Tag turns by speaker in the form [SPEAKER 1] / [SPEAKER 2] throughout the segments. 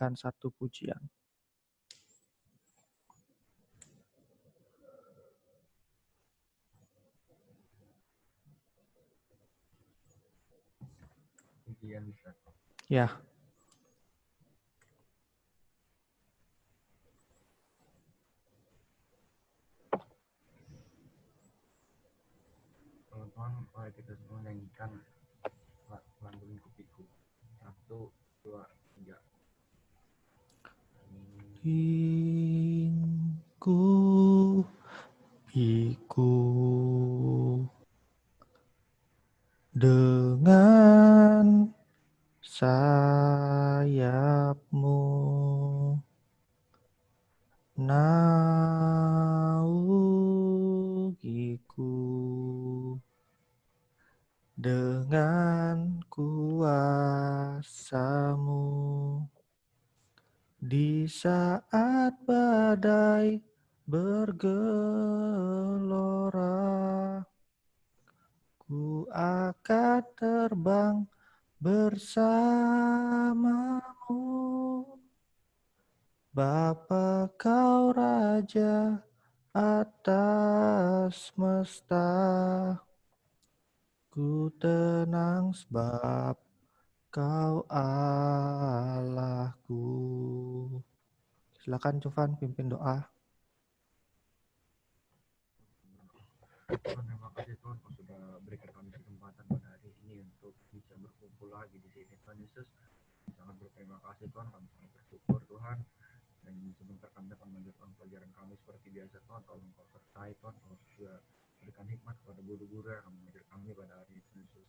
[SPEAKER 1] menyanyikan satu pujian. Ya.
[SPEAKER 2] Teman-teman, mari kita semua nyanyikan Langgeng Kupiku. 1, 2, 3.
[SPEAKER 1] Inku piku dengan sayapmu, naungiku dengan kuasamu. Di saat badai bergelora, ku akan terbang bersamamu. Bapa kau Raja atas semesta, ku tenang sebab kau Allahku. Silakan Jovan pimpin doa.
[SPEAKER 2] Tuhan, terima kasih Tuhan kau sudah berikan kami kesempatan pada hari ini untuk bisa berkumpul lagi di sini Tuhan Yesus. Sangat berterima kasih Tuhan, kami sangat bersyukur Tuhan. Dan sebentar kami akan melanjutkan pelajaran kami seperti biasa Tuhan. Tolong kau sertai Tuhan, kau juga berikan hikmat kepada guru-guru yang akan mengajar kami pada hari ini Tuhan Yesus.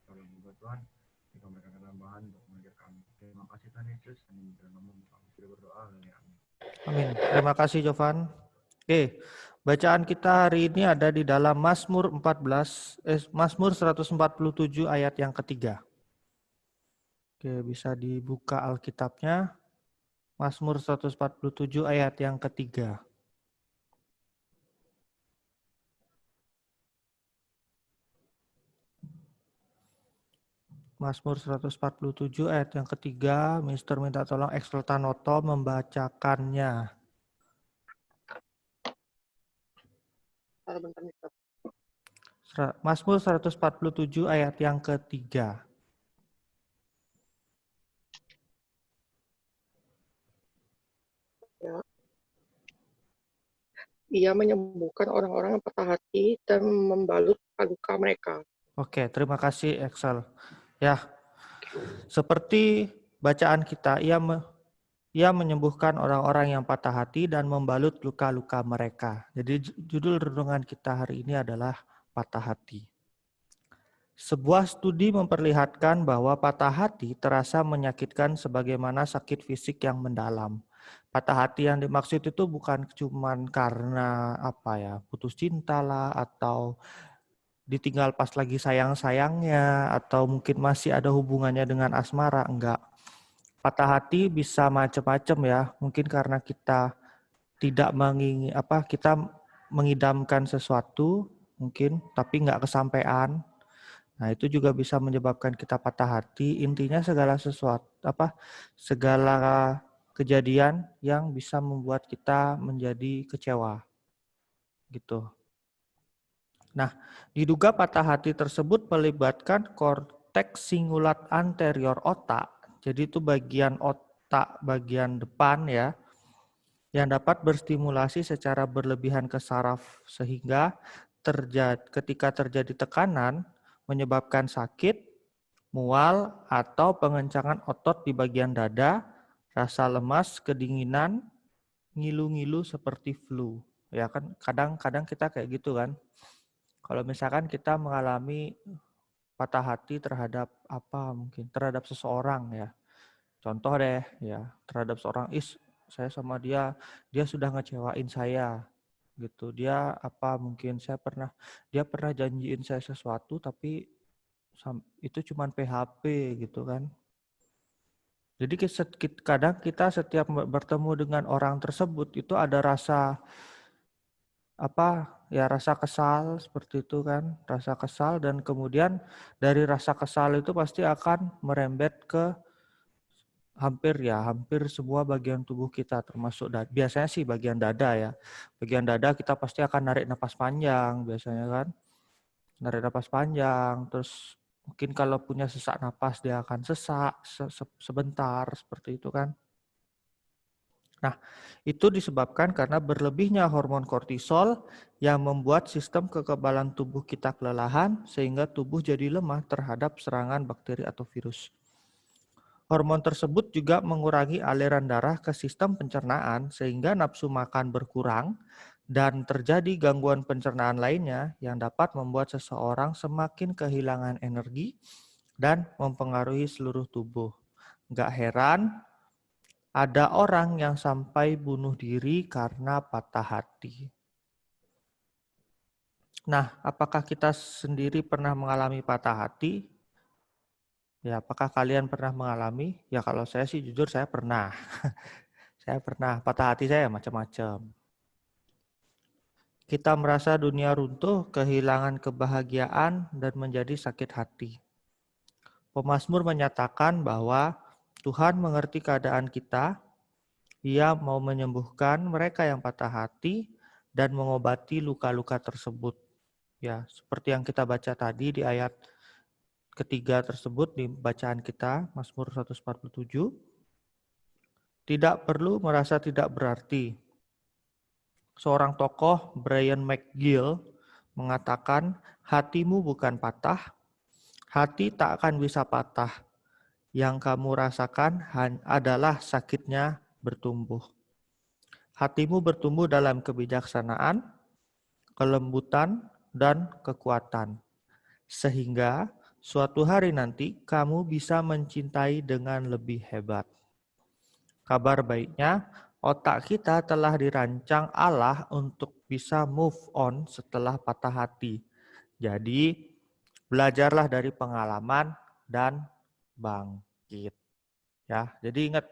[SPEAKER 2] Tolong juga Tuhan, jika mereka akan tambahan untuk mengajar kami. Terima kasih Tuhan Yesus. Amin. Dalam nama kami sudah berdoa. Amin.
[SPEAKER 1] Amin. Terima kasih Jovan. Oke, bacaan kita hari ini ada di dalam Mazmur 147 ayat yang ketiga. Oke, bisa dibuka Alkitabnya. Mazmur 147 ayat yang ketiga. Mazmur 147 ayat yang ketiga, Mister minta tolong Excel Tanoto membacakannya. Mazmur 147 ayat yang ketiga.
[SPEAKER 3] Ya. Ia menyembuhkan orang-orang yang patah hati dan membalut luka mereka.
[SPEAKER 1] Oke, terima kasih Excel. Ya, seperti bacaan kita, ia menyembuhkan orang-orang yang patah hati dan membalut luka-luka mereka. Jadi judul renungan kita hari ini adalah patah hati. Sebuah studi memperlihatkan bahwa patah hati terasa menyakitkan sebagaimana sakit fisik yang mendalam. Patah hati yang dimaksud itu bukan cuma karena putus cinta lah, atau ditinggal pas lagi sayang-sayangnya, atau mungkin masih ada hubungannya dengan asmara, enggak. Patah hati bisa macam-macam ya, mungkin karena kita tidak kita mengidamkan sesuatu mungkin tapi enggak kesampaian. Nah, itu juga bisa menyebabkan kita patah hati. Intinya segala kejadian yang bisa membuat kita menjadi kecewa. Gitu. Nah, diduga patah hati tersebut melibatkan korteks singulat anterior otak. Jadi itu bagian otak bagian depan ya, yang dapat berstimulasi secara berlebihan ke saraf sehingga ketika terjadi tekanan menyebabkan sakit, mual, atau pengencangan otot di bagian dada, rasa lemas, kedinginan, ngilu-ngilu seperti flu. Ya kan, kadang-kadang kita kayak gitu kan. Kalau misalkan kita mengalami patah hati terhadap terhadap seseorang ya. Contoh deh ya, terhadap seorang saya sama dia sudah ngecewain saya gitu. Dia dia pernah janjiin saya sesuatu tapi itu cuman PHP gitu kan. Jadi kadang kita setiap bertemu dengan orang tersebut itu ada rasa rasa kesal seperti itu kan, rasa kesal, dan kemudian dari rasa kesal itu pasti akan merembet ke hampir semua bagian tubuh kita, termasuk biasanya sih bagian dada ya. Bagian dada kita pasti akan narik napas panjang biasanya kan. Narik napas panjang, terus mungkin kalau punya sesak napas dia akan sesak sebentar seperti itu kan. Nah, itu disebabkan karena berlebihnya hormon kortisol yang membuat sistem kekebalan tubuh kita kelelahan sehingga tubuh jadi lemah terhadap serangan bakteri atau virus. Hormon tersebut juga mengurangi aliran darah ke sistem pencernaan sehingga nafsu makan berkurang dan terjadi gangguan pencernaan lainnya yang dapat membuat seseorang semakin kehilangan energi dan mempengaruhi seluruh tubuh. Nggak heran ada orang yang sampai bunuh diri karena patah hati. Nah, apakah kita sendiri pernah mengalami patah hati? Ya, apakah kalian pernah mengalami? Ya, kalau saya sih jujur saya pernah. Saya pernah, patah hati saya macam-macam. Kita merasa dunia runtuh, kehilangan kebahagiaan, dan menjadi sakit hati. Pemazmur menyatakan bahwa Tuhan mengerti keadaan kita, Ia mau menyembuhkan mereka yang patah hati dan mengobati luka-luka tersebut. Ya, seperti yang kita baca tadi di ayat ketiga tersebut di bacaan kita, Mazmur 147. Tidak perlu merasa tidak berarti. Seorang tokoh, Brian McGill, mengatakan, hatimu bukan patah, hati tak akan bisa patah. Yang kamu rasakan adalah sakitnya bertumbuh. Hatimu bertumbuh dalam kebijaksanaan, kelembutan, dan kekuatan. Sehingga suatu hari nanti kamu bisa mencintai dengan lebih hebat. Kabar baiknya, otak kita telah dirancang Allah untuk bisa move on setelah patah hati. Jadi, belajarlah dari pengalaman dan bangkit. Ya, jadi ingat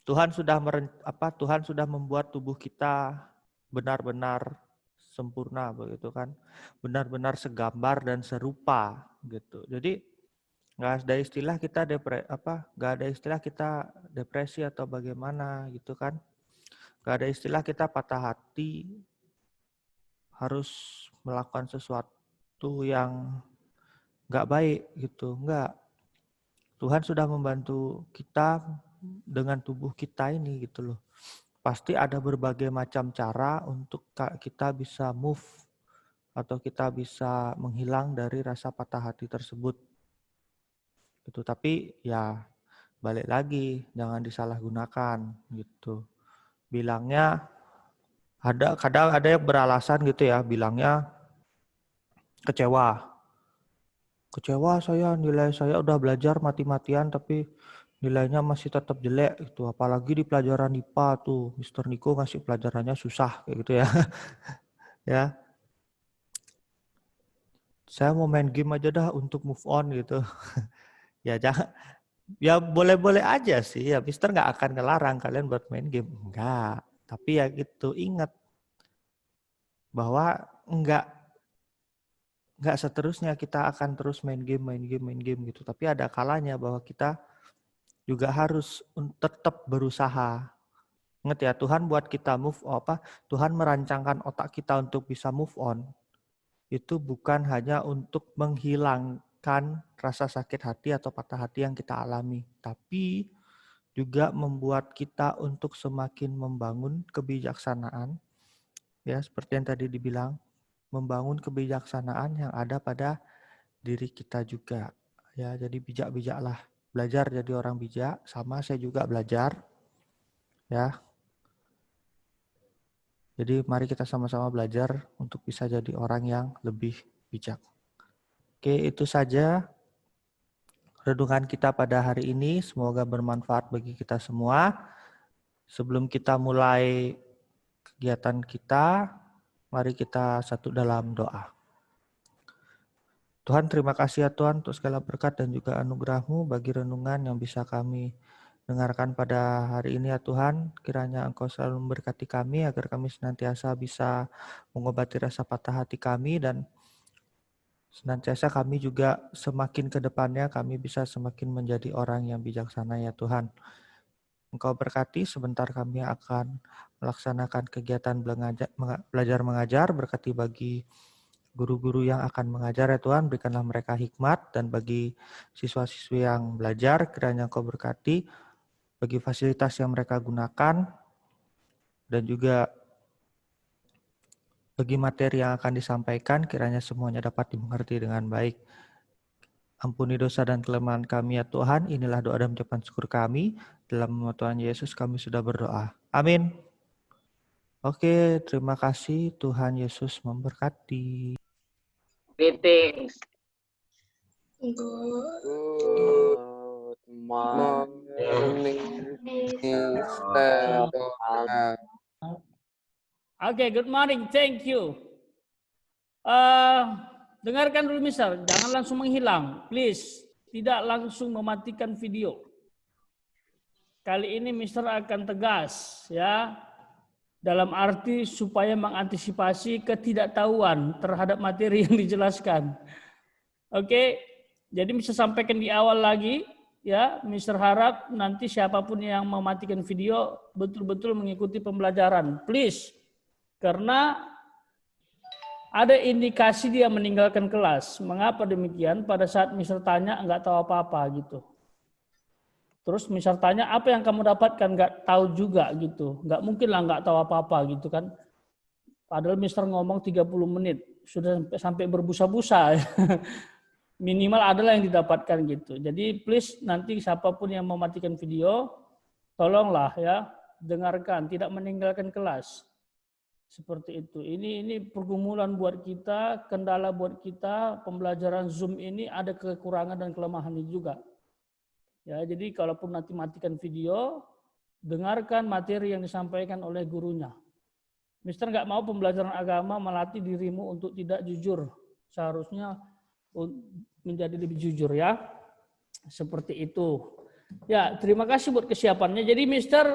[SPEAKER 1] Tuhan sudah membuat tubuh kita benar-benar sempurna begitu kan. Benar-benar segambar dan serupa gitu. Jadi nggak ada istilah kita nggak ada istilah kita depresi atau bagaimana gitu kan. Nggak ada istilah kita patah hati harus melakukan sesuatu yang nggak baik gitu. Nggak. Tuhan sudah membantu kita dengan tubuh kita ini gitu loh. Pasti ada berbagai macam cara untuk kita bisa move atau kita bisa menghilang dari rasa patah hati tersebut. Gitu. Tapi ya balik lagi, jangan disalahgunakan gitu. Bilangnya kadang ada yang beralasan gitu ya, bilangnya kecewa. Kecewa saya, nilai saya udah belajar mati-matian tapi nilainya masih tetap jelek gitu. Apalagi di pelajaran IPA tuh, Mr. Niko ngasih pelajarannya susah kayak gitu ya. Ya, saya mau main game aja dah untuk move on gitu. Ya jangan, ya boleh-boleh aja sih. Ya Mister nggak akan ngelarang kalian buat main game, enggak. Tapi ya gitu, ingat bahwa enggak seterusnya kita akan terus main game gitu. Tapi ada kalanya bahwa kita juga harus tetap berusaha. Ingat ya, Tuhan buat kita Tuhan merancangkan otak kita untuk bisa move on. Itu bukan hanya untuk menghilangkan rasa sakit hati atau patah hati yang kita alami, tapi juga membuat kita untuk semakin membangun kebijaksanaan, ya seperti yang tadi dibilang, membangun kebijaksanaan yang ada pada diri kita juga. Ya, jadi bijak-bijaklah, belajar jadi orang bijak. Sama saya juga belajar, ya. Jadi mari kita sama-sama belajar untuk bisa jadi orang yang lebih bijak. Oke, itu saja renungan kita pada hari ini. Semoga bermanfaat bagi kita semua. Sebelum kita mulai kegiatan kita, mari kita satu dalam doa. Tuhan, terima kasih ya Tuhan untuk segala berkat dan juga anugerah-Mu bagi renungan yang bisa kami dengarkan pada hari ini ya Tuhan. Kiranya Engkau selalu memberkati kami agar kami senantiasa bisa mengobati rasa patah hati kami dan Senantiasa kami juga semakin ke depannya kami bisa semakin menjadi orang yang bijaksana ya Tuhan. Engkau berkati sebentar kami akan melaksanakan kegiatan belajar mengajar, berkati bagi guru-guru yang akan mengajar ya Tuhan, berikanlah mereka hikmat, dan bagi siswa-siswi yang belajar, kiranya Engkau berkati bagi fasilitas yang mereka gunakan, dan juga bagi materi yang akan disampaikan, kiranya semuanya dapat dimengerti dengan baik. Ampuni dosa dan kelemahan kami ya Tuhan, inilah doa dan ucapan syukur kami, dalam nama Tuhan Yesus kami sudah berdoa. Amin. Oke, terima kasih, Tuhan Yesus memberkati.
[SPEAKER 4] Greetings.
[SPEAKER 5] Good morning, Mr.
[SPEAKER 6] Oke, good morning. Thank you. Dengarkan dulu, Mister. Jangan langsung menghilang. Please, tidak langsung mematikan video. Kali ini Mister akan tegas, ya. Dalam arti supaya mengantisipasi ketidaktahuan terhadap materi yang dijelaskan. Oke, jadi Mister sampaikan di awal lagi, ya. Mister harap nanti siapapun yang mematikan video betul-betul mengikuti pembelajaran. Please. Karena ada indikasi dia meninggalkan kelas. Mengapa demikian? Pada saat Mister tanya nggak tahu apa-apa gitu. Terus Mister tanya apa yang kamu dapatkan nggak tahu juga gitu. Nggak mungkin lah nggak tahu apa-apa gitu kan. Padahal Mister ngomong 30 menit sudah sampai berbusa-busa. Minimal adalah yang didapatkan gitu. Jadi please nanti siapapun yang mematikan video, tolonglah ya dengarkan, tidak meninggalkan kelas. Seperti itu. Ini pergumulan buat kita, kendala buat kita, pembelajaran Zoom ini ada kekurangan dan kelemahannya juga. Ya, jadi kalaupun nanti matikan video, dengarkan materi yang disampaikan oleh gurunya. Mister nggak mau pembelajaran agama melatih dirimu untuk tidak jujur. Seharusnya menjadi lebih jujur ya. Seperti itu. Ya, terima kasih buat kesiapannya. Jadi Mister,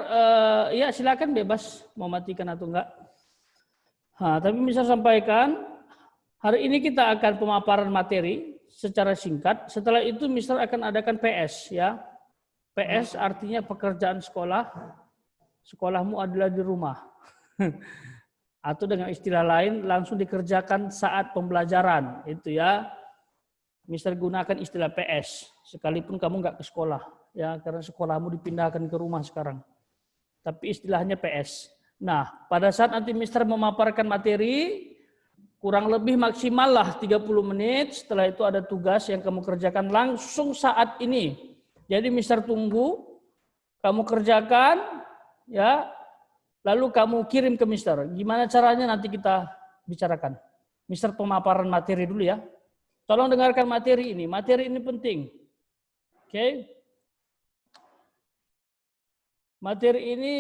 [SPEAKER 6] ya silakan bebas mau matikan atau enggak. Tapi bisa sampaikan, hari ini kita akan pemaparan materi secara singkat. Setelah itu Mister akan adakan PS ya. PS artinya pekerjaan sekolah. Sekolahmu adalah di rumah. Atau dengan istilah lain langsung dikerjakan saat pembelajaran. Itu ya. Mister gunakan istilah PS. Sekalipun kamu nggak ke sekolah. Ya, karena sekolahmu dipindahkan ke rumah sekarang. Tapi istilahnya PS. Nah, pada saat nanti Mister memaparkan materi, kurang lebih maksimal lah 30 menit. Setelah itu ada tugas yang kamu kerjakan langsung saat ini. Jadi Mister tunggu, kamu kerjakan, ya, lalu kamu kirim ke Mister. Gimana caranya nanti kita bicarakan. Mister pemaparan materi dulu ya. Tolong dengarkan materi ini. Materi ini penting. Oke. Materi ini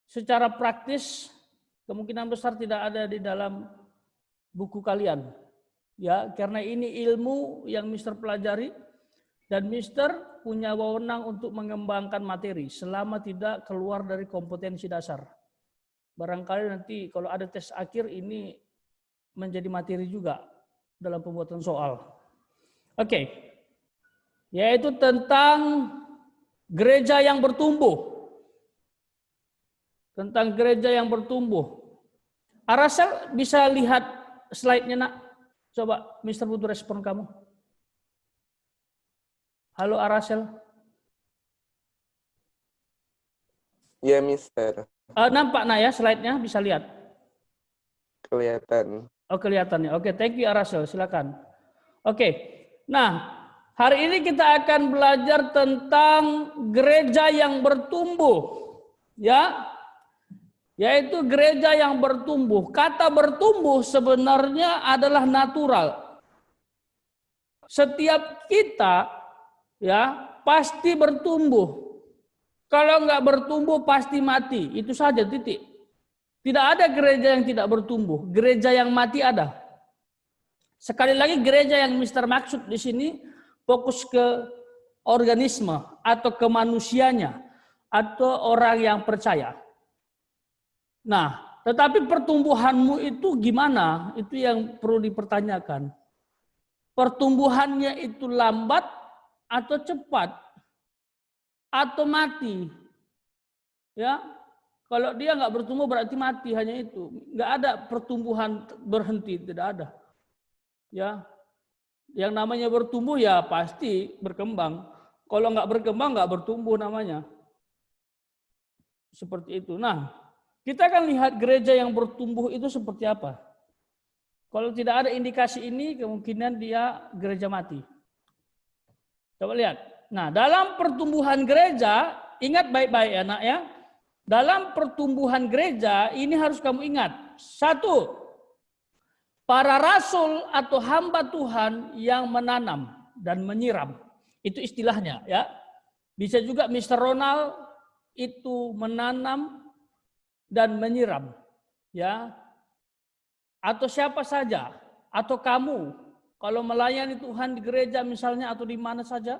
[SPEAKER 6] secara praktis kemungkinan besar tidak ada di dalam buku kalian. Ya, karena ini ilmu yang Mister pelajari dan Mister punya wewenang untuk mengembangkan materi selama tidak keluar dari kompetensi dasar. Barangkali nanti kalau ada tes akhir ini menjadi materi juga dalam pembuatan soal. Oke. Yaitu tentang gereja yang bertumbuh. Tentang gereja yang bertumbuh. Arasel bisa lihat slide-nya nak? Coba Mister butuh respon kamu. Halo Arasel.
[SPEAKER 5] Ya, Mister.
[SPEAKER 6] Nampak nak ya slide-nya? Bisa lihat?
[SPEAKER 5] Kelihatan.
[SPEAKER 6] Oh, kelihatannya. Oke, thank you Arasel. Silakan. Oke. Nah, hari ini kita akan belajar tentang gereja yang bertumbuh. Ya. Yaitu gereja yang bertumbuh. Kata bertumbuh sebenarnya adalah natural. Setiap kita ya pasti bertumbuh. Kalau nggak bertumbuh pasti mati. Itu saja titik. Tidak ada gereja yang tidak bertumbuh. Gereja yang mati ada. Sekali lagi gereja yang Mister maksud di sini fokus ke organisme atau ke manusianya atau orang yang percaya. Nah, tetapi pertumbuhanmu itu gimana? Itu yang perlu dipertanyakan. Pertumbuhannya itu lambat atau cepat atau mati? Ya, kalau dia nggak bertumbuh berarti mati, hanya itu. Nggak ada pertumbuhan berhenti, tidak ada. Ya, yang namanya bertumbuh ya pasti berkembang. Kalau nggak berkembang nggak bertumbuh namanya. Seperti itu. Nah, kita akan lihat gereja yang bertumbuh itu seperti apa. Kalau tidak ada indikasi ini, kemungkinan dia gereja mati. Coba lihat. Nah, dalam pertumbuhan gereja, ingat baik-baik ya nak ya. Dalam pertumbuhan gereja, ini harus kamu ingat. 1, para rasul atau hamba Tuhan yang menanam dan menyiram. Itu istilahnya ya. Bisa juga Mr. Ronald itu menanam dan menyiram. Ya. Atau siapa saja, atau kamu, kalau melayani Tuhan di gereja misalnya, atau di mana saja,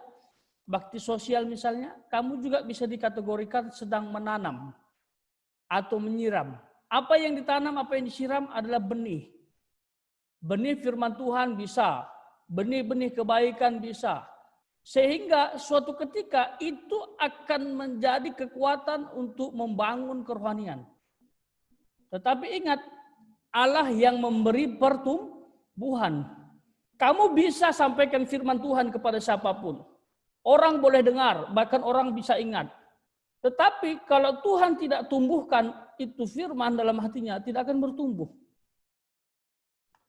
[SPEAKER 6] bakti sosial misalnya, kamu juga bisa dikategorikan sedang menanam atau menyiram. Apa yang ditanam, apa yang disiram adalah benih. Benih firman Tuhan bisa, benih-benih kebaikan bisa. Sehingga suatu ketika itu akan menjadi kekuatan untuk membangun kerohanian. Tetapi ingat, Allah yang memberi pertumbuhan. Kamu bisa sampaikan firman Tuhan kepada siapapun. Orang boleh dengar, bahkan orang bisa ingat. Tetapi kalau Tuhan tidak tumbuhkan itu firman dalam hatinya, tidak akan bertumbuh.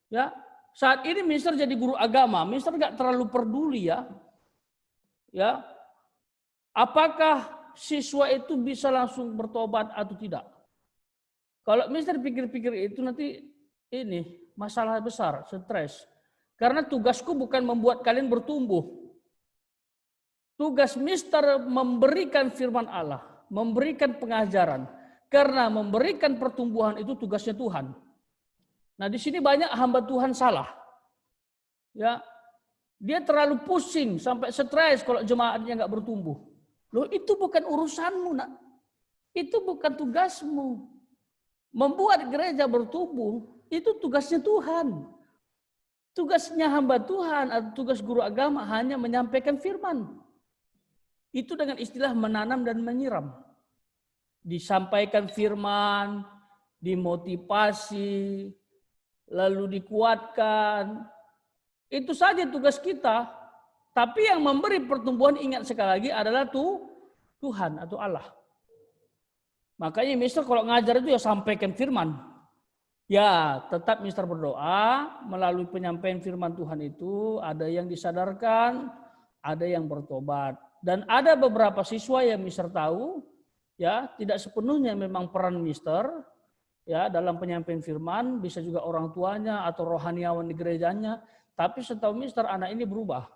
[SPEAKER 6] Ya, saat ini Mister jadi guru agama, Mister nggak terlalu peduli ya. Ya, apakah siswa itu bisa langsung bertobat atau tidak? Kalau Mister pikir-pikir itu nanti ini masalah besar, stres. Karena tugasku bukan membuat kalian bertumbuh. Tugas Mister memberikan firman Allah, memberikan pengajaran. Karena memberikan pertumbuhan itu tugasnya Tuhan. Nah, di sini banyak hamba Tuhan salah. Ya, dia terlalu pusing sampai stres kalau jemaatnya nggak bertumbuh. Loh, itu bukan urusanmu, nak. Itu bukan tugasmu. Membuat gereja bertumbuh, itu tugasnya Tuhan. Tugasnya hamba Tuhan atau tugas guru agama hanya menyampaikan firman. Itu dengan istilah menanam dan menyiram. Disampaikan firman, dimotivasi, lalu dikuatkan. Itu saja tugas kita. Tapi yang memberi pertumbuhan, ingat sekali lagi, adalah Tuhan atau Allah. Makanya Mister kalau ngajar itu ya sampaikan firman. Ya, tetap Mister berdoa melalui penyampaian firman Tuhan itu, ada yang disadarkan, ada yang bertobat. Dan ada beberapa siswa yang Mister tahu, ya tidak sepenuhnya memang peran Mister, ya dalam penyampaian firman, bisa juga orang tuanya atau rohaniawan di gerejanya. Tapi setahu Mister anak ini berubah.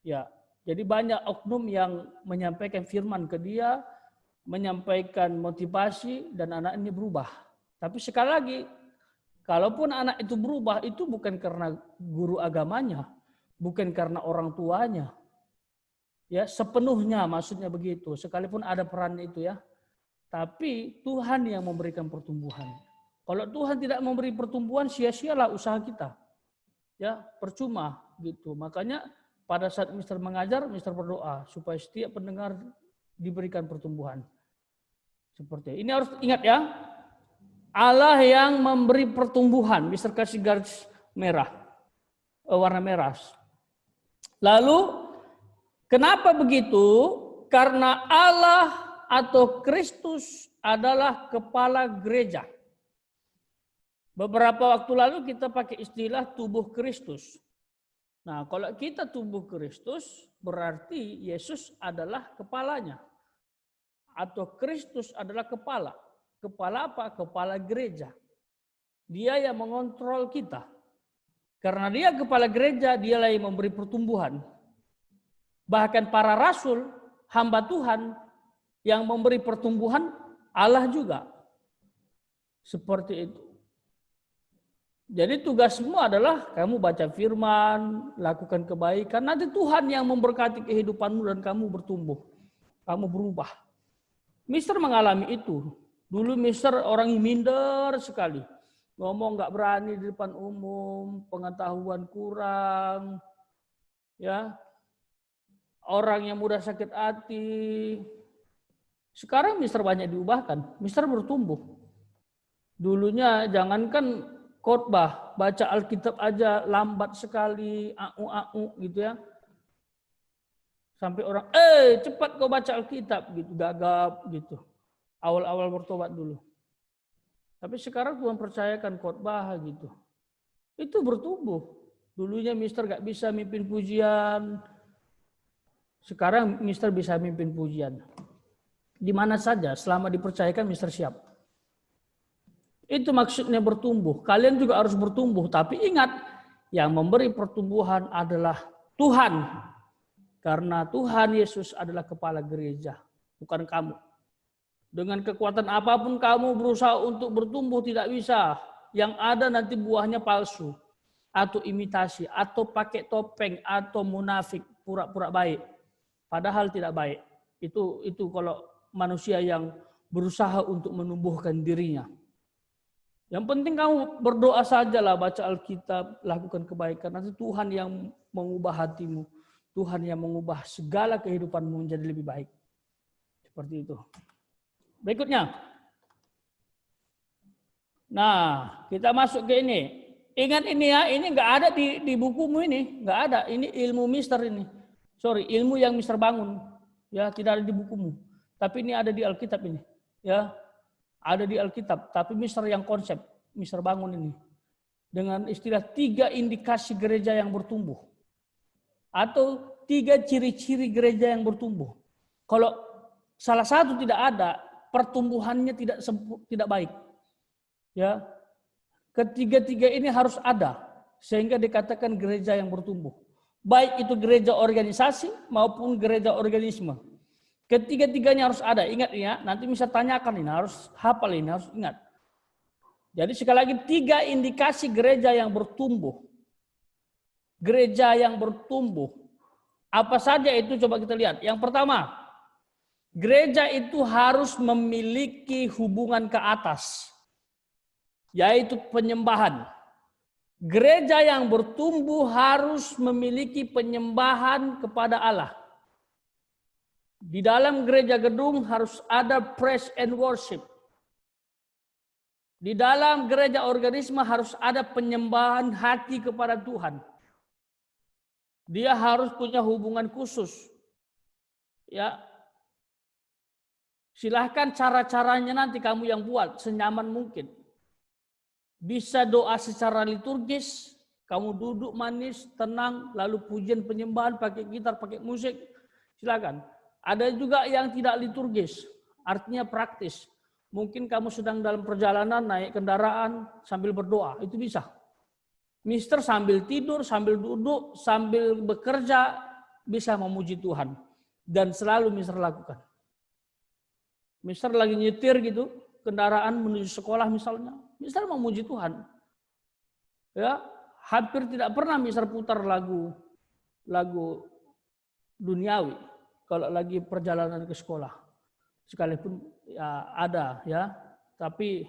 [SPEAKER 6] Ya, jadi banyak oknum yang menyampaikan firman ke dia, menyampaikan motivasi, dan anak ini berubah. Tapi sekali lagi, kalaupun anak itu berubah, itu bukan karena guru agamanya, bukan karena orang tuanya. Ya, sepenuhnya maksudnya begitu. Sekalipun ada perannya itu ya. Tapi Tuhan yang memberikan pertumbuhan. Kalau Tuhan tidak memberi pertumbuhan, sia-sialah usaha kita. Ya, percuma gitu. Makanya pada saat Mister mengajar, Mister berdoa supaya setiap pendengar diberikan pertumbuhan. Seperti ini harus ingat ya. Allah yang memberi pertumbuhan. Mister kasih garis merah. Warna merah. Lalu kenapa begitu? Karena Allah atau Kristus adalah kepala gereja. Beberapa waktu lalu kita pakai istilah tubuh Kristus. Nah, kalau kita tubuh Kristus, berarti Yesus adalah kepalanya. Atau Kristus adalah kepala. Kepala apa? Kepala gereja. Dia yang mengontrol kita. Karena dia kepala gereja, dialah yang memberi pertumbuhan. Bahkan para rasul, hamba Tuhan, yang memberi pertumbuhan, Allah juga. Seperti itu. Jadi tugasmu adalah kamu baca firman, lakukan kebaikan. Nanti Tuhan yang memberkati kehidupanmu dan kamu bertumbuh. Kamu berubah. Mister mengalami itu. Dulu Mister orang yang minder sekali. Ngomong nggak berani di depan umum, pengetahuan kurang, ya. Orang yang mudah sakit hati. Sekarang Mister banyak diubahkan, Mister bertumbuh. Dulunya jangankan khotbah, baca Alkitab aja lambat sekali, au gitu ya. Sampai orang, cepat kau baca Alkitab gitu, gagap gitu. Awal-awal bertobat dulu. Tapi sekarang Tuhan percayakan khotbah gitu. Itu bertumbuh. Dulunya Mister gak bisa mimpin pujian. Sekarang Mister bisa mimpin pujian. Di mana saja selama dipercayakan Mister siap. Itu maksudnya bertumbuh. Kalian juga harus bertumbuh. Tapi ingat, yang memberi pertumbuhan adalah Tuhan. Karena Tuhan Yesus adalah kepala gereja. Bukan kamu. Dengan kekuatan apapun kamu berusaha untuk bertumbuh tidak bisa. Yang ada nanti buahnya palsu. Atau imitasi. Atau pakai topeng. Atau munafik. Pura-pura baik. Padahal tidak baik. Itu kalau manusia yang berusaha untuk menumbuhkan dirinya. Yang penting kamu berdoa sajalah, baca Alkitab, lakukan kebaikan. Nanti Tuhan yang mengubah hatimu. Tuhan yang mengubah segala kehidupanmu menjadi lebih baik. Seperti itu. Berikutnya. Nah, kita masuk ke ini. Ingat ini ya, ini nggak ada di bukumu ini. Nggak ada, ini ilmu Mister ini. Sorry, ilmu yang Mister bangun. Ya, tidak ada di bukumu. Tapi ini ada di Alkitab ini. Ya, ada di Alkitab. Tapi Mister yang konsep, Mister bangun ini. Dengan istilah 3 indikasi gereja yang bertumbuh. Atau 3 ciri-ciri gereja yang bertumbuh. Kalau salah satu tidak ada, pertumbuhannya tidak baik. Ya, ketiga-tiga ini harus ada sehingga dikatakan gereja yang bertumbuh. Baik itu gereja organisasi maupun gereja organisme. Ketiga-tiganya harus ada. Ingat ya, nanti bisa tanyakan ini, harus hafal ini, harus ingat. Jadi sekali lagi 3 indikasi gereja yang bertumbuh. Gereja yang bertumbuh. Apa saja itu coba kita lihat. Yang pertama, gereja itu harus memiliki hubungan ke atas, yaitu penyembahan. Gereja yang bertumbuh harus memiliki penyembahan kepada Allah. Di dalam gereja gedung harus ada praise and worship. Di dalam gereja organisme harus ada penyembahan hati kepada Tuhan. Dia harus punya hubungan khusus. Ya. Silahkan cara-caranya nanti kamu yang buat senyaman mungkin. Bisa doa secara liturgis, kamu duduk manis, tenang, lalu pujian penyembahan pakai gitar, pakai musik, silakan. Ada juga yang tidak liturgis, artinya praktis. Mungkin kamu sedang dalam perjalanan naik kendaraan sambil berdoa, itu bisa. Mister sambil tidur, sambil duduk, sambil bekerja bisa memuji Tuhan dan selalu Mister lakukan. Mister lagi nyetir gitu, kendaraan menuju sekolah misalnya, Mister memuji Tuhan. Ya, hampir tidak pernah Mister putar lagu duniawi kalau lagi perjalanan ke sekolah. Sekalipun ya ada ya, tapi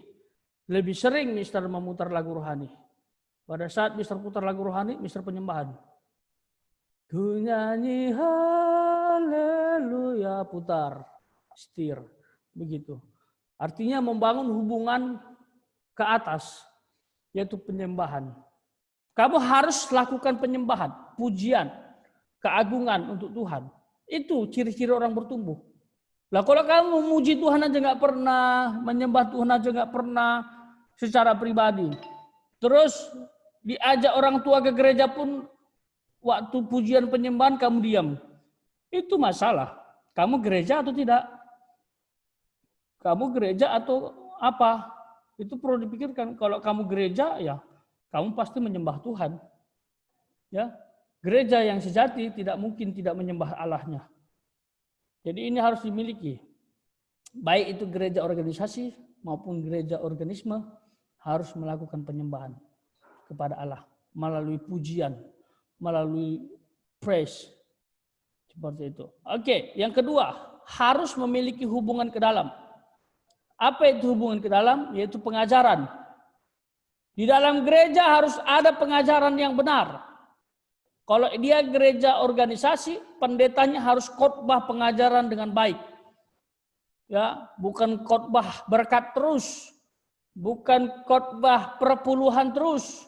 [SPEAKER 6] lebih sering Mister memutar lagu rohani. Pada saat Mister putar lagu rohani, Mister penyembahan. Ku nyanyi haleluya, putar, setir, begitu. Artinya membangun hubungan ke atas, yaitu penyembahan. Kamu harus lakukan penyembahan, pujian, keagungan untuk Tuhan. Itu ciri-ciri orang bertumbuh. Lah kalau kamu memuji Tuhan aja nggak pernah, menyembah Tuhan aja nggak pernah secara pribadi. Terus diajak orang tua ke gereja pun waktu pujian penyembahan kamu diam. Itu masalah. Kamu gereja atau tidak? Kamu gereja atau apa? Itu perlu dipikirkan. Kalau kamu gereja ya kamu pasti menyembah Tuhan. Ya. Gereja yang sejati tidak mungkin tidak menyembah Allahnya. Jadi ini harus dimiliki. Baik itu gereja organisasi maupun gereja organisme harus melakukan penyembahan kepada Allah melalui pujian, melalui praise. Seperti itu. Oke, yang kedua, harus memiliki hubungan ke dalam. Apa itu hubungan ke dalam? Yaitu pengajaran. Di dalam gereja harus ada pengajaran yang benar. Kalau dia gereja organisasi, pendetanya harus khotbah pengajaran dengan baik. Ya, bukan khotbah berkat terus, bukan khotbah perpuluhan terus.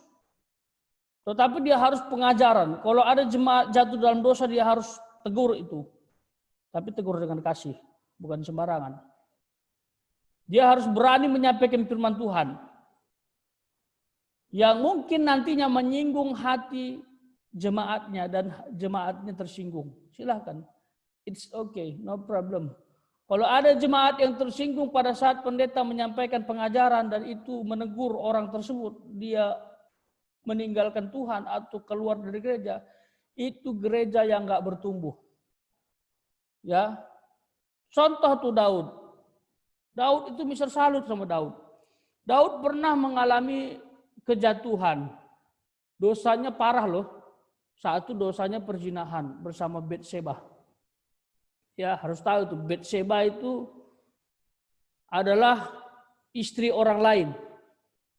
[SPEAKER 6] Tetapi dia harus pengajaran. Kalau ada jemaat jatuh dalam dosa, dia harus tegur itu. Tapi tegur dengan kasih, bukan sembarangan. Dia harus berani menyampaikan firman Tuhan. Yang mungkin nantinya menyinggung hati jemaatnya dan jemaatnya tersinggung. Silahkan. It's okay, no problem. Kalau ada jemaat yang tersinggung pada saat pendeta menyampaikan pengajaran dan itu menegur orang tersebut, dia meninggalkan Tuhan atau keluar dari gereja, itu gereja yang nggak bertumbuh. Ya, contoh tuh Daud. Daud itu misal salut sama Daud. Daud pernah mengalami kejatuhan. Dosanya parah loh. Satu dosanya perzinahan bersama Batseba. Ya, harus tahu tuh Batseba itu adalah istri orang lain.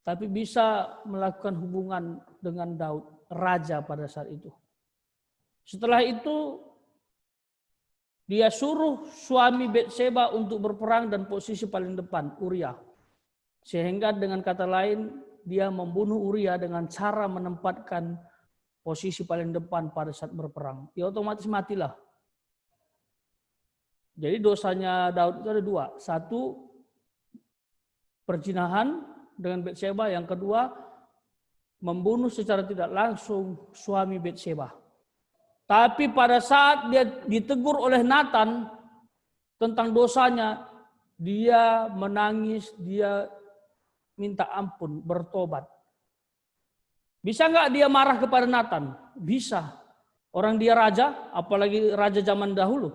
[SPEAKER 6] Tapi bisa melakukan hubungan dengan Daud, raja pada saat itu. Setelah itu dia suruh suami Batseba untuk berperang dan posisi paling depan, Uria. Sehingga dengan kata lain, dia membunuh Uria dengan cara menempatkan posisi paling depan pada saat berperang. Ya otomatis matilah. Jadi dosanya Daud itu ada dua. Satu, perzinahan dengan Batseba. Yang kedua, membunuh secara tidak langsung suami Batseba. Tapi pada saat dia ditegur oleh Nathan tentang dosanya, dia menangis, dia minta ampun, bertobat. Bisa nggak dia marah kepada Nathan? Bisa. Orang dia raja, apalagi raja zaman dahulu.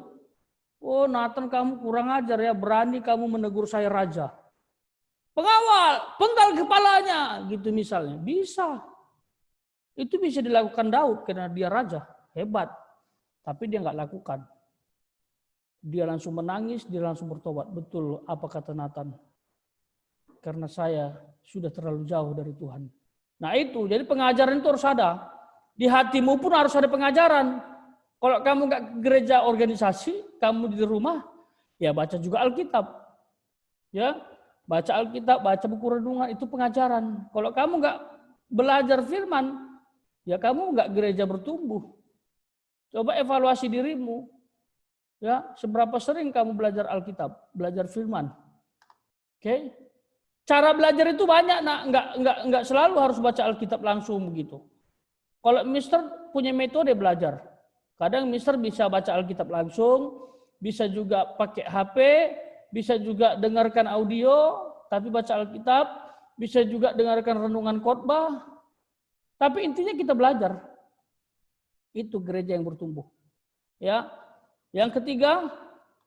[SPEAKER 6] Oh Nathan, kamu kurang ajar ya, berani kamu menegur saya raja. Pengawal, penggal kepalanya, gitu misalnya. Bisa. Itu bisa dilakukan Daud karena dia raja. Hebat. Tapi dia nggak lakukan. Dia langsung menangis, dia langsung bertobat. Betul apa kata Nathan. Karena saya sudah terlalu jauh dari Tuhan. Nah itu, jadi pengajaran itu harus ada. Di hatimu pun harus ada pengajaran. Kalau kamu nggak ke gereja organisasi, kamu di rumah, ya baca juga Alkitab. Ya, baca Alkitab, baca buku renungan, itu pengajaran. Kalau kamu nggak belajar firman, ya kamu nggak gereja bertumbuh. Coba evaluasi dirimu. Ya, seberapa sering kamu belajar Alkitab, belajar firman. Oke? Cara belajar itu banyak, nak. Nggak selalu harus baca Alkitab langsung begitu. Kalau Mister punya metode belajar. Kadang Mister bisa baca Alkitab langsung, bisa juga pakai HP, bisa juga dengarkan audio, tapi baca Alkitab, bisa juga dengarkan renungan khotbah. Tapi intinya kita belajar. Itu gereja yang bertumbuh. Ya. Yang ketiga,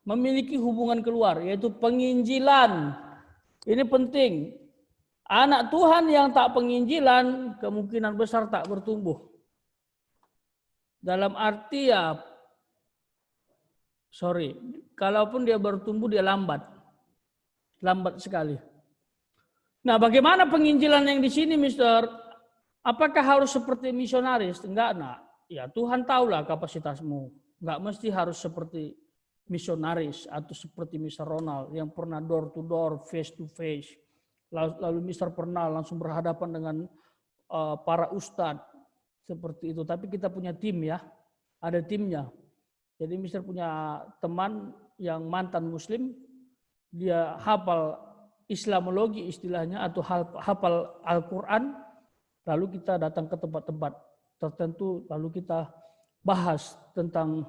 [SPEAKER 6] memiliki hubungan keluar, yaitu penginjilan. Ini penting. Anak Tuhan yang tak penginjilan kemungkinan besar tak bertumbuh. Dalam arti ya, kalaupun dia bertumbuh dia lambat. Lambat sekali. Nah bagaimana penginjilan yang di sini Mister? Apakah harus seperti misionaris? Enggak nak. Ya Tuhan tahulah kapasitasmu. Enggak mesti harus seperti misionaris atau seperti Mister Ronald yang pernah door to door, face to face. Lalu Mister pernah langsung berhadapan dengan para ustadz seperti itu. Tapi kita punya tim ya, ada timnya. Jadi Mister punya teman yang mantan Muslim, dia hafal Islamologi istilahnya atau hafal Al-Quran. Lalu kita datang ke tempat-tempat tertentu, lalu kita bahas tentang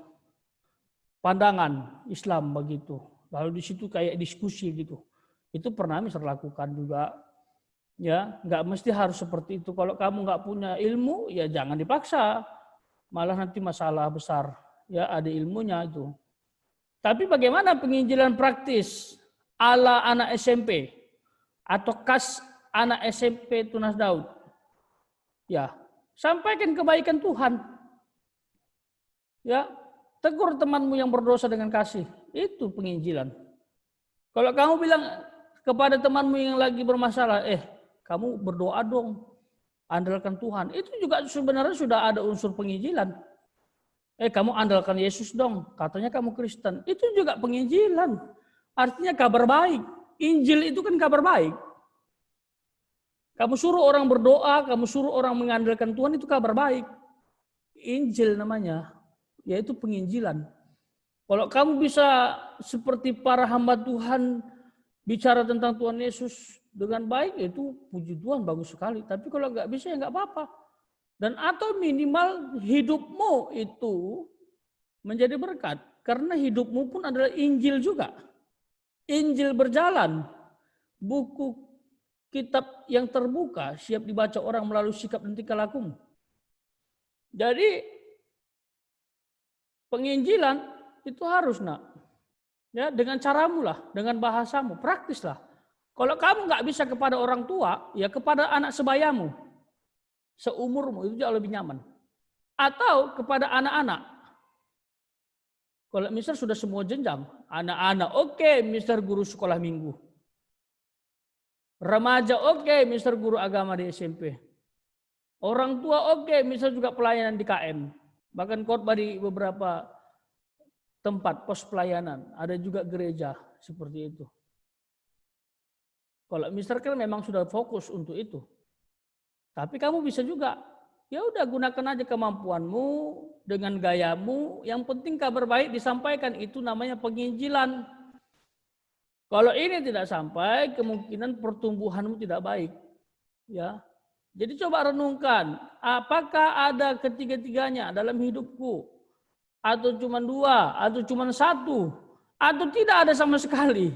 [SPEAKER 6] pandangan Islam begitu. Lalu di situ kayak diskusi gitu. Itu pernah Mister lakukan juga. Ya, nggak mesti harus seperti itu. Kalau kamu nggak punya ilmu, ya jangan dipaksa. Malah nanti masalah besar. Ya, ada ilmunya itu. Tapi bagaimana penginjilan praktis ala anak SMP atau kas anak SMP Tunas Daud? Ya, sampaikan kebaikan Tuhan. Ya, tegur temanmu yang berdosa dengan kasih. Itu penginjilan. Kalau kamu bilang kepada temanmu yang lagi bermasalah, kamu berdoa dong, andalkan Tuhan. Itu juga sebenarnya sudah ada unsur penginjilan. Kamu andalkan Yesus dong, katanya kamu Kristen. Itu juga penginjilan. Artinya kabar baik. Injil itu kan kabar baik. Kamu suruh orang berdoa, kamu suruh orang mengandalkan Tuhan, itu kabar baik. Injil namanya, yaitu penginjilan. Kalau kamu bisa seperti para hamba Tuhan bicara tentang Tuhan Yesus dengan baik, itu puji Tuhan, bagus sekali. Tapi kalau nggak bisa ya nggak apa-apa. Dan atau minimal hidupmu itu menjadi berkat. Karena hidupmu pun adalah Injil juga. Injil berjalan. Buku kitab yang terbuka siap dibaca orang melalui sikap dan tingkah lakumu. Jadi penginjilan itu harus ya, dengan caramu lah, dengan bahasamu, praktis lah. Kalau kamu nggak bisa kepada orang tua, ya kepada anak sebayamu. Seumurmu itu jauh lebih nyaman. Atau kepada anak-anak. Kalau misalnya sudah semua jenjang, anak-anak oke, mister guru sekolah minggu. Remaja oke, mister guru agama di SMP. Orang tua oke, misalnya juga pelayanan di KM. Bahkan khotbah di beberapa tempat pos pelayanan. Ada juga gereja seperti itu. Kalau mister kan memang sudah fokus untuk itu. Tapi kamu bisa juga, ya udah gunakan aja kemampuanmu dengan gayamu. Yang penting kabar baik disampaikan, itu namanya penginjilan. Kalau ini tidak sampai, kemungkinan pertumbuhanmu tidak baik. Ya, jadi coba renungkan, apakah ada ketiga-tiganya dalam hidupku? Atau cuma dua, atau cuma satu, atau tidak ada sama sekali?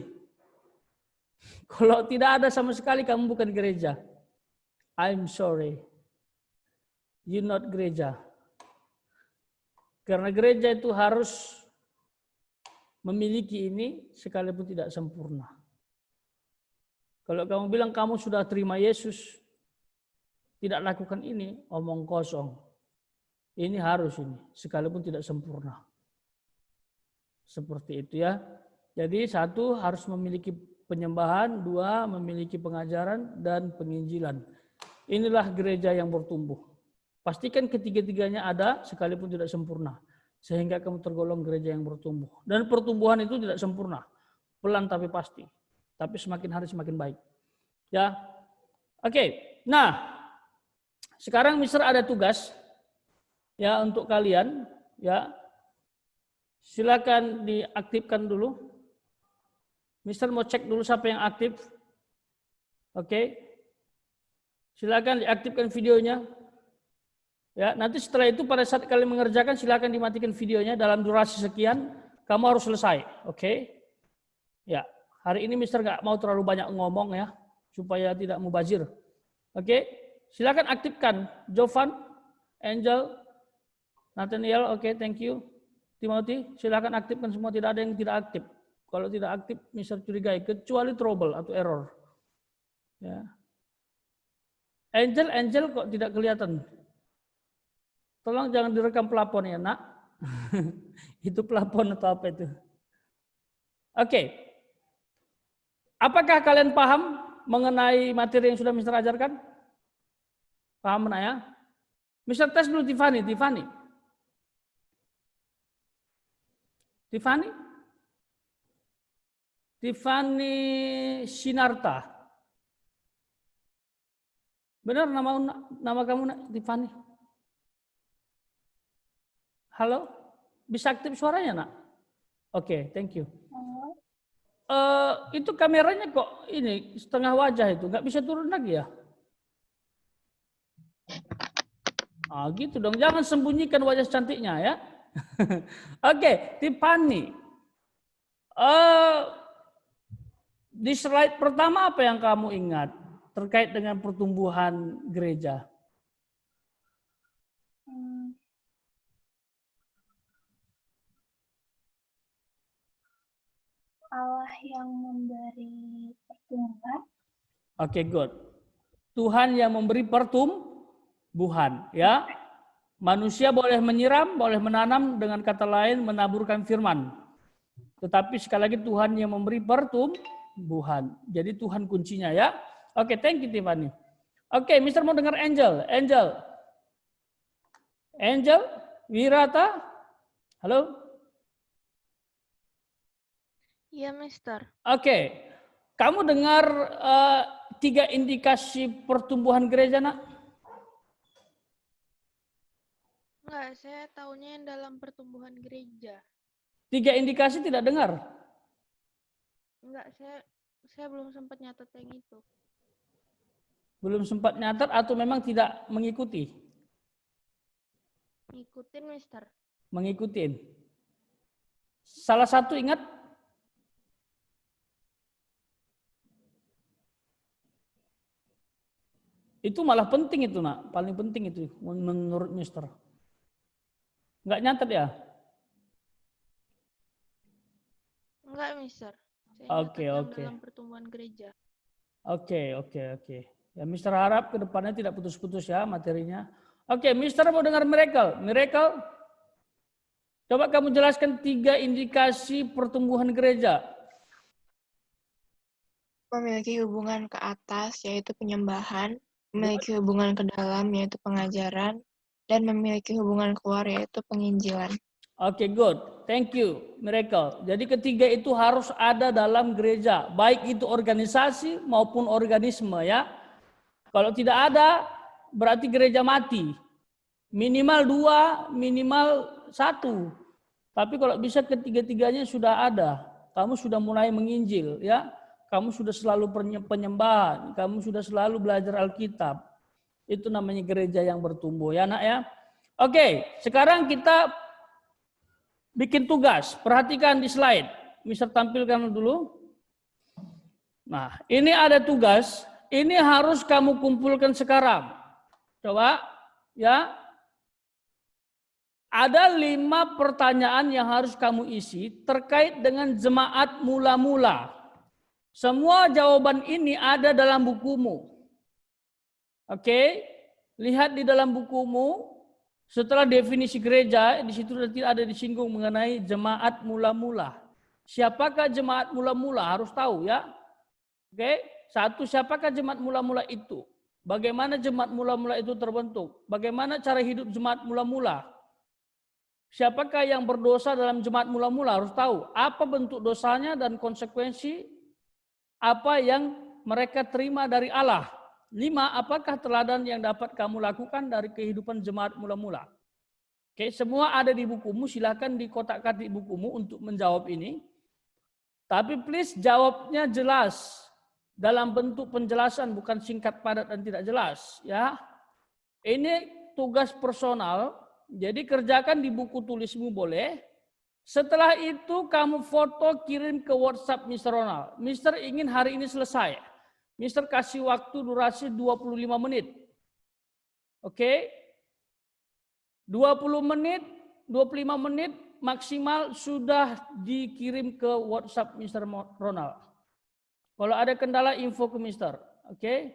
[SPEAKER 6] Kalau tidak ada sama sekali, kamu bukan gereja. I'm sorry, you're not gereja. Karena gereja itu harus memiliki ini sekalipun tidak sempurna. Kalau kamu bilang kamu sudah terima Yesus, tidak lakukan ini, omong kosong. Ini harus ini, sekalipun tidak sempurna. Seperti itu ya. Jadi satu, harus memiliki penyembahan, dua, memiliki pengajaran dan penginjilan. Inilah gereja yang bertumbuh. Pastikan ketiga-tiganya ada sekalipun tidak sempurna. Sehingga kamu tergolong gereja yang bertumbuh. Dan pertumbuhan itu tidak sempurna. Pelan tapi pasti. Tapi semakin hari semakin baik. Ya. Oke. Nah, sekarang Mister ada tugas ya untuk kalian. Ya. Silakan diaktifkan dulu. Mister mau cek dulu siapa yang aktif. Oke. Silakan diaktifkan videonya. Ya, nanti setelah itu pada saat kalian mengerjakan silakan dimatikan videonya dalam durasi sekian, kamu harus selesai. Oke? Ya, hari ini Mister nggak mau terlalu banyak ngomong ya, supaya tidak mubazir. Oke? Silakan aktifkan Jovan, Angel, Nathaniel, oke, thank you. Timothy, silakan aktifkan semua, tidak ada yang tidak aktif. Kalau tidak aktif Mister curigai, kecuali trouble atau error. Ya. Angel kok tidak kelihatan? Tolong jangan direkam plafon ya, nak. Itu plafon atau apa itu? Oke. Apakah kalian paham mengenai materi yang sudah Mister ajarkan? Paham nak ya? Mister tes dulu Tiffany. Tiffany Sinarta. Benar nama kamu Tiffany? Halo? Bisa aktif suaranya, nak? Oke, thank you. Itu kameranya kok ini setengah wajah itu, nggak bisa turun lagi ya? Gitu dong, jangan sembunyikan wajah cantiknya ya. Oke, Tiffany. Di slide pertama apa yang kamu ingat terkait dengan pertumbuhan gereja?
[SPEAKER 7] Allah yang memberi pertumbuhan.
[SPEAKER 6] Oke, good. Tuhan yang memberi pertumbuhan, ya. Manusia boleh menyiram, boleh menanam, dengan kata lain menaburkan firman. Tetapi sekali lagi Tuhan yang memberi penyembuhan. Jadi Tuhan kuncinya ya. Oke, thank you Tiffany. Oke, Mister mau dengar Angel. Angel, Wirata. Halo?
[SPEAKER 8] Iya, Mister.
[SPEAKER 6] Oke. Kamu dengar 3 indikasi pertumbuhan gereja, Nak?
[SPEAKER 8] Enggak, saya taunya yang dalam pertumbuhan gereja.
[SPEAKER 6] 3 indikasi tidak dengar?
[SPEAKER 8] Enggak, saya belum sempat nyatet yang itu.
[SPEAKER 6] Belum sempat nyatet atau memang tidak mengikuti?
[SPEAKER 8] Ngikutin, Mister.
[SPEAKER 6] Mengikutin. Salah satu ingat? Itu malah penting itu, Nak. Paling penting itu menurut Mister. Enggak nyatet ya?
[SPEAKER 8] Enggak, Mister. Saya
[SPEAKER 6] Oke,
[SPEAKER 8] nyatet yang
[SPEAKER 6] oke.
[SPEAKER 8] dalam pertumbuhan gereja.
[SPEAKER 6] Oke. Ya, Mister harap ke depannya tidak putus-putus ya materinya. Oke, Mister mau dengar miracle. Coba kamu jelaskan 3 indikasi pertumbuhan gereja.
[SPEAKER 9] Memiliki hubungan ke atas, yaitu penyembahan, memiliki hubungan ke dalam, yaitu pengajaran, dan memiliki hubungan keluar, yaitu penginjilan.
[SPEAKER 6] Oke, good. Thank you, miracle. Jadi ketiga itu harus ada dalam gereja, baik itu organisasi maupun organisme ya. Kalau tidak ada, berarti gereja mati. Minimal 2, minimal 1. Tapi kalau bisa ketiga-tiganya sudah ada, kamu sudah mulai menginjil ya. Kamu sudah selalu penyembahan, kamu sudah selalu belajar Alkitab. Itu namanya gereja yang bertumbuh ya, Nak ya. Oke, sekarang kita bikin tugas. Perhatikan di slide. Mister tampilkan dulu. Nah, ini ada tugas. Ini harus kamu kumpulkan sekarang. Coba ya. Ada 5 pertanyaan yang harus kamu isi terkait dengan jemaat mula-mula. Semua jawaban ini ada dalam bukumu. Oke, lihat di dalam bukumu. Setelah definisi gereja, di situ tidak ada disinggung mengenai jemaat mula-mula. Siapakah jemaat mula-mula? Harus tahu ya. Oke, 1, siapakah jemaat mula-mula itu? Bagaimana jemaat mula-mula itu terbentuk? Bagaimana cara hidup jemaat mula-mula? Siapakah yang berdosa dalam jemaat mula-mula? Harus tahu apa bentuk dosanya dan konsekuensi apa yang mereka terima dari Allah. 5, apakah teladan yang dapat kamu lakukan dari kehidupan jemaat mula-mula? Oke, semua ada di bukumu. Silakan dikotak-katik bukumu untuk menjawab ini. Tapi please jawabnya jelas dalam bentuk penjelasan, bukan singkat, padat, dan tidak jelas. Ya, ini tugas personal. Jadi kerjakan di buku tulismu boleh. Setelah itu kamu foto kirim ke WhatsApp Mr. Ronald. Mister ingin hari ini selesai. Mister kasih waktu durasi 25 menit. Oke? 20 menit, 25 menit maksimal sudah dikirim ke WhatsApp Mr. Ronald. Kalau ada kendala info ke Mister. Oke?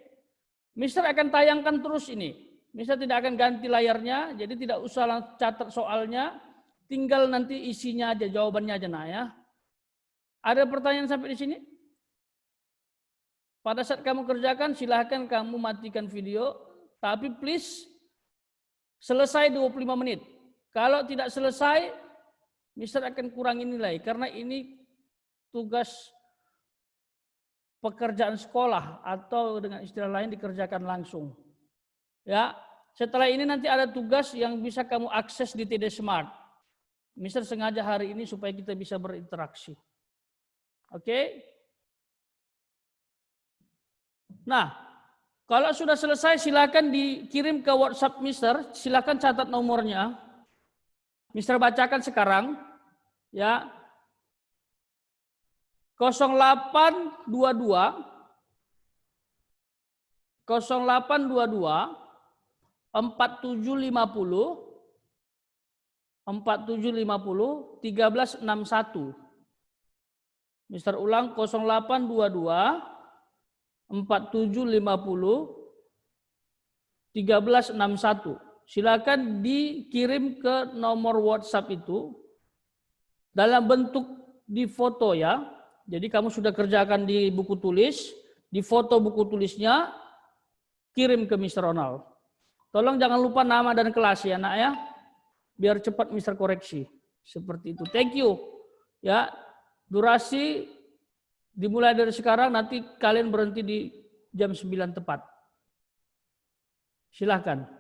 [SPEAKER 6] Mister akan tayangkan terus ini. Mister tidak akan ganti layarnya, jadi tidak usah catat soalnya. Tinggal nanti isinya aja, jawabannya aja, Nak ya. Ada pertanyaan sampai di sini? Pada saat kamu kerjakan, silahkan kamu matikan video. Tapi please, selesai 25 menit. Kalau tidak selesai, Mister akan kurangi nilai. Karena ini tugas pekerjaan sekolah. Atau dengan istilah lain dikerjakan langsung. Ya, setelah ini nanti ada tugas yang bisa kamu akses di TD Smart. Mister sengaja hari ini supaya kita bisa berinteraksi. Oke? Nah, kalau sudah selesai silakan dikirim ke WhatsApp Mister. Silakan catat nomornya. Mister bacakan sekarang. Ya. 0822 4750 1361. Mister ulang 0822 4750 1361. Silakan dikirim ke nomor WhatsApp itu dalam bentuk di foto ya. Jadi kamu sudah kerjakan di buku tulis, di foto buku tulisnya, kirim ke Mr. Ronald. Tolong jangan lupa nama dan kelas ya nak ya, biar cepat Mr. koreksi. Seperti itu. Thank you. Ya, durasi dimulai dari sekarang, nanti kalian berhenti di jam 9 tepat. Silahkan.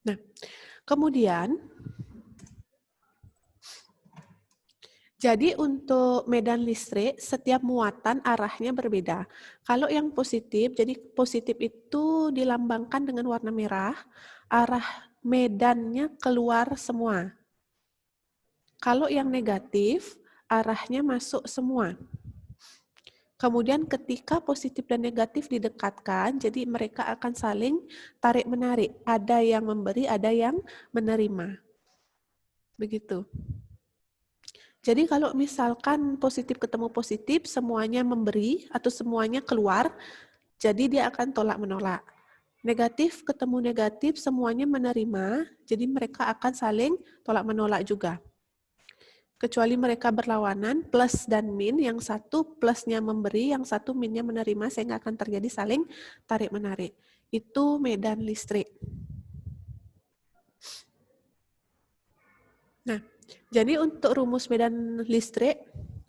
[SPEAKER 10] Nah, kemudian, jadi untuk medan listrik, setiap muatan arahnya berbeda. Kalau yang positif, jadi positif itu dilambangkan dengan warna merah, arah medannya keluar semua. Kalau yang negatif, arahnya masuk semua. Kemudian ketika positif dan negatif didekatkan, jadi mereka akan saling tarik-menarik. Ada yang memberi, ada yang menerima. Begitu. Jadi kalau misalkan positif ketemu positif, semuanya memberi atau semuanya keluar, jadi dia akan tolak-menolak. Negatif ketemu negatif, semuanya menerima, jadi mereka akan saling tolak-menolak juga. Kecuali mereka berlawanan, plus dan min, yang satu plusnya memberi, yang satu minnya menerima, sehingga akan terjadi saling tarik-menarik. Itu medan listrik. Nah, jadi untuk rumus medan listrik,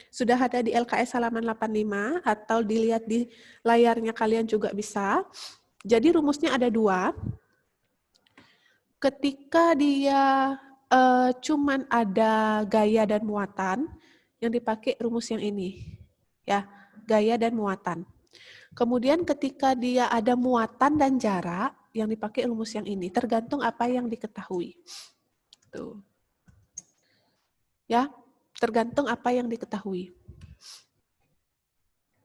[SPEAKER 10] sudah ada di LKS halaman 85, atau dilihat di layarnya kalian juga bisa. Jadi rumusnya ada dua. Ketika dia cuman ada gaya dan muatan, yang dipakai rumus yang ini, ya, gaya dan muatan. Kemudian ketika dia ada muatan dan jarak, yang dipakai rumus yang ini, tergantung apa yang diketahui. Tuh. Ya, tergantung apa yang diketahui.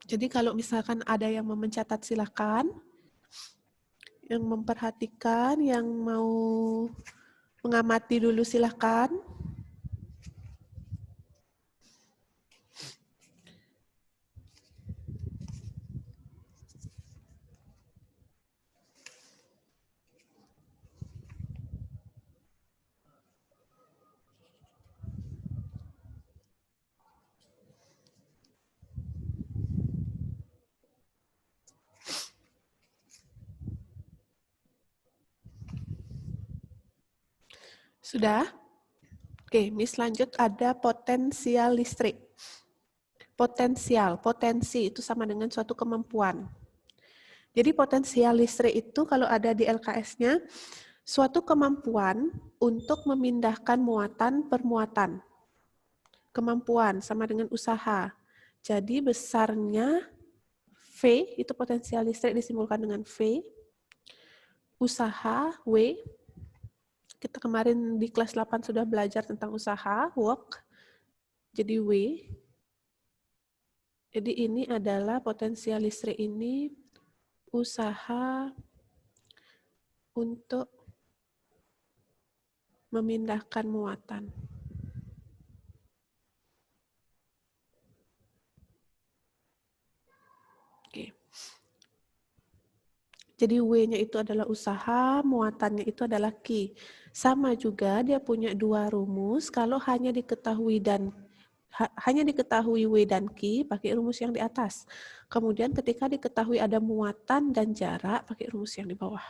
[SPEAKER 10] Jadi kalau misalkan ada yang mau mencatat, silakan. Yang memperhatikan, yang mau mengamati dulu silakan. Sudah? Oke, Miss lanjut, ada potensial listrik. Potensial, potensi itu sama dengan suatu kemampuan. Jadi potensial listrik itu kalau ada di LKS-nya, suatu kemampuan untuk memindahkan muatan per muatan. Kemampuan sama dengan usaha. Jadi besarnya V, itu potensial listrik disimbolkan dengan V. Usaha, W. Kita kemarin di kelas 8 sudah belajar tentang usaha, work. Jadi W. Jadi ini adalah potensial listrik ini usaha untuk memindahkan muatan. Oke. Jadi W-nya itu adalah usaha, muatannya itu adalah Q. Sama juga dia punya dua rumus, kalau hanya diketahui W dan Q, pakai rumus yang di atas. Kemudian ketika diketahui ada muatan dan jarak, pakai rumus yang di bawah.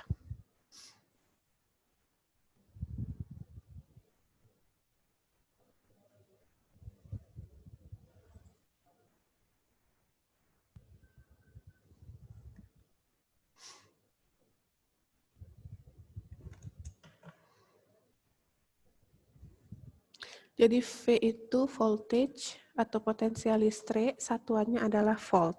[SPEAKER 10] Jadi V itu voltage atau potensial listrik, satuannya adalah volt.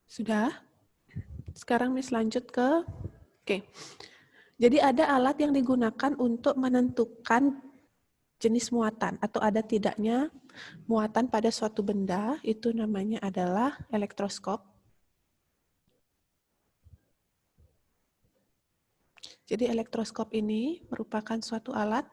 [SPEAKER 10] Sudah? Sekarang Miss lanjut ke, oke. Jadi ada alat yang digunakan untuk menentukan jenis muatan atau ada tidaknya muatan pada suatu benda, itu namanya adalah elektroskop. Jadi elektroskop ini merupakan suatu alat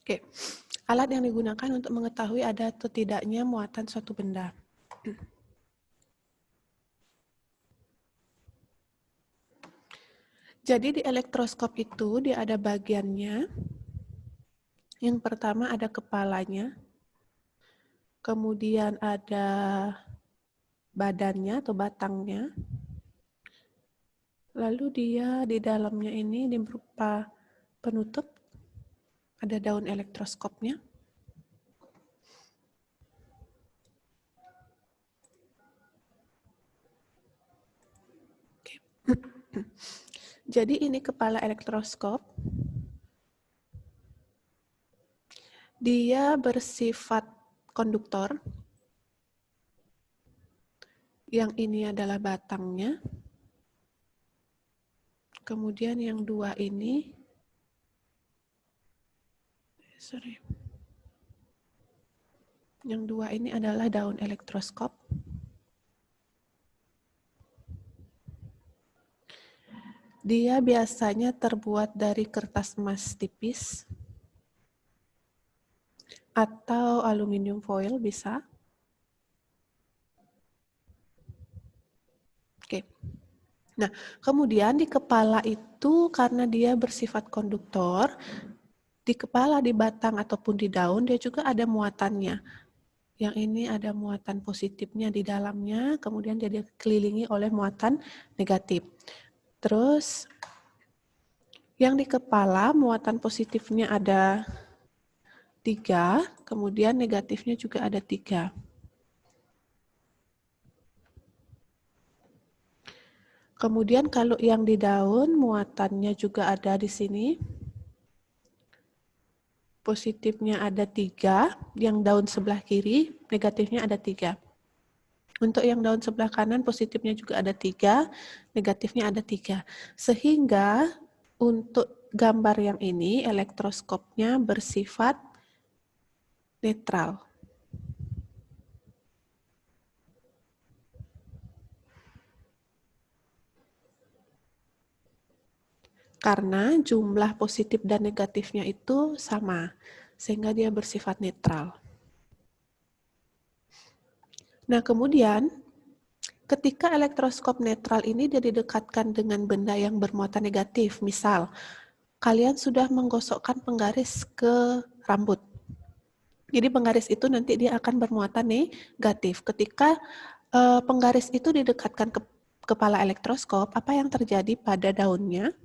[SPEAKER 10] Oke, alat yang digunakan untuk mengetahui ada atau tidaknya muatan suatu benda. Jadi di elektroskop itu dia ada bagiannya. Yang pertama ada kepalanya, kemudian ada badannya atau batangnya, lalu dia di dalamnya ini berupa penutup, ada daun elektroskopnya. Oke. Jadi ini kepala elektroskop. Dia bersifat konduktor. Yang ini adalah batangnya. Kemudian yang dua ini, yang dua ini adalah daun elektroskop. Dia biasanya terbuat dari kertas emas tipis atau aluminium foil bisa. Oke. Nah, kemudian di kepala itu karena dia bersifat konduktor, di kepala, di batang ataupun di daun dia juga ada muatannya. Yang ini ada muatan positifnya di dalamnya, kemudian dia dikelilingi oleh muatan negatif. Terus yang di kepala muatan positifnya ada 3, kemudian negatifnya juga ada 3. Kemudian kalau yang di daun muatannya juga ada di sini. Positifnya ada 3, yang daun sebelah kiri negatifnya ada 3. Untuk yang daun sebelah kanan positifnya juga ada 3, negatifnya ada 3. Sehingga untuk gambar yang ini elektroskopnya bersifat netral. Karena jumlah positif dan negatifnya itu sama, sehingga dia bersifat netral. Nah, kemudian ketika elektroskop netral ini dia didekatkan dengan benda yang bermuatan negatif, misal kalian sudah menggosokkan penggaris ke rambut. Jadi penggaris itu nanti dia akan bermuatan negatif. Ketika penggaris itu didekatkan ke kepala elektroskop, apa yang terjadi pada daunnya?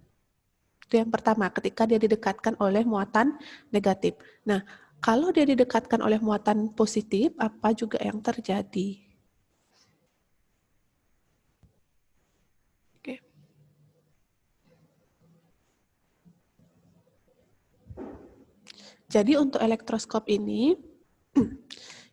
[SPEAKER 10] Itu yang pertama, ketika dia didekatkan oleh muatan negatif. Nah, kalau dia didekatkan oleh muatan positif, apa juga yang terjadi? Jadi untuk elektroskop ini,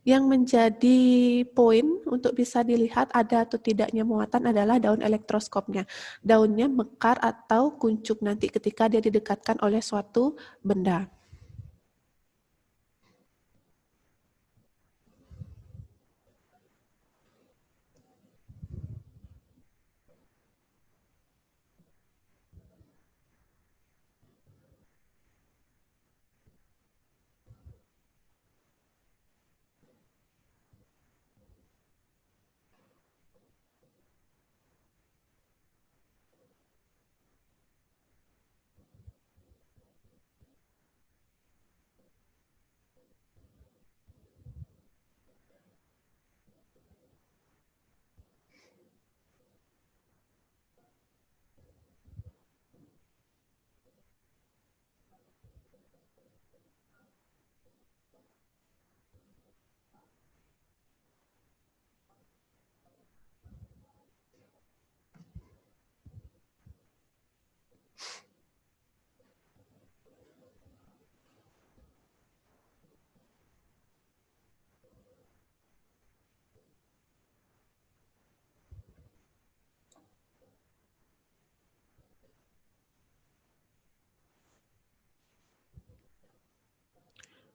[SPEAKER 10] yang menjadi poin untuk bisa dilihat ada atau tidaknya muatan adalah daun elektroskopnya. Daunnya mekar atau kuncup nanti ketika dia didekatkan oleh suatu benda.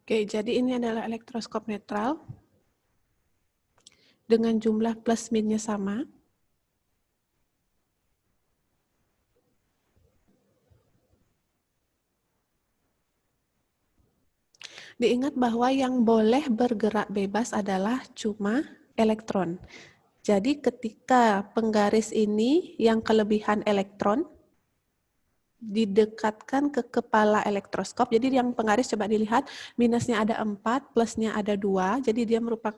[SPEAKER 10] Oke, jadi ini adalah elektroskop netral dengan jumlah plus minnya sama. Diingat bahwa yang boleh bergerak bebas adalah cuma elektron. Jadi ketika penggaris ini yang kelebihan elektron didekatkan ke kepala elektroskop, jadi yang penggaris coba dilihat minusnya ada 4, plusnya ada 2, jadi dia merupakan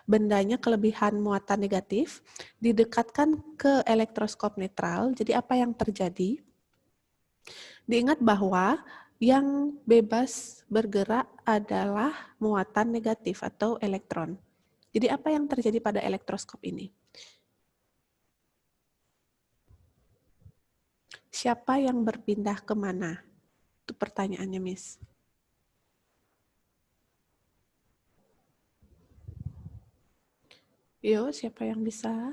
[SPEAKER 10] bendanya kelebihan muatan negatif, didekatkan ke elektroskop netral, jadi apa yang terjadi? Diingat bahwa yang bebas bergerak adalah muatan negatif atau elektron. Jadi apa yang terjadi pada elektroskop ini? Siapa yang berpindah kemana? Itu pertanyaannya, Miss. Yo, siapa yang bisa?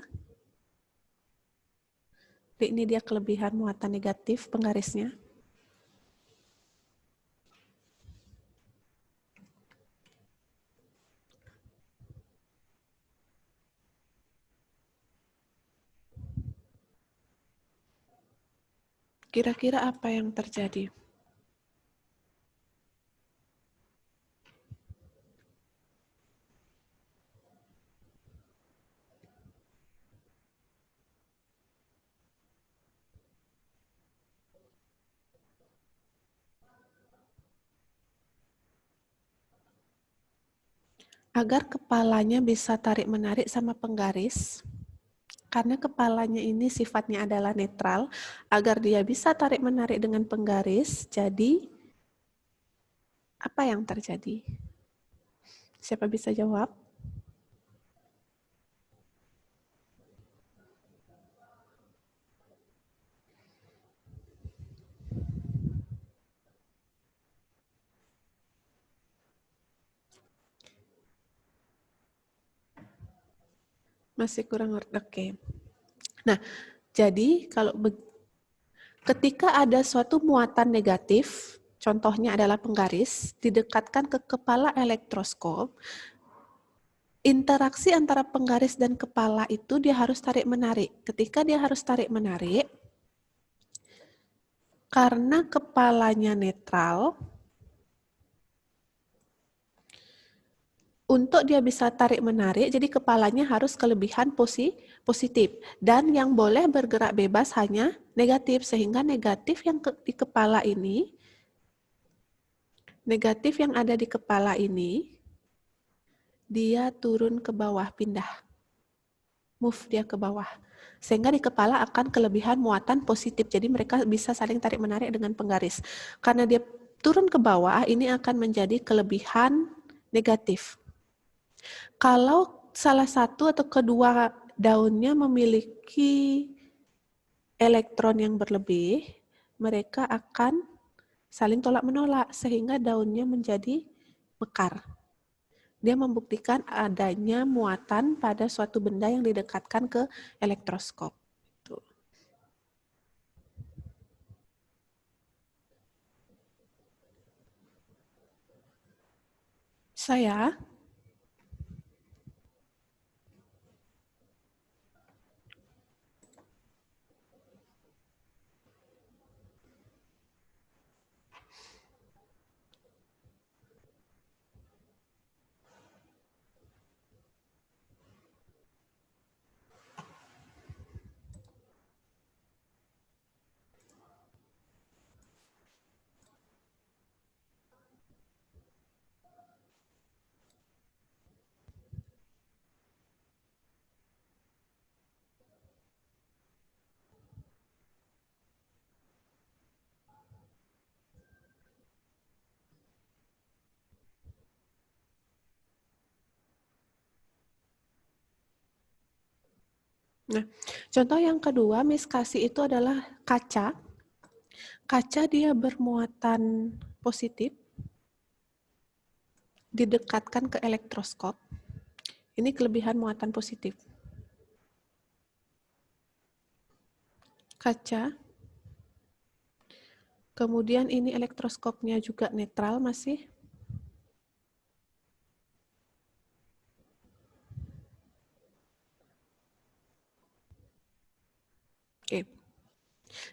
[SPEAKER 10] Ini dia kelebihan muatan negatif penggarisnya. Kira-kira apa yang terjadi? Agar kepalanya bisa tarik-menarik sama penggaris, karena kepalanya ini sifatnya adalah netral, agar dia bisa tarik-menarik dengan penggaris, jadi apa yang terjadi? Siapa bisa jawab? Masih kurang ngerti. Oke. Nah, jadi kalau ketika ada suatu muatan negatif, contohnya adalah penggaris, didekatkan ke kepala elektroskop, interaksi antara penggaris dan kepala itu dia harus tarik-menarik. Ketika dia harus tarik-menarik, karena kepalanya netral, untuk dia bisa tarik-menarik, jadi kepalanya harus kelebihan positif. Dan yang boleh bergerak bebas hanya negatif, sehingga negatif yang di kepala ini, negatif yang ada di kepala ini, dia turun ke bawah, pindah. Move dia ke bawah. Sehingga di kepala akan kelebihan muatan positif. Jadi mereka bisa saling tarik-menarik dengan penggaris. Karena dia turun ke bawah, ini akan menjadi kelebihan negatif. Kalau salah satu atau kedua daunnya memiliki elektron yang berlebih, mereka akan saling tolak-menolak sehingga daunnya menjadi mekar. Dia membuktikan adanya muatan pada suatu benda yang didekatkan ke elektroskop. Tuh. Saya Nah, contoh yang kedua, Miss kasih itu adalah kaca. Kaca dia bermuatan positif, didekatkan ke elektroskop. Ini kelebihan muatan positif. Kaca. Kemudian ini elektroskopnya juga netral masih. Oke.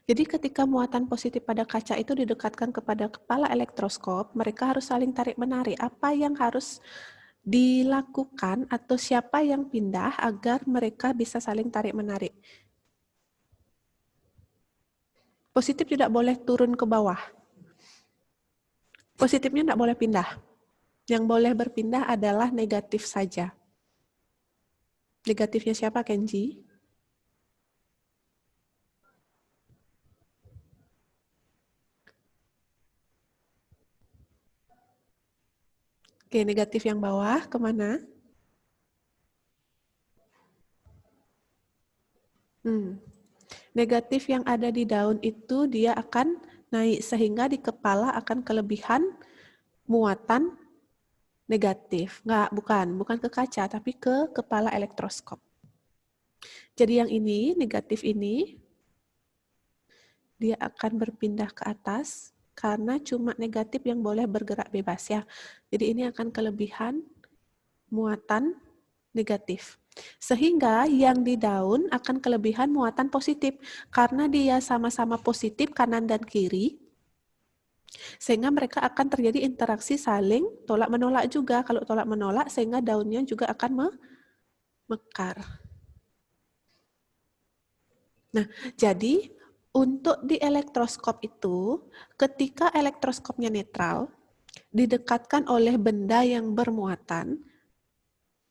[SPEAKER 10] Jadi ketika muatan positif pada kaca itu didekatkan kepada kepala elektroskop, mereka harus saling tarik-menarik. Apa yang harus dilakukan atau siapa yang pindah agar mereka bisa saling tarik-menarik? Positif tidak boleh turun ke bawah. Positifnya tidak boleh pindah. Yang boleh berpindah adalah negatif saja. Negatifnya siapa, Kenji? Oke, negatif yang bawah kemana? Negatif yang ada di daun itu dia akan naik sehingga di kepala akan kelebihan muatan negatif. Bukan ke kaca, tapi ke kepala elektroskop. Jadi yang ini, negatif ini, dia akan berpindah ke atas karena cuma negatif yang boleh bergerak bebas ya. Jadi ini akan kelebihan muatan negatif. Sehingga yang di daun akan kelebihan muatan positif. Karena dia sama-sama positif kanan dan kiri, sehingga mereka akan terjadi interaksi saling tolak-menolak juga. Kalau tolak-menolak, sehingga daunnya juga akan mekar. Nah, jadi untuk di elektroskop itu, ketika elektroskopnya netral, didekatkan oleh benda yang bermuatan,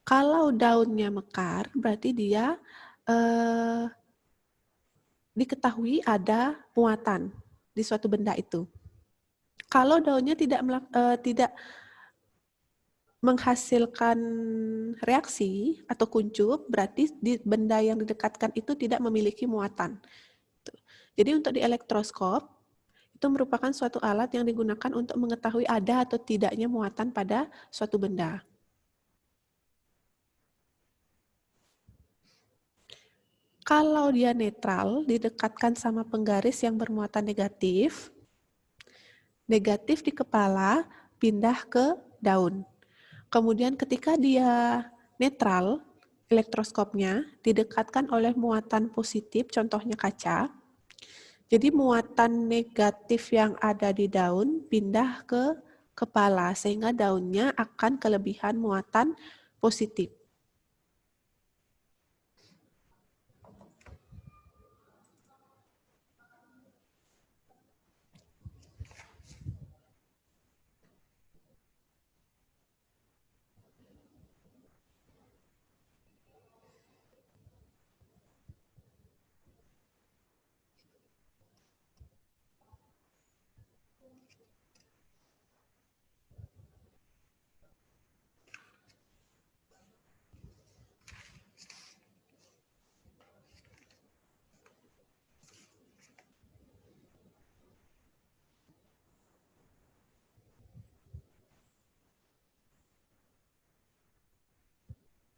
[SPEAKER 10] kalau daunnya mekar, berarti dia diketahui ada muatan di suatu benda itu. Kalau daunnya tidak menghasilkan reaksi atau kuncup, berarti di benda yang didekatkan itu tidak memiliki muatan. Jadi untuk di elektroskop, itu merupakan suatu alat yang digunakan untuk mengetahui ada atau tidaknya muatan pada suatu benda. Kalau dia netral, didekatkan sama penggaris yang bermuatan negatif, negatif di kepala, pindah ke daun. Kemudian ketika dia netral, elektroskopnya didekatkan oleh muatan positif, contohnya kaca. Jadi muatan negatif yang ada di daun pindah ke kepala, sehingga daunnya akan kelebihan muatan positif.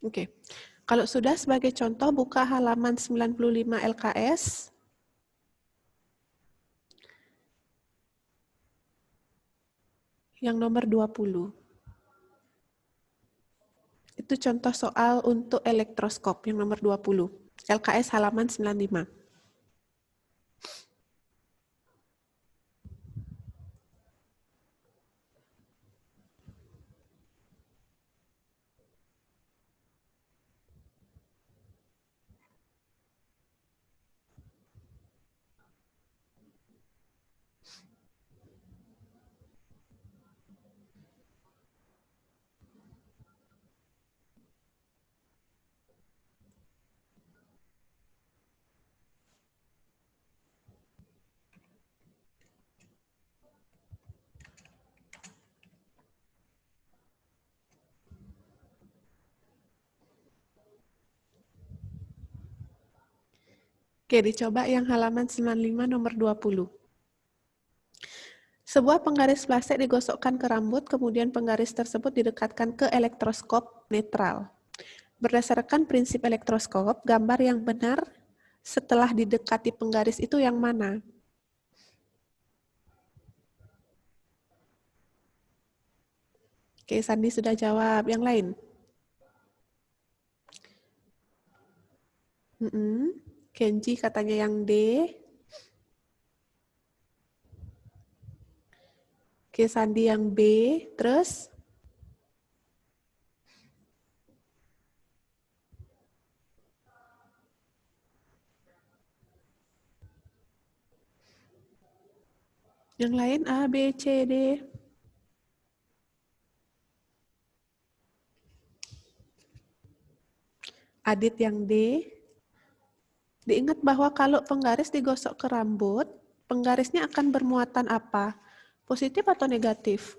[SPEAKER 10] Oke. Kalau sudah, sebagai contoh, buka halaman 95 LKS. Yang nomor 20. Itu contoh soal untuk elektroskop yang nomor 20. LKS halaman 95. Oke, dicoba yang halaman 95 nomor 20. Sebuah penggaris plastik digosokkan ke rambut, kemudian penggaris tersebut didekatkan ke elektroskop netral. Berdasarkan prinsip elektroskop, gambar yang benar setelah didekati penggaris itu yang mana? Oke, Sandi sudah jawab. Yang lain? Kenji katanya yang D. Oke, Sandi yang B. Terus? Yang lain A, B, C, D. Adit yang D. Diingat bahwa kalau penggaris digosok ke rambut, penggarisnya akan bermuatan apa? Positif atau negatif?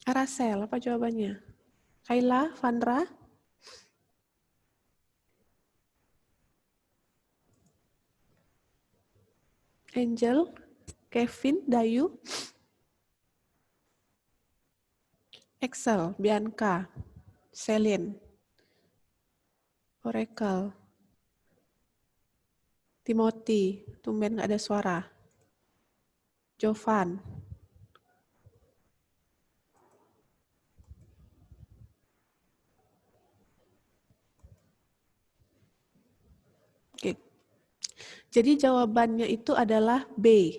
[SPEAKER 10] Aracel, apa jawabannya? Kayla, Vandra? Angel, Kevin, Dayu? Excel, Bianca, Celine, Oracle, Timothy, tumben nggak ada suara. Jovan. Oke. Jadi jawabannya itu adalah B.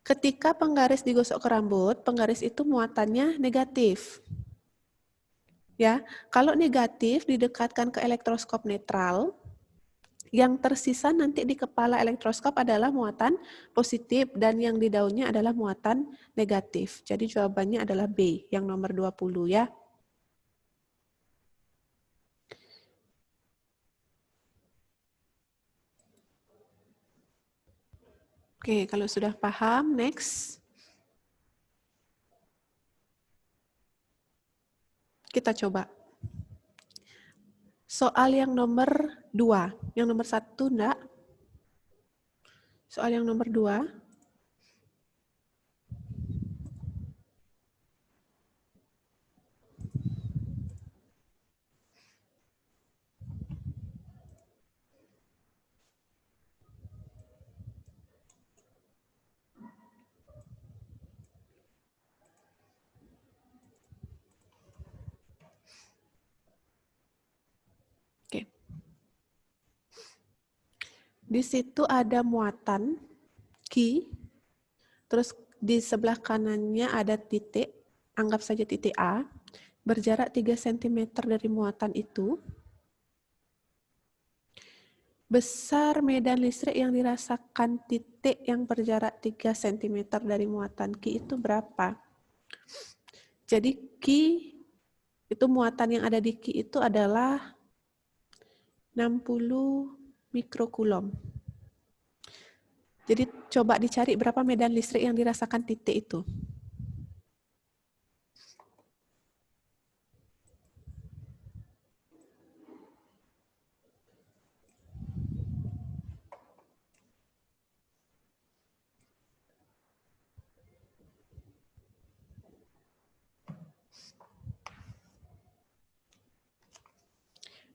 [SPEAKER 10] Ketika penggaris digosok ke rambut, penggaris itu muatannya negatif. Ya, kalau negatif didekatkan ke elektroskop netral, yang tersisa nanti di kepala elektroskop adalah muatan positif dan yang di daunnya adalah muatan negatif. Jadi jawabannya adalah B, yang nomor 20 ya. Oke, kalau sudah paham, next. Kita coba. Soal yang nomor 2. Yang nomor 1 enggak? Soal yang nomor 2. Oke. Di situ ada muatan Q, terus di sebelah kanannya ada titik, anggap saja titik A, berjarak 3 cm dari muatan itu. Besar medan listrik yang dirasakan titik yang berjarak 3 cm dari muatan Q itu berapa? Jadi Q, itu muatan yang ada di Q itu adalah 60 mikrokulom. Jadi coba dicari berapa medan listrik yang dirasakan titik itu.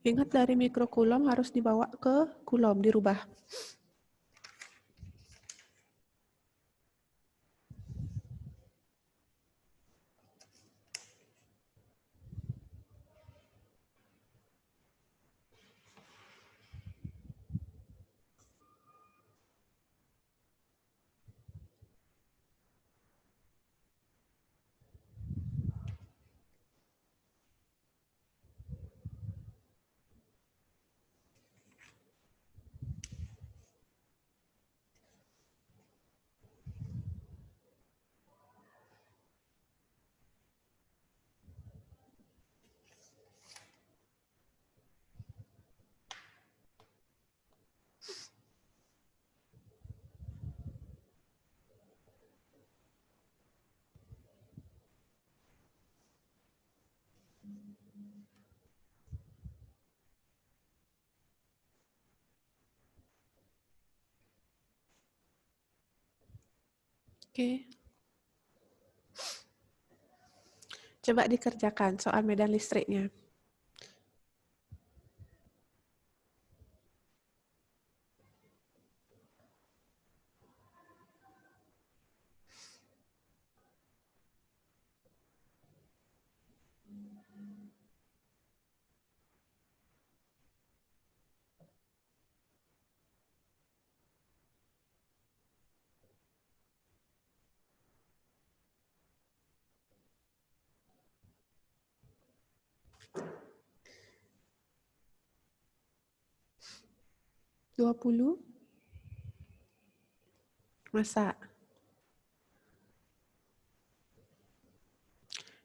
[SPEAKER 10] Ingat dari mikrokulom harus dibawa ke kulom, dirubah. Oke. Coba dikerjakan soal medan listriknya. Dua 20 masa.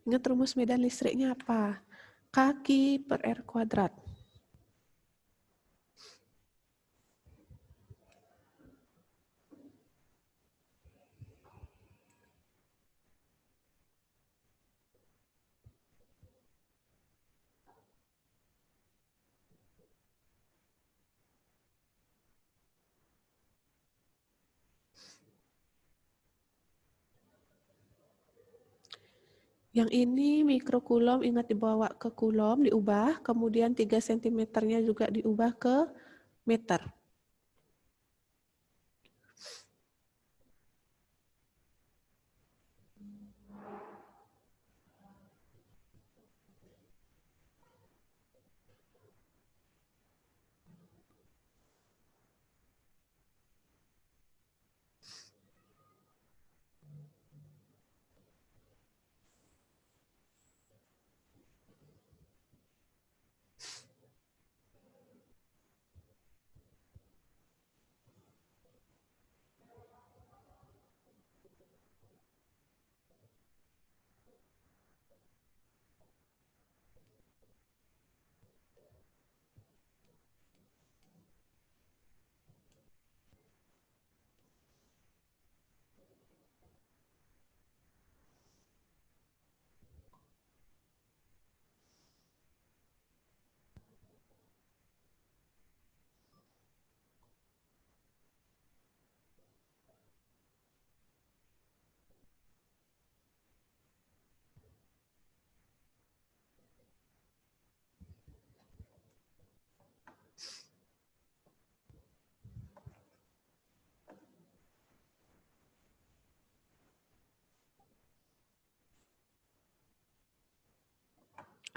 [SPEAKER 10] Ingat rumus medan listriknya apa? Kaki per R kuadrat. Yang ini mikrokulom, ingat dibawa ke kulom, diubah, kemudian 3 cm-nya juga diubah ke meter.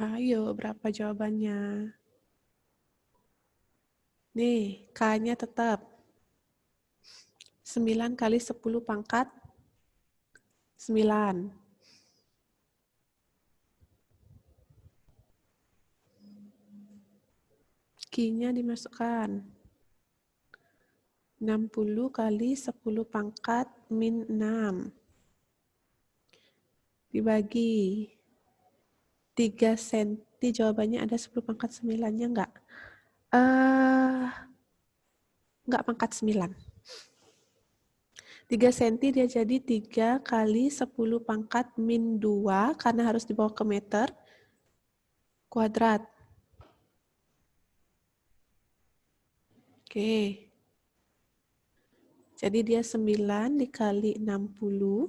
[SPEAKER 10] Ayo, berapa jawabannya? Nih, K-nya tetap 9 kali 10 pangkat 9. Q-nya dimasukkan 60 kali 10 pangkat min 6. Dibagi 3 cm, jawabannya ada 10 pangkat 9-nya enggak? Enggak pangkat 9. 3 cm dia jadi 3 kali 10 pangkat min 2 karena harus dibawa ke meter kuadrat. Oke. Jadi dia 9 dikali 60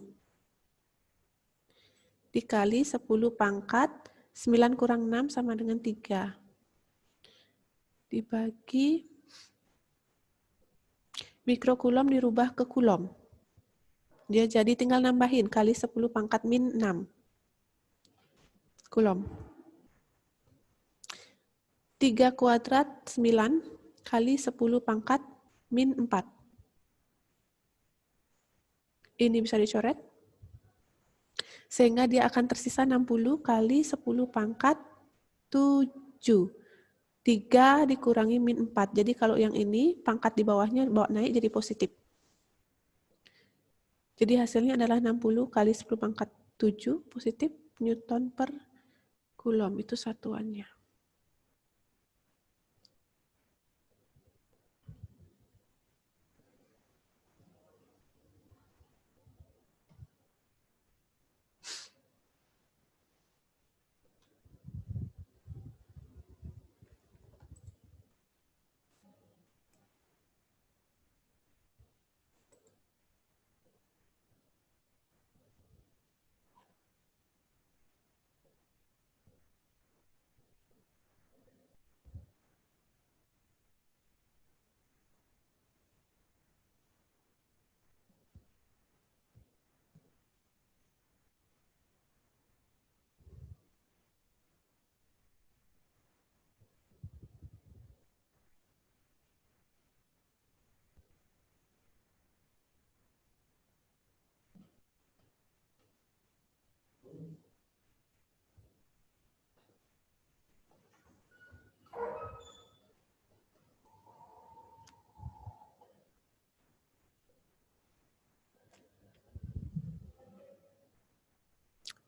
[SPEAKER 10] dikali 10 pangkat 9 kurang 6 sama dengan 3. Dibagi mikrokulom dirubah ke kulom. Dia jadi tinggal nambahin kali 10 pangkat min 6 kulom. 3 kuadrat 9 kali 10 pangkat min 4. Ini bisa dicoret. Sehingga dia akan tersisa 60 kali 10 pangkat 7. 3 dikurangi min 4. Jadi kalau yang ini pangkat di bawahnya bawa naik jadi positif. Jadi hasilnya adalah 60 kali 10 pangkat 7 positif Newton per kulom. Itu satuannya.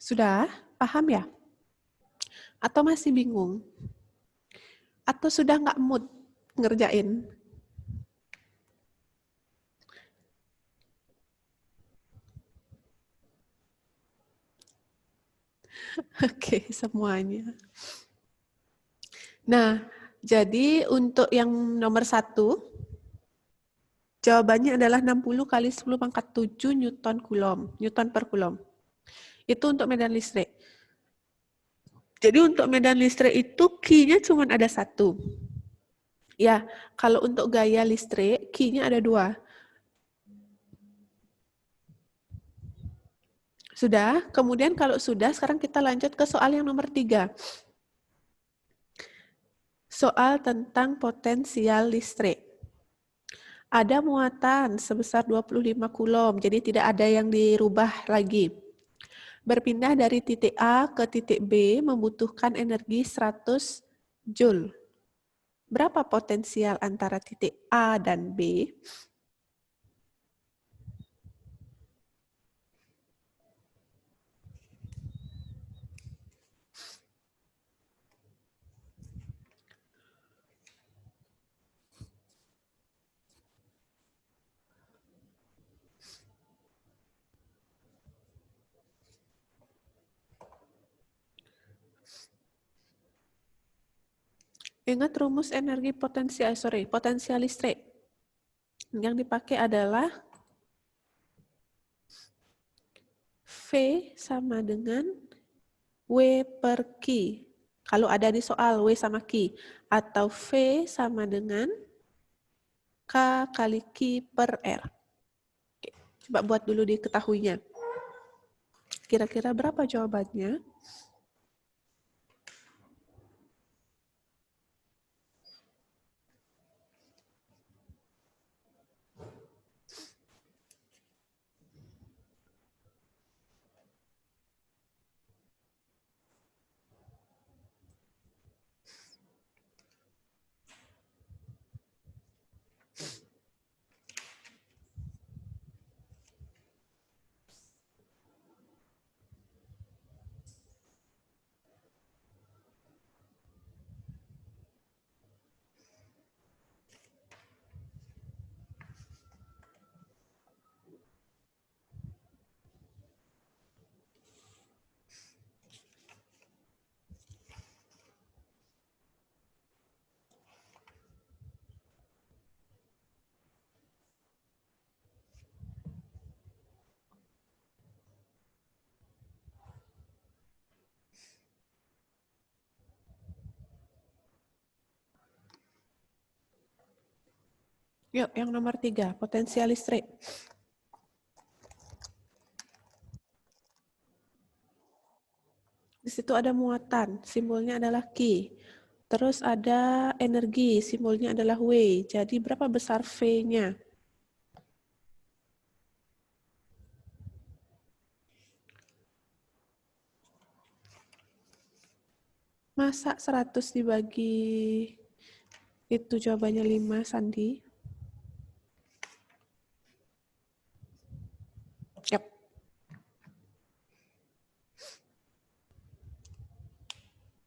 [SPEAKER 10] Sudah? Paham ya? Atau masih bingung? Atau sudah nggak mood ngerjain? Oke, semuanya. Nah, jadi untuk yang nomor 1, jawabannya adalah 60 kali 10 pangkat 7 Newton per kulom. Itu untuk medan listrik. Jadi untuk medan listrik itu Q-nya cuma ada 1. Ya, kalau untuk gaya listrik, Q-nya ada 2. Sudah? Kemudian kalau sudah, sekarang kita lanjut ke soal yang nomor 3. Soal tentang potensial listrik. Ada muatan sebesar 25 kulom, jadi tidak ada yang dirubah lagi. Berpindah dari titik A ke titik B membutuhkan energi 100 Joule. Berapa potensial antara titik A dan B? Ingat rumus energi potensial listrik. Yang dipakai adalah V sama dengan W per Q. Kalau ada di soal W sama Q. Atau V sama dengan K kali Q per R. Oke, coba buat dulu diketahuinya. Kira-kira berapa jawabannya? Yuk, yang nomor 3, potensial listrik. Di situ ada muatan, simbolnya adalah Q. Terus ada energi, simbolnya adalah W. Jadi berapa besar V-nya? Masa 100 dibagi itu jawabannya 5, Sandi? Yap.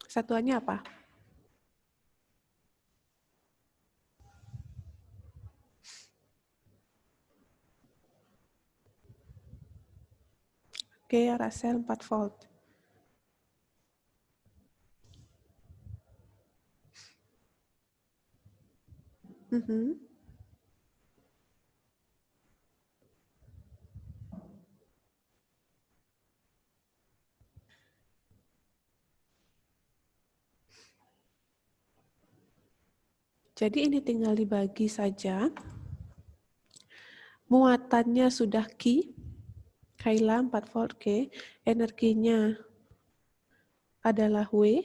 [SPEAKER 10] Satuannya apa? Oke, Rasel 4 volt. Jadi ini tinggal dibagi saja. Muatannya sudah Q, Kaila 4 volt K. Energinya adalah W.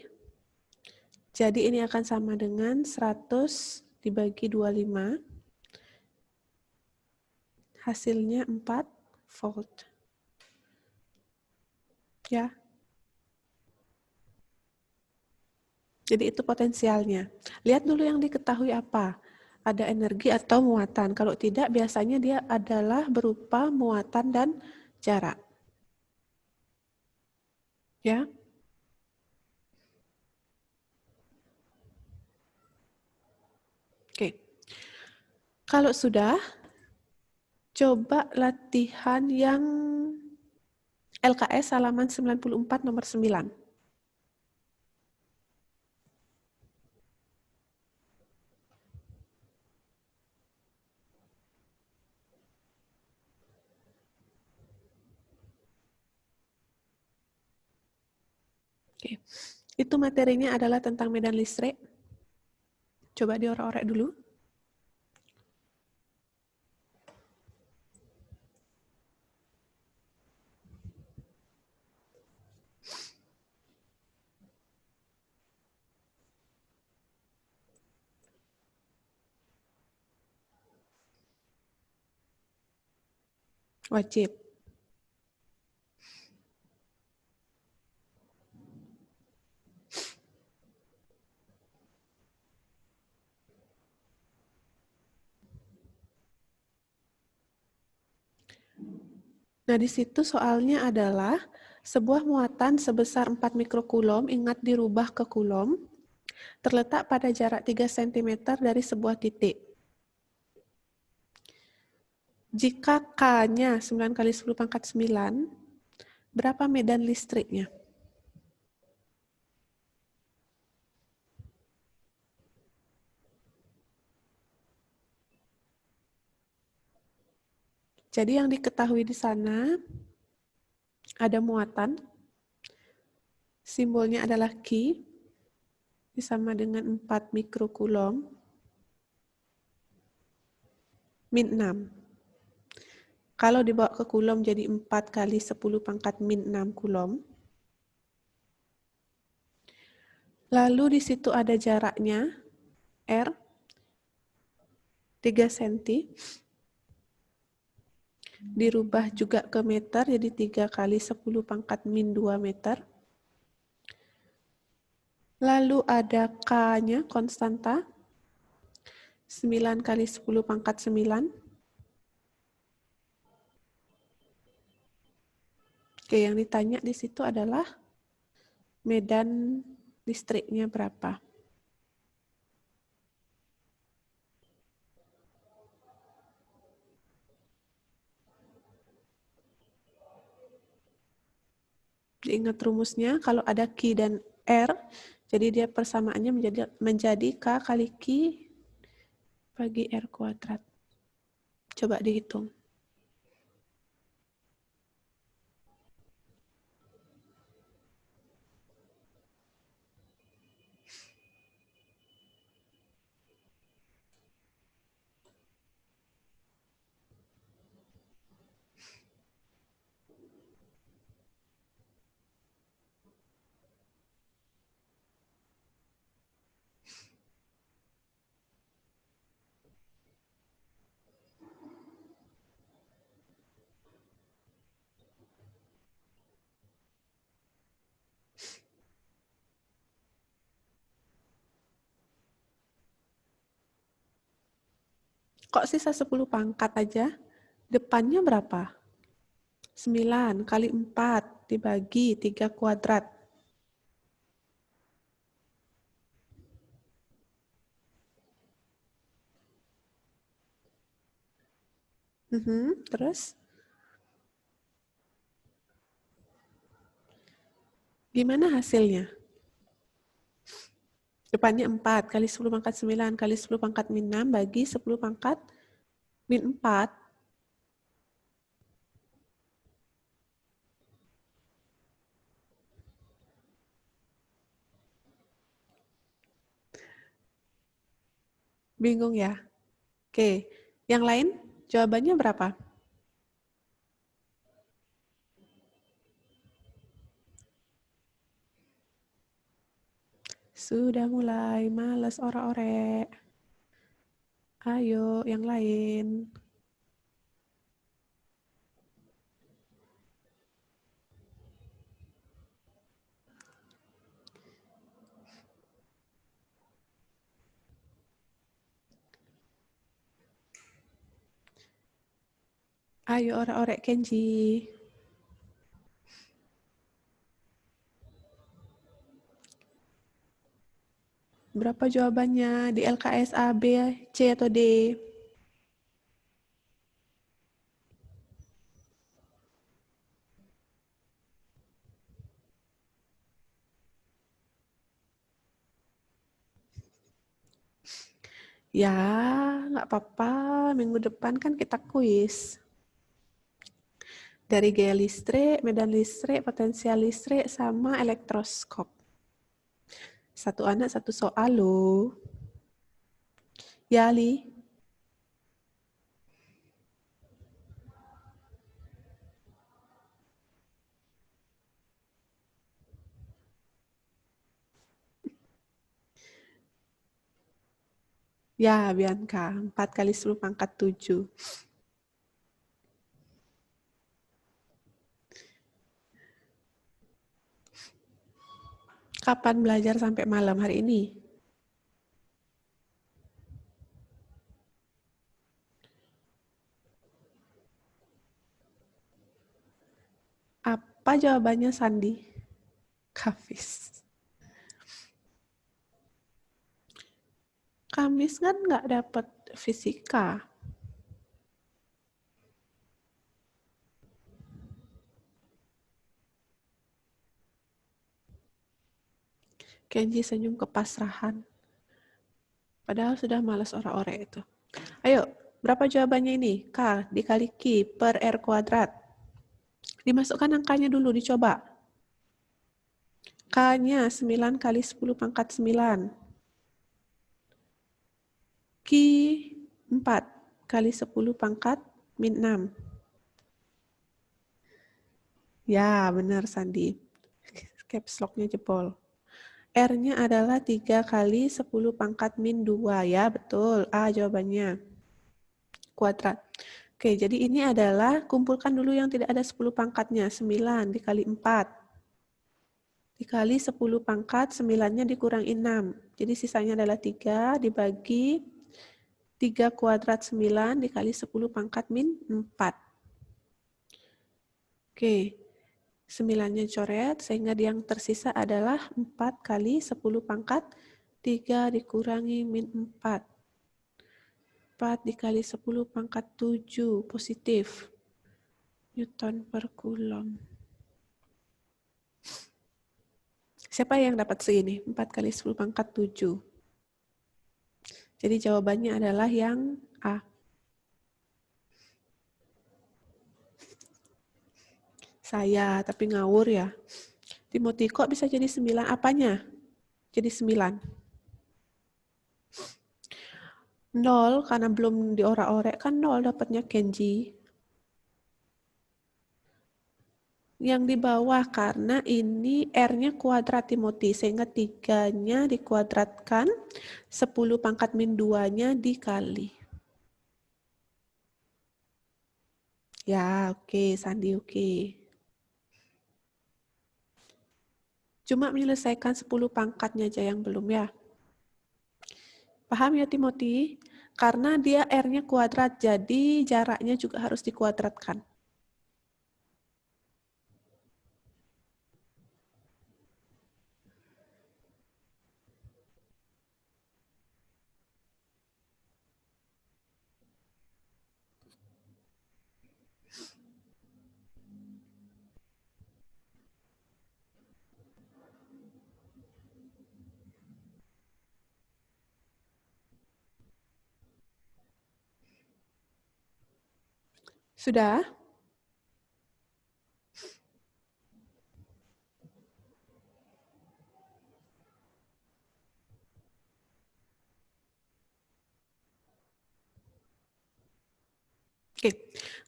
[SPEAKER 10] Jadi ini akan sama dengan 100 dibagi 25. Hasilnya 4 volt. Ya. Jadi itu potensialnya. Lihat dulu yang diketahui apa. Ada energi atau muatan. Kalau tidak, biasanya dia adalah berupa muatan dan jarak. Ya. Oke. Kalau sudah, coba latihan yang LKS halaman 94 nomor 9. Oke. Itu materinya adalah tentang medan listrik. Coba diorek-orek dulu. Wajib. Nah, di situ soalnya adalah sebuah muatan sebesar 4 mikrokulom, ingat dirubah ke kulom, terletak pada jarak 3 cm dari sebuah titik. Jika K-nya 9 kali 10 pangkat 9, berapa medan listriknya? Jadi yang diketahui di sana ada muatan, simbolnya adalah Q, sama dengan 4 mikrokulom, min 6. Kalau dibawa ke kulom jadi 4 kali 10 pangkat min 6 kulom. Lalu di situ ada jaraknya, R, 3 cm. Dirubah juga ke meter, jadi 3 kali 10 pangkat min 2 meter. Lalu ada K-nya, konstanta, 9 kali 10 pangkat 9. Oke, yang ditanya di situ adalah medan listriknya berapa. Diingat rumusnya, kalau ada Q dan R, jadi dia persamaannya menjadi K kali Q bagi R kuadrat. Coba dihitung. Kok sisa 10 pangkat aja? Depannya berapa? 9 kali 4 dibagi 3 kuadrat. Terus? Gimana hasilnya? Depannya 4 kali 10 pangkat 9 kali 10 pangkat min 6 bagi 10 pangkat min 4. Bingung ya? Oke, yang lain jawabannya berapa? Sudah mulai males ora-orek. Ayo, yang lain. Ayo, ora-orek Kenji. Berapa jawabannya di LKS A, B, C, atau D? Ya, nggak apa-apa. Minggu depan kan kita kuis. Dari gaya listrik, medan listrik, potensial listrik, sama elektroskop. Satu anak, satu soal loh. Ya, Ali. Ya, Bianca. 4 kali 10 pangkat 7. Kapan belajar sampai malam hari ini? Apa jawabannya Sandi? Kamis. Kamis kan nggak dapat fisika. Kenji senyum kepasrahan. Padahal sudah malas ora-orek itu. Ayo, berapa jawabannya ini? K dikali Q per R kuadrat. Dimasukkan angkanya dulu, dicoba. K-nya 9 kali 10 pangkat 9. Q 4 kali 10 pangkat min 6. Ya, benar Sandi. Caps lock-nya jebol. R-nya adalah 3 kali 10 pangkat min 2. Ya, betul. A jawabannya. Kuadrat. Oke, jadi ini adalah kumpulkan dulu yang tidak ada 10 pangkatnya. 9 dikali 4. Dikali 10 pangkat, 9-nya dikurangi 6. Jadi sisanya adalah 3 dibagi 3 kuadrat 9 dikali 10 pangkat min 4. Oke, 9-nya coret, sehingga yang tersisa adalah 4 kali 10 pangkat 3 dikurangi min 4. 4 dikali 10 pangkat 7 positif. Newton per Coulomb. Siapa yang dapat segini? 4 kali 10 pangkat 7. Jadi jawabannya adalah yang A. Saya, tapi ngawur ya. Timothy, kok bisa jadi 9? Apanya? Jadi 9. 0, karena belum diorak-orek kan 0 dapatnya Kenji. Yang di bawah karena ini R-nya kuadrat Timothy, sehingga 3-nya dikuadratkan, 10 pangkat min 2-nya dikali. Ya, oke, Sandi oke. Cuma menyelesaikan 10 pangkatnya aja yang belum ya. Paham ya Timothy? Karena dia R-nya kuadrat, jadi jaraknya juga harus dikuadratkan. Sudah? Oke,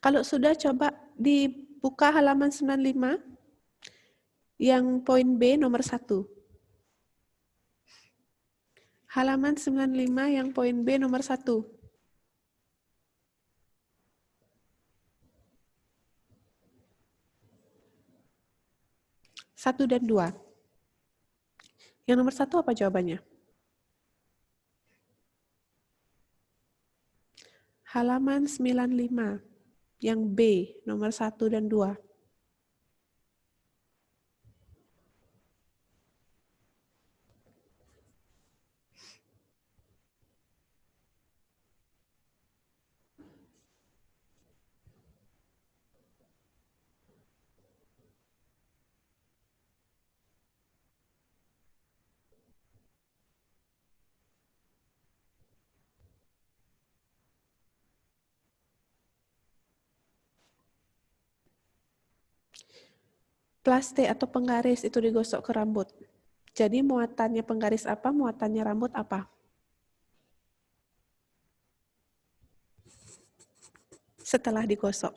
[SPEAKER 10] kalau sudah coba dibuka halaman 95 yang poin B nomor 1. Halaman 95 yang poin B nomor 1. 1 dan 2. Yang nomor 1 apa jawabannya? Halaman 95 yang B nomor 1 dan 2. Plaste atau penggaris itu digosok ke rambut. Jadi muatannya penggaris apa, muatannya rambut apa? Setelah digosok.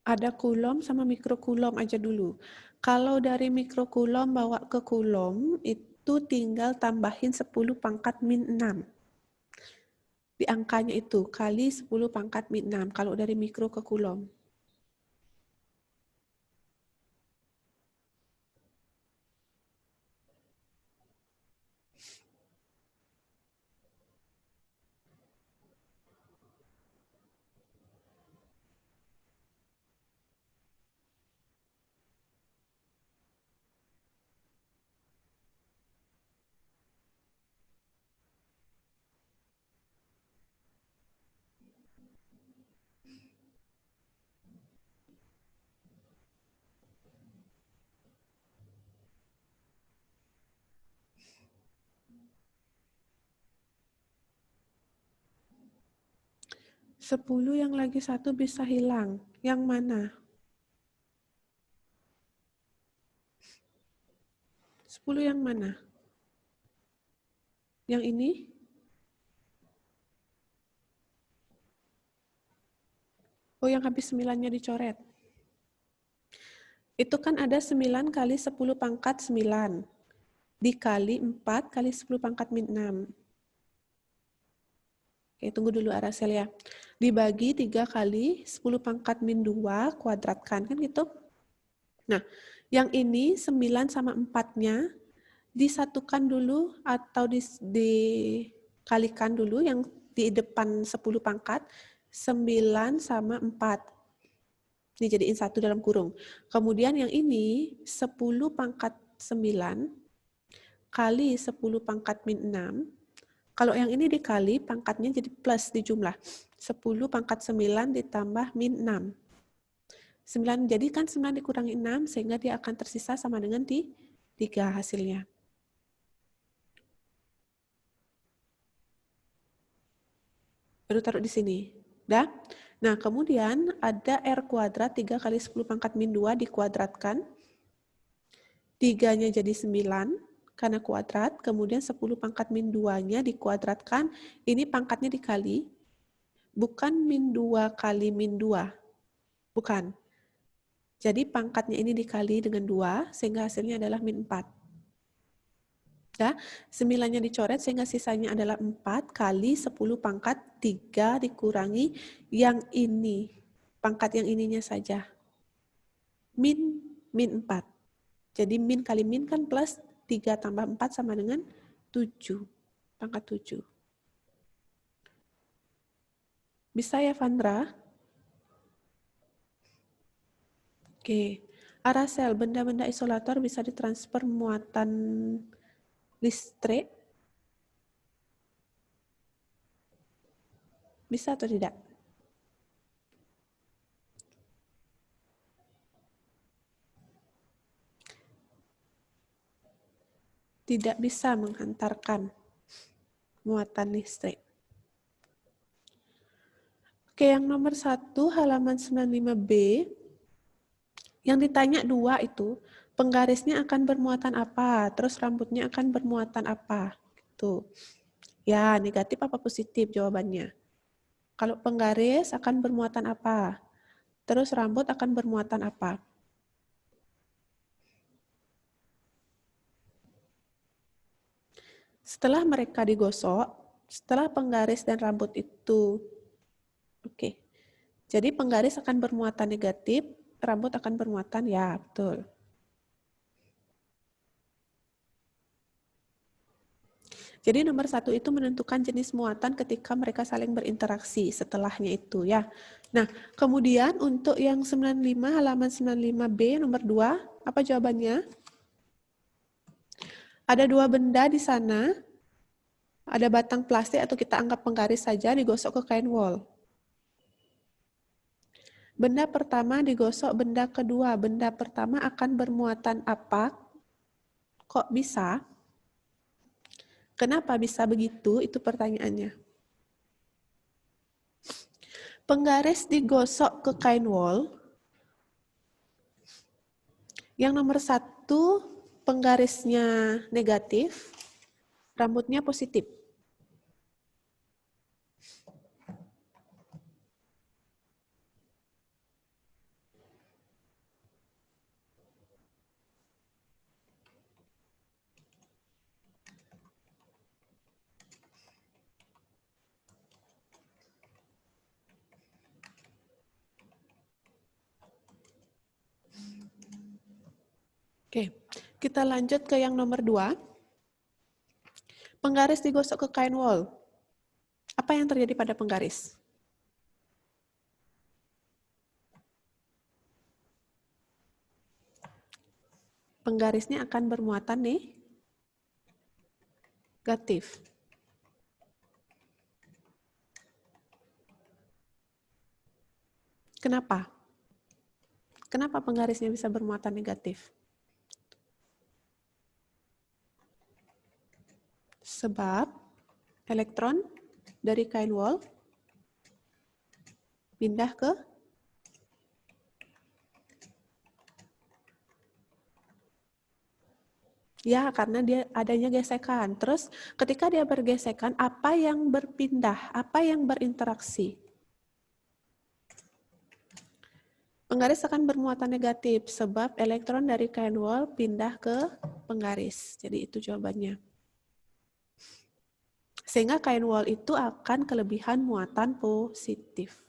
[SPEAKER 10] Ada kulom sama mikrokulom aja dulu. Kalau dari mikrokulom bawa ke kulom, itu tinggal tambahin 10 pangkat min 6. Di angkanya itu, kali 10 pangkat min 6, kalau dari mikro ke kulom. Sepuluh yang lagi 1 bisa hilang. Yang mana? 10 yang mana? Yang ini? Oh, yang habis 9-nya dicoret. Itu kan ada 9 kali 10 pangkat 9. Dikali 4 kali 10 pangkat min 6. Oke, tunggu dulu Arasel ya. Dibagi 3 kali 10 pangkat min 2, kuadratkan, kan gitu? Nah, yang ini 9 sama 4-nya disatukan dulu atau dikalikan dulu yang di depan 10 pangkat, 9 sama 4. Ini jadiin 1 dalam kurung. Kemudian yang ini 10 pangkat 9 kali 10 pangkat min 6. Kalau yang ini dikali, pangkatnya jadi plus di jumlah. 10 pangkat 9 ditambah min 6. 9, jadi kan 9 dikurangi 6, sehingga dia akan tersisa sama dengan 3 hasilnya. Baru taruh di sini. Dah? Nah, kemudian ada R kuadrat 3 kali 10 pangkat min 2 dikuadratkan. 3-nya jadi 9 karena kuadrat, kemudian 10 pangkat min 2-nya dikuadratkan, ini pangkatnya dikali, bukan min 2 kali min 2, bukan. Jadi pangkatnya ini dikali dengan 2, sehingga hasilnya adalah min 4. Ya, 9-nya dicoret sehingga sisanya adalah 4 kali 10 pangkat 3 dikurangi yang ini. Pangkat yang ininya saja. Min 4. Jadi min kali min kan plus 3 tambah 4 sama dengan 7. Pangkat 7. Bisa ya, Vandra? Oke. Arah sel, benda-benda isolator bisa ditransfer muatan listrik. Bisa atau tidak? Tidak bisa menghantarkan muatan listrik. Oke, yang nomor 1, halaman 95B. Yang ditanya 2 itu, penggarisnya akan bermuatan apa? Terus rambutnya akan bermuatan apa? Gitu. Ya, negatif apa positif jawabannya? Kalau penggaris akan bermuatan apa? Terus rambut akan bermuatan apa? Setelah mereka digosok, setelah penggaris dan rambut itu, oke. Jadi penggaris akan bermuatan negatif, rambut akan bermuatan, ya betul. Jadi nomor 1 itu menentukan jenis muatan ketika mereka saling berinteraksi setelahnya itu ya. Nah, kemudian untuk yang 95, halaman 95B nomor 2, apa jawabannya? Ada 2 benda di sana, ada batang plastik atau kita anggap penggaris saja digosok ke kain wol. Benda pertama digosok, benda kedua. Benda pertama akan bermuatan apa? Kok bisa? Kenapa bisa begitu? Itu pertanyaannya. Penggaris digosok ke kain wol. Yang nomor 1, penggarisnya negatif, rambutnya positif. Oke, kita lanjut ke yang nomor 2. Penggaris digosok ke kain wol. Apa yang terjadi pada penggaris? Penggarisnya akan bermuatan negatif. Kenapa? Kenapa penggarisnya bisa bermuatan negatif? Sebab elektron dari kain wol pindah ke ya, karena dia adanya gesekan. Terus ketika dia bergesekan, apa yang berpindah? Apa yang berinteraksi? Penggaris akan bermuatan negatif sebab elektron dari kain wol pindah ke penggaris. Jadi itu jawabannya. Sehingga kain wol itu akan kelebihan muatan positif.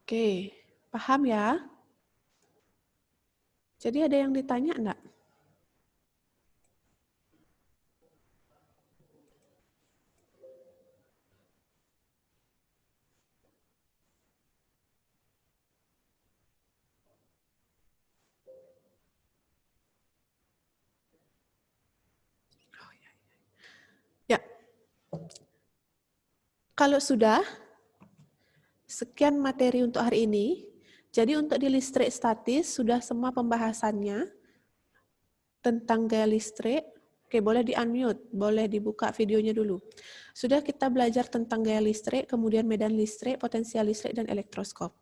[SPEAKER 10] Oke, paham ya? Jadi ada yang ditanya enggak? Ya. Kalau sudah, sekian materi untuk hari ini. Jadi untuk di listrik statis sudah semua pembahasannya tentang gaya listrik. Oke, boleh di-unmute, boleh dibuka videonya dulu. Sudah kita belajar tentang gaya listrik, kemudian medan listrik, potensial listrik, dan elektroskop.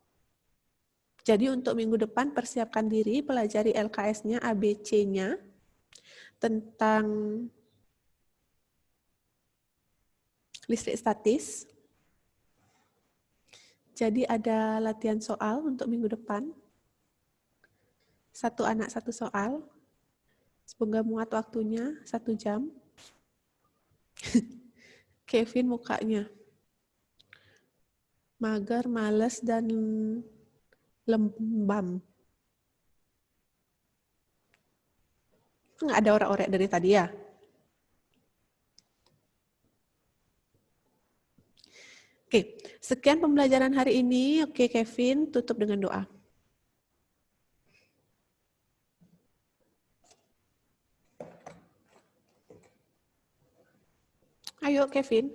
[SPEAKER 10] Jadi untuk minggu depan persiapkan diri, pelajari LKS-nya, ABC-nya, tentang listrik statis. Jadi ada latihan soal untuk minggu depan. 1 anak 1 soal. Semoga muat waktunya 1 jam. Kevin mukanya mager, males, dan lembam. Nggak ada orek-orek dari tadi ya? Oke, sekian pembelajaran hari ini. Oke, Kevin, tutup dengan doa. Ayo, Kevin.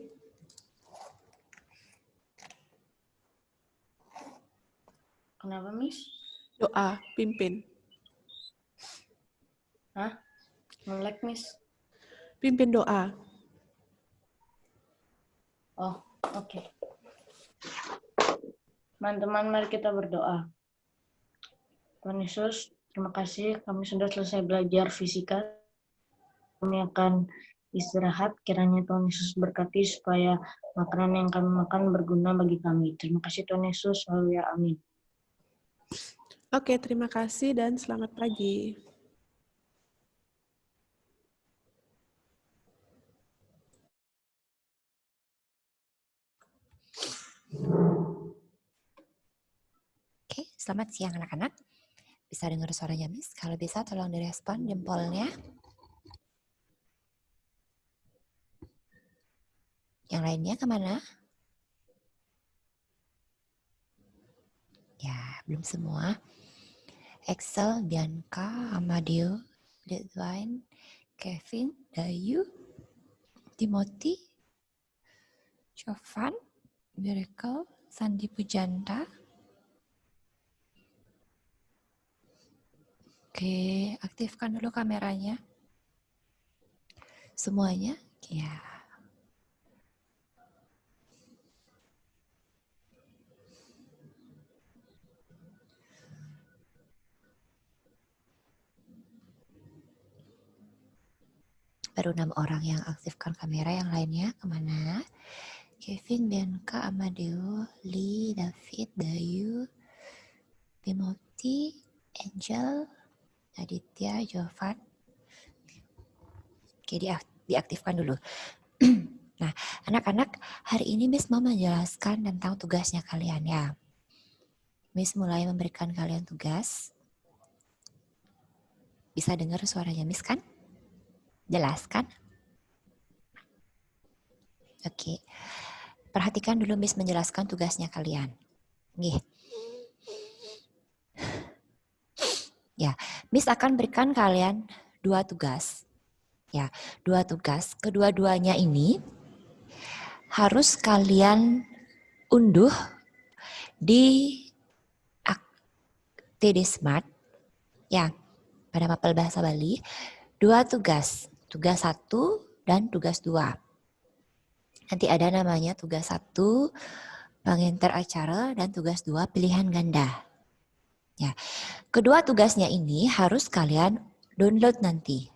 [SPEAKER 11] Kenapa, Miss?
[SPEAKER 10] Doa, pimpin.
[SPEAKER 11] Hah? Melek, Miss?
[SPEAKER 10] Pimpin doa.
[SPEAKER 11] Oh, oke. Teman-teman, mari kita berdoa. Tuhan Yesus, terima kasih kami sudah selesai belajar fisika. Kami akan istirahat. Kiranya Tuhan Yesus berkati supaya makanan yang kami makan berguna bagi kami. Terima kasih Tuhan Yesus. Haleluya. Amin.
[SPEAKER 10] Oke, terima kasih dan selamat pagi.
[SPEAKER 12] Oke, selamat siang anak-anak. Bisa dengar suaranya Miss? Kalau bisa tolong direspon jempolnya. Yang lainnya kemana? Ya, belum semua. Excel, Bianca, Amadeo, Deadline, Kevin, Dayu, Timothy, Jovan, Miracle, Sandi Pujanta. Oke, aktifkan dulu kameranya. Semuanya? Ya. Baru 6 orang yang aktifkan kamera, yang lainnya kemana? Kevin, Bianca, Amadeo, Lee, David, Dayu, Timothy, Angel, Aditya, Jovan. Oke, diaktifkan dulu. Nah, anak-anak, hari ini Miss mau menjelaskan tentang tugasnya kalian ya. Miss mulai memberikan kalian tugas. Bisa dengar suaranya Miss kan? Jelas kan? Oke. Perhatikan dulu Miss menjelaskan tugasnya kalian. Nih. Ya, Miss akan berikan kalian 2 tugas. Ya, 2 tugas. Kedua-duanya ini harus kalian unduh di TD Smart. Ya, pada mapel bahasa Bali. 2 tugas. Tugas 1 dan tugas 2. Nanti ada namanya tugas 1 pengantar acara dan tugas 2 pilihan ganda. Ya. Kedua tugasnya ini harus kalian download nanti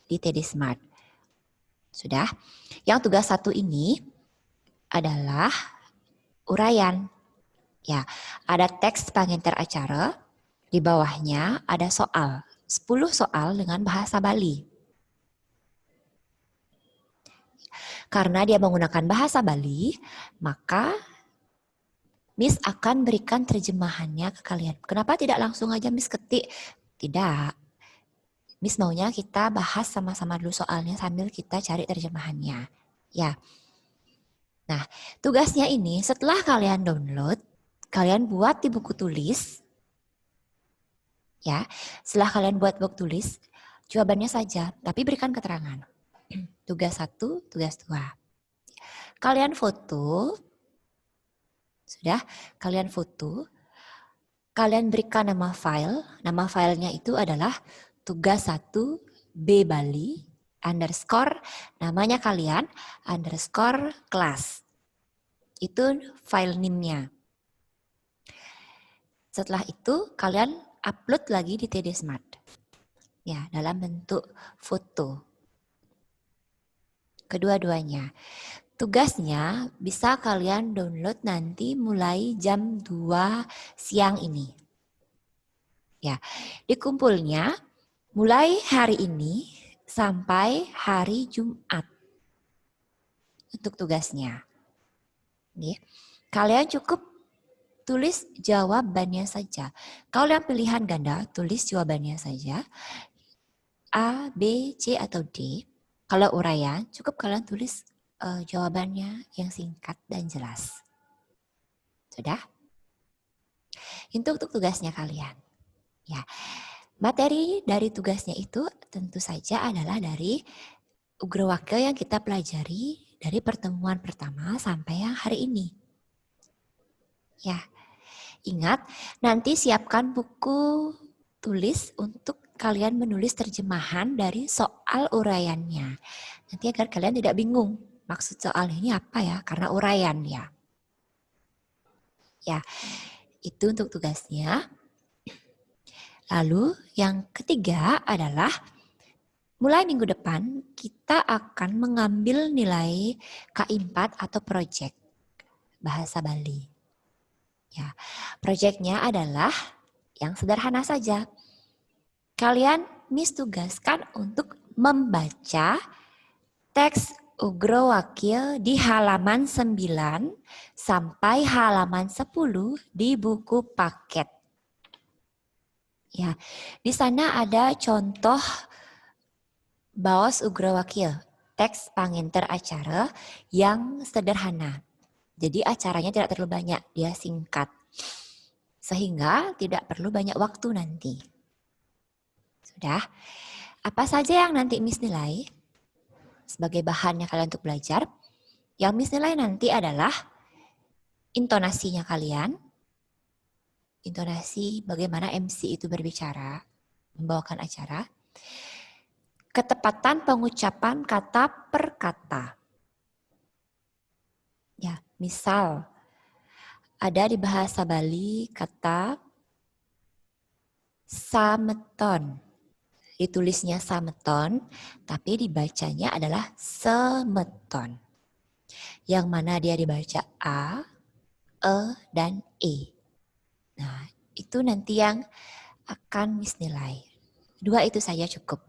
[SPEAKER 12] di TD Smart. Sudah? Yang tugas 1 ini adalah uraian. Ya, ada teks pengantar acara, di bawahnya ada soal. 10 soal dengan bahasa Bali. Karena dia menggunakan bahasa Bali, maka Miss akan berikan terjemahannya ke kalian. Kenapa tidak langsung aja Miss ketik? Tidak. Miss maunya kita bahas sama-sama dulu soalnya sambil kita cari terjemahannya. Ya. Nah, tugasnya ini setelah kalian download, kalian buat di buku tulis. Ya, setelah kalian buat buku tulis, jawabannya saja, tapi berikan keterangan. Tugas 1, tugas 2. Kalian foto. Sudah, kalian foto. Kalian berikan nama file. Nama filenya itu adalah tugas 1 B Bali underscore namanya kalian underscore kelas. Itu file name-nya. Setelah itu kalian upload lagi di TD Smart. Ya, dalam bentuk foto. Kedua-duanya. Tugasnya bisa kalian download nanti mulai jam 2 siang ini. Ya, dikumpulnya mulai hari ini sampai hari Jumat untuk tugasnya. Nih, kalian cukup tulis jawabannya saja. Kalau yang pilihan ganda, tulis jawabannya saja. A, B, C, atau D. Kalau uraian, cukup kalian tulis jawabannya yang singkat dan jelas. Sudah? Itu untuk tugasnya kalian. Ya, materi dari tugasnya itu tentu saja adalah dari Ugrawakya yang kita pelajari dari pertemuan pertama sampai yang hari ini. Ya, ingat nanti siapkan buku tulis untuk kalian menulis terjemahan dari soal uraiannya. Nanti agar kalian tidak bingung maksud soal ini apa ya, karena uraian ya. Ya, itu untuk tugasnya. Lalu yang ketiga adalah mulai minggu depan kita akan mengambil nilai K4 atau project bahasa Bali. Ya, projectnya adalah yang sederhana saja. Kalian Miss tugaskan untuk membaca teks Ugrawakya di halaman 9 sampai halaman 10 di buku paket. Ya, di sana ada contoh baos Ugrawakya, teks panginter acara yang sederhana. Jadi acaranya tidak terlalu banyak, dia singkat. Sehingga tidak perlu banyak waktu nanti. Sudah? Apa saja yang nanti Miss nilai sebagai bahannya kalian untuk belajar? Yang Miss nilai nanti adalah intonasinya kalian. Intonasi bagaimana MC itu berbicara, membawakan acara. Ketepatan pengucapan kata per kata. Ya, misal ada di bahasa Bali kata sameton. Ditulisnya sameton, tapi dibacanya adalah semeton. Yang mana dia dibaca A, E, dan E. Nah, itu nanti yang akan Miss nilai. 2 itu saja cukup.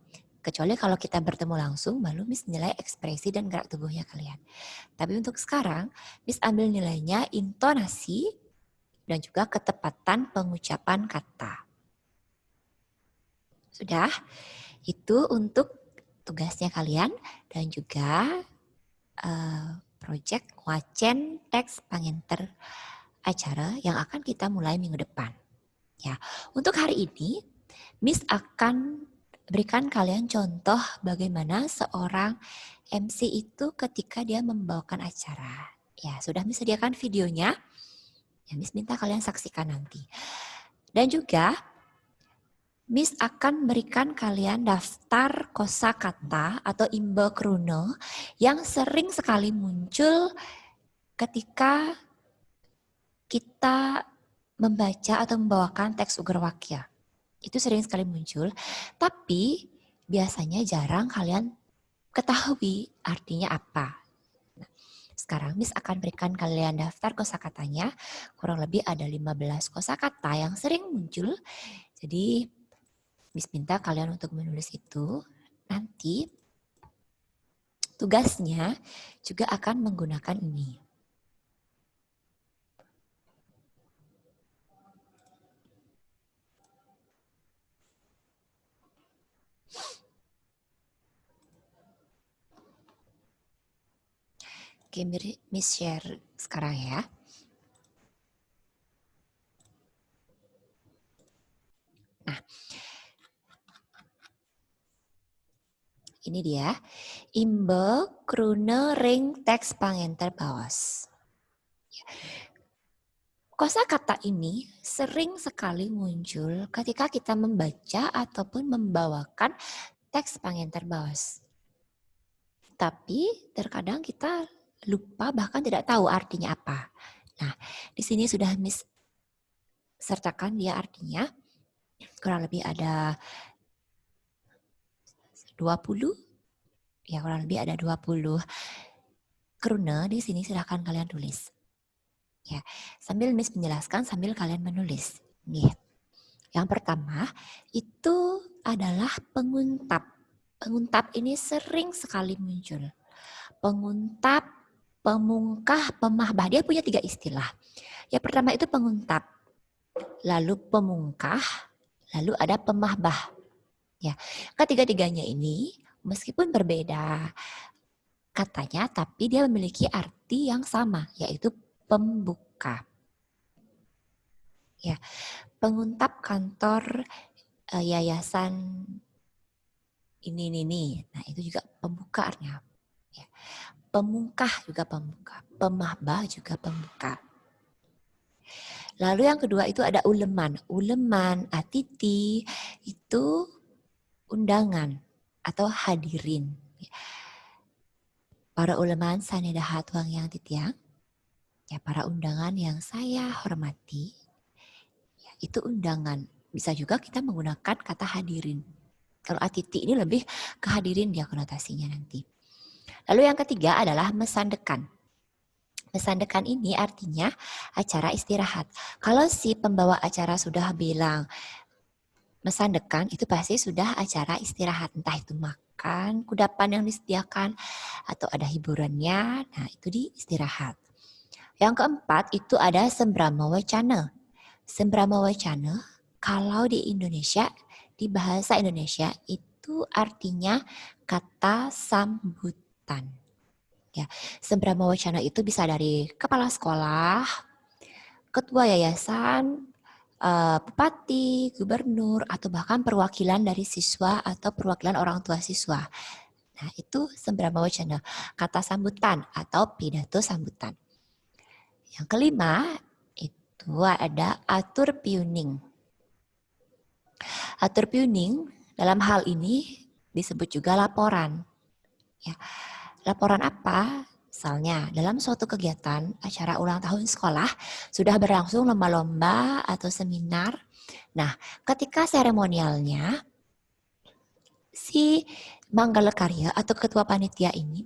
[SPEAKER 12] Kecuali kalau kita bertemu langsung, baru Miss nilai ekspresi dan gerak tubuhnya kalian. Tapi untuk sekarang, Miss ambil nilainya intonasi dan juga ketepatan pengucapan kata. Sudah? Itu untuk tugasnya kalian dan juga project wacen teks panginter acara yang akan kita mulai minggu depan. Ya, untuk hari ini, Miss akan berikan kalian contoh bagaimana seorang MC itu ketika dia membawakan acara. Ya, sudah Miss sediakan videonya. Ya, Miss minta kalian saksikan nanti. Dan juga Miss akan berikan kalian daftar kosakata atau imba kruna yang sering sekali muncul ketika kita membaca atau membawakan teks Ugrawakya. Itu sering sekali muncul, tapi biasanya jarang kalian ketahui artinya apa. Nah, sekarang Miss akan berikan kalian daftar kosakatanya, kurang lebih ada 15 kosakata yang sering muncul. Jadi Miss minta kalian untuk menulis itu. Nanti tugasnya juga akan menggunakan ini. Oke, Miss share sekarang ya. Nah, ini dia. Imba kruna ring teks panginter baos. Kosakata ini sering sekali muncul ketika kita membaca ataupun membawakan teks panginter baos. Tapi terkadang kita lupa bahkan tidak tahu artinya apa. Nah, di sini sudah Miss sertakan dia artinya kurang lebih ada 20. Ya, kurang lebih ada 20 krone di sini, silahkan kalian tulis. Ya, sambil Miss menjelaskan sambil kalian menulis. Nih. Yang pertama itu adalah penguntap. Penguntap ini sering sekali muncul. Penguntap, pemungkah, pemahbah. Dia punya 3 istilah. Yang pertama itu penguntap, lalu pemungkah, lalu ada pemahbah. Ya, ketiga-tiganya ini meskipun berbeda katanya, tapi dia memiliki arti yang sama, yaitu pembuka. Ya, penguntap kantor yayasan ini. Nah, itu juga pembuka artinya. Ya. Pemungkah juga pembuka, pemahbah juga pembuka. Lalu yang kedua itu ada uleman. Uleman, atiti itu undangan atau hadirin. Para uleman sanedahat wang yang titiang. Ya, para undangan yang saya hormati. Ya, itu undangan. Bisa juga kita menggunakan kata hadirin. Kalau atiti ini lebih ke hadirin dia konotasinya nanti. Lalu yang ketiga adalah mesandekan. Mesandekan ini artinya acara istirahat. Kalau si pembawa acara sudah bilang mesandekan, itu pasti sudah acara istirahat. Entah itu makan, kudapan yang disediakan, atau ada hiburannya, nah itu di istirahat. Yang keempat itu ada sembrama wacana. Sembrama wacana, kalau di Indonesia, di bahasa Indonesia itu artinya kata sambutan. Ya, sembrama wacana itu bisa dari kepala sekolah, ketua yayasan, bupati, gubernur, atau bahkan perwakilan dari siswa atau perwakilan orang tua siswa. Nah, itu sembrama wacana, kata sambutan atau pidato sambutan. Yang kelima, itu ada atur piuning. Atur piuning dalam hal ini disebut juga laporan. Ya. Laporan apa? Misalnya dalam suatu kegiatan acara ulang tahun sekolah sudah berlangsung lomba-lomba atau seminar. Nah, ketika seremonialnya si Manggalakarya atau ketua panitia ini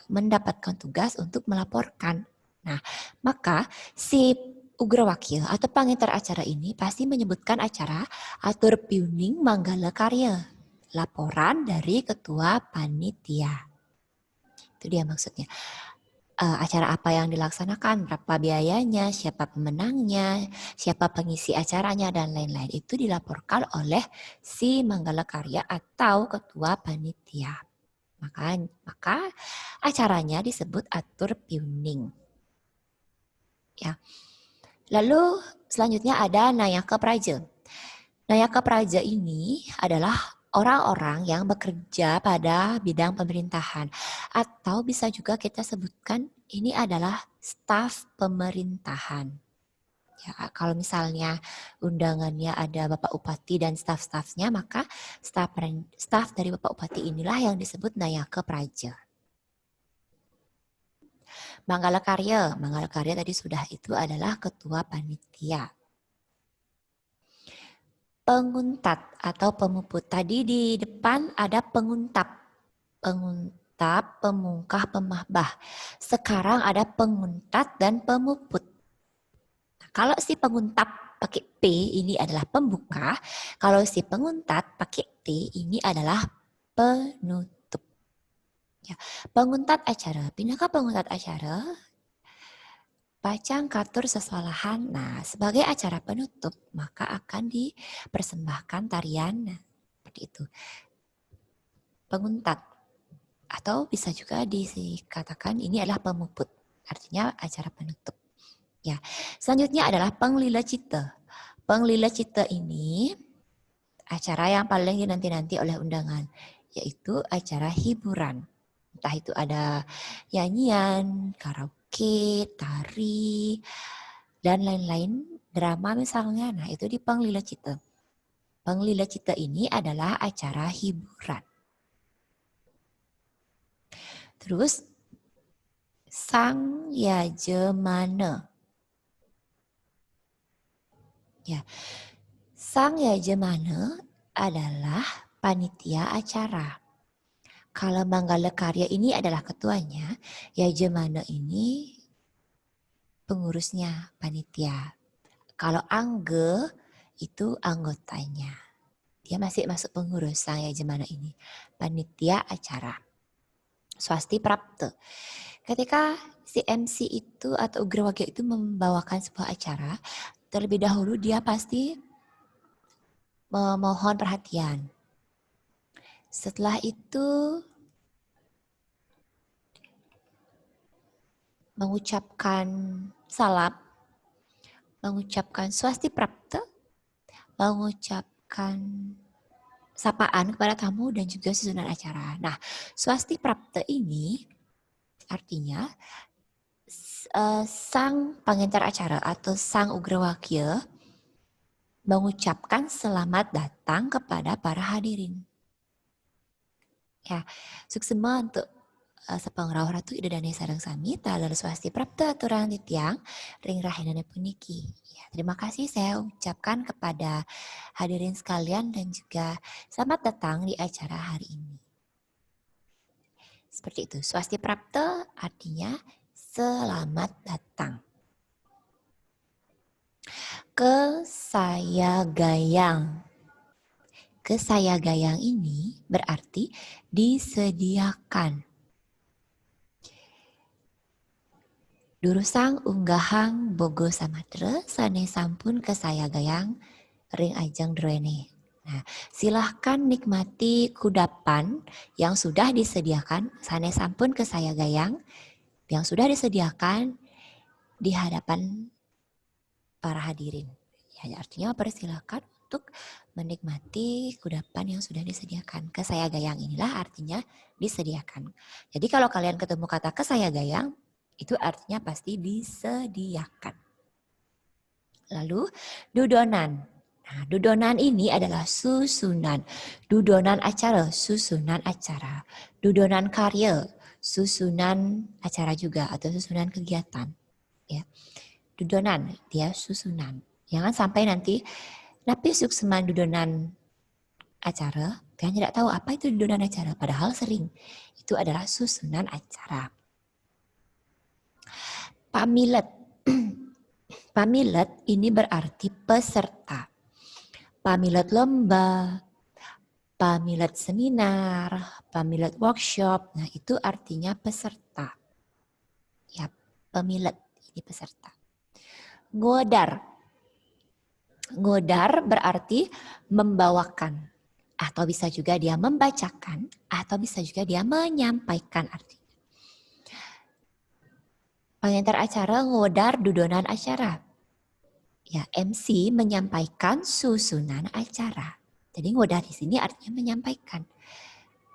[SPEAKER 12] mendapatkan tugas untuk melaporkan. Nah, maka si Ugrawakil atau pengantar acara ini pasti menyebutkan acara atur piuning Manggalakarya, laporan dari ketua panitia. Itu dia maksudnya. Acara apa yang dilaksanakan, berapa biayanya, siapa pemenangnya, siapa pengisi acaranya, dan lain-lain. Itu dilaporkan oleh si Manggalakarya atau ketua panitia. Maka acaranya disebut atur piuning. Ya. Lalu selanjutnya ada Nayaka Praja. Nayaka Praja ini adalah orang-orang yang bekerja pada bidang pemerintahan. Atau bisa juga kita sebutkan ini adalah staf pemerintahan. Ya, kalau misalnya undangannya ada Bapak Upati dan staf-stafnya, maka staf dari Bapak Upati inilah yang disebut Nayaka Praja. Manggalakarya tadi sudah, itu adalah ketua panitia. Penguntat atau pemuput. Tadi di depan ada penguntap. Penguntap, pemungkah, pemahbah. Sekarang ada penguntat dan pemuput. Nah, kalau si penguntap pakai P ini adalah pembuka. Kalau si penguntat pakai T ini adalah penutup. Ya, penguntat acara. Binakah penguntat acara? Pacang katur sesolahan. Nah, sebagai acara penutup, maka akan dipersembahkan tarian seperti itu. Penguntat. Atau bisa juga dikatakan ini adalah pemuput. Artinya acara penutup. Ya. Selanjutnya adalah penglila cita. Penglila cita ini acara yang paling dinanti-nanti oleh undangan, yaitu acara hiburan. Entah itu ada nyanyian, karaoke, tari, dan lain-lain, drama misalnya. Nah, itu di penglila cita. Penglila cita ini adalah acara hiburan. Terus, sang yajemana. Ya, sang yajemana adalah panitia acara. Kalau Manggala Karya ini adalah ketuanya, yajemana ini pengurusnya, panitia. Kalau Angga itu anggotanya. Dia masih masuk pengurus sang yajemana ini, panitia acara. Swasti Prapta. Ketika si MC itu atau Ugrawagya itu membawakan sebuah acara, terlebih dahulu dia pasti memohon perhatian. Setelah itu mengucapkan salam, mengucapkan swasti prapta, mengucapkan sapaan kepada tamu dan juga susunan acara. Nah, swasti prapta ini artinya sang pengantar acara atau sang Ugrawagya mengucapkan selamat datang kepada para hadirin. Ya, suksema untuk sepengrau ratu ida dane sareng sami talal swasti prapta aturang titiang ring rahinane puniki. Ya, terima kasih saya ucapkan kepada hadirin sekalian dan juga selamat datang di acara hari ini. Seperti itu, swasti prapta artinya selamat datang. Kesayagayang. Kesayagayang ini berarti disediakan. Durusang unggahang bogo samatra sane sampun kesayagayang ring ajang drone. Nah, silahkan nikmati kudapan yang sudah disediakan sane sampun kesayagayang yang sudah disediakan di hadapan para hadirin. Ya, artinya persilakan untuk menikmati kudapan yang sudah disediakan. Kesayagayang inilah artinya disediakan. Jadi kalau kalian ketemu kata kesayagayang, itu artinya pasti disediakan. Lalu dudonan. Nah, dudonan ini adalah susunan. Dudonan acara, susunan acara. Dudonan karya, susunan acara juga atau susunan kegiatan. Ya. Dudonan, dia susunan. Jangan sampai nanti napi sukseman dudonan acara, kalian tidak tahu apa itu dudonan acara, padahal sering. Itu adalah susunan acara. Pamilet. Pamilet ini berarti peserta. Pamilet lomba, pamilet seminar, pamilet workshop. Nah, itu artinya peserta. Ya, pamilet ini peserta. Ngodar. Ngodar berarti membawakan. Atau bisa juga dia membacakan. Atau bisa juga dia menyampaikan artinya. Pengantar acara ngodar dudonan acara. Ya, MC menyampaikan susunan acara. Jadi ngodar di sini artinya menyampaikan.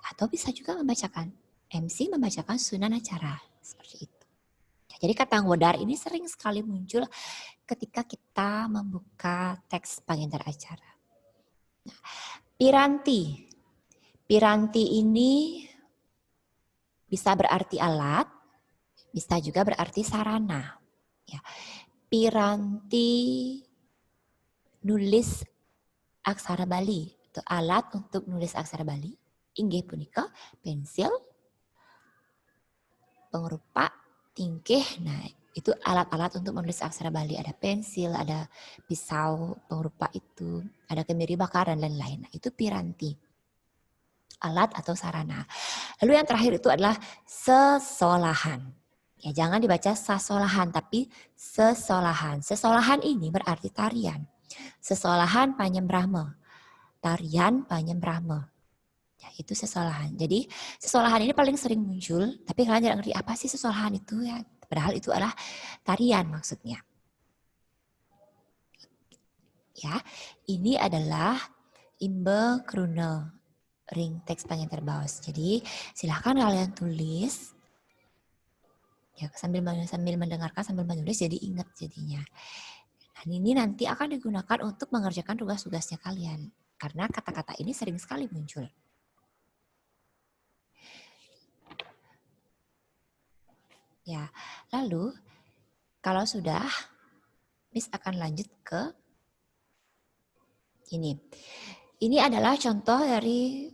[SPEAKER 12] Atau bisa juga membacakan. MC membacakan susunan acara. Seperti itu. Ya, jadi kata ngodar ini sering sekali muncul ketika kita membuka teks pengantar acara. Nah, piranti. Piranti ini bisa berarti alat, bisa juga berarti sarana. Ya. Piranti nulis aksara Bali, itu alat untuk nulis aksara Bali. Inggih punika pensil, pengrupa, tingkih. Nah, itu alat-alat untuk menulis aksara Bali. Ada pensil, ada pisau, pengrupa itu, ada kemiri bakar dan lain-lain. Nah, itu piranti. Alat atau sarana. Lalu yang terakhir itu adalah sesolahan. Ya, jangan dibaca sasolahan, tapi sesolahan. Sesolahan ini berarti tarian. Sesolahan panyembrahma. Tarian panyembrahma. Ya, itu sesolahan. Jadi sesolahan ini paling sering muncul, tapi kalian tidak ngerti apa sih sesolahan itu ya. Padahal itu adalah tarian maksudnya. Ya, ini adalah imbe kruna ring teks pengantar baos. Jadi silahkan kalian tulis. Ya, sambil mendengarkan, sambil menulis, jadi ingat jadinya. Nah, ini nanti akan digunakan untuk mengerjakan tugas-tugasnya kalian. Karena kata-kata ini sering sekali muncul. Ya, lalu kalau sudah, Miss akan lanjut ke Ini adalah contoh dari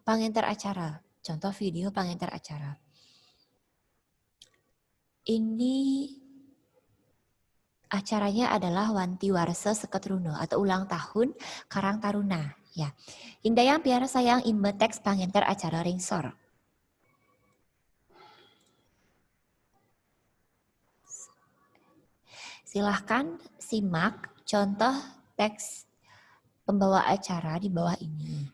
[SPEAKER 12] pengantar acara, contoh video pengantar acara. Ini acaranya adalah Wanti Warsa Seketruno atau ulang tahun Karang Taruna. Ya, Indayang piara sayang imbe teks pengantar acara ringsor. Silahkan simak contoh teks pembawa acara di bawah ini.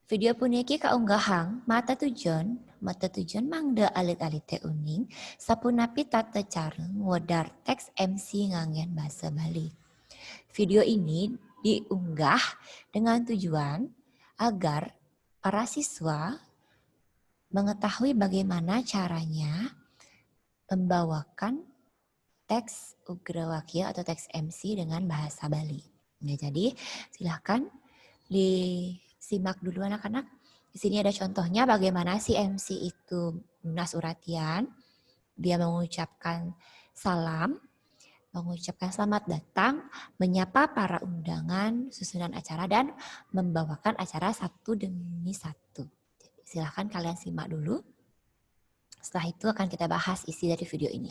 [SPEAKER 12] Video puniki kaunggahang mata tujuan mangda alit-alit teh uning sapunapi tata careng ngodar teks MC nganggen bahasa Bali. Video ini diunggah dengan tujuan agar para siswa mengetahui bagaimana caranya membawakan teks Ugrawakya atau teks MC dengan bahasa Bali. Nah, jadi silahkan disimak dulu anak-anak. Di sini ada contohnya bagaimana si MC itu Nunas Uratian. Dia mengucapkan salam, mengucapkan selamat datang, menyapa para undangan, susunan acara, dan membawakan acara satu demi satu. Jadi, silahkan kalian simak dulu. Setelah itu akan kita bahas isi dari video ini.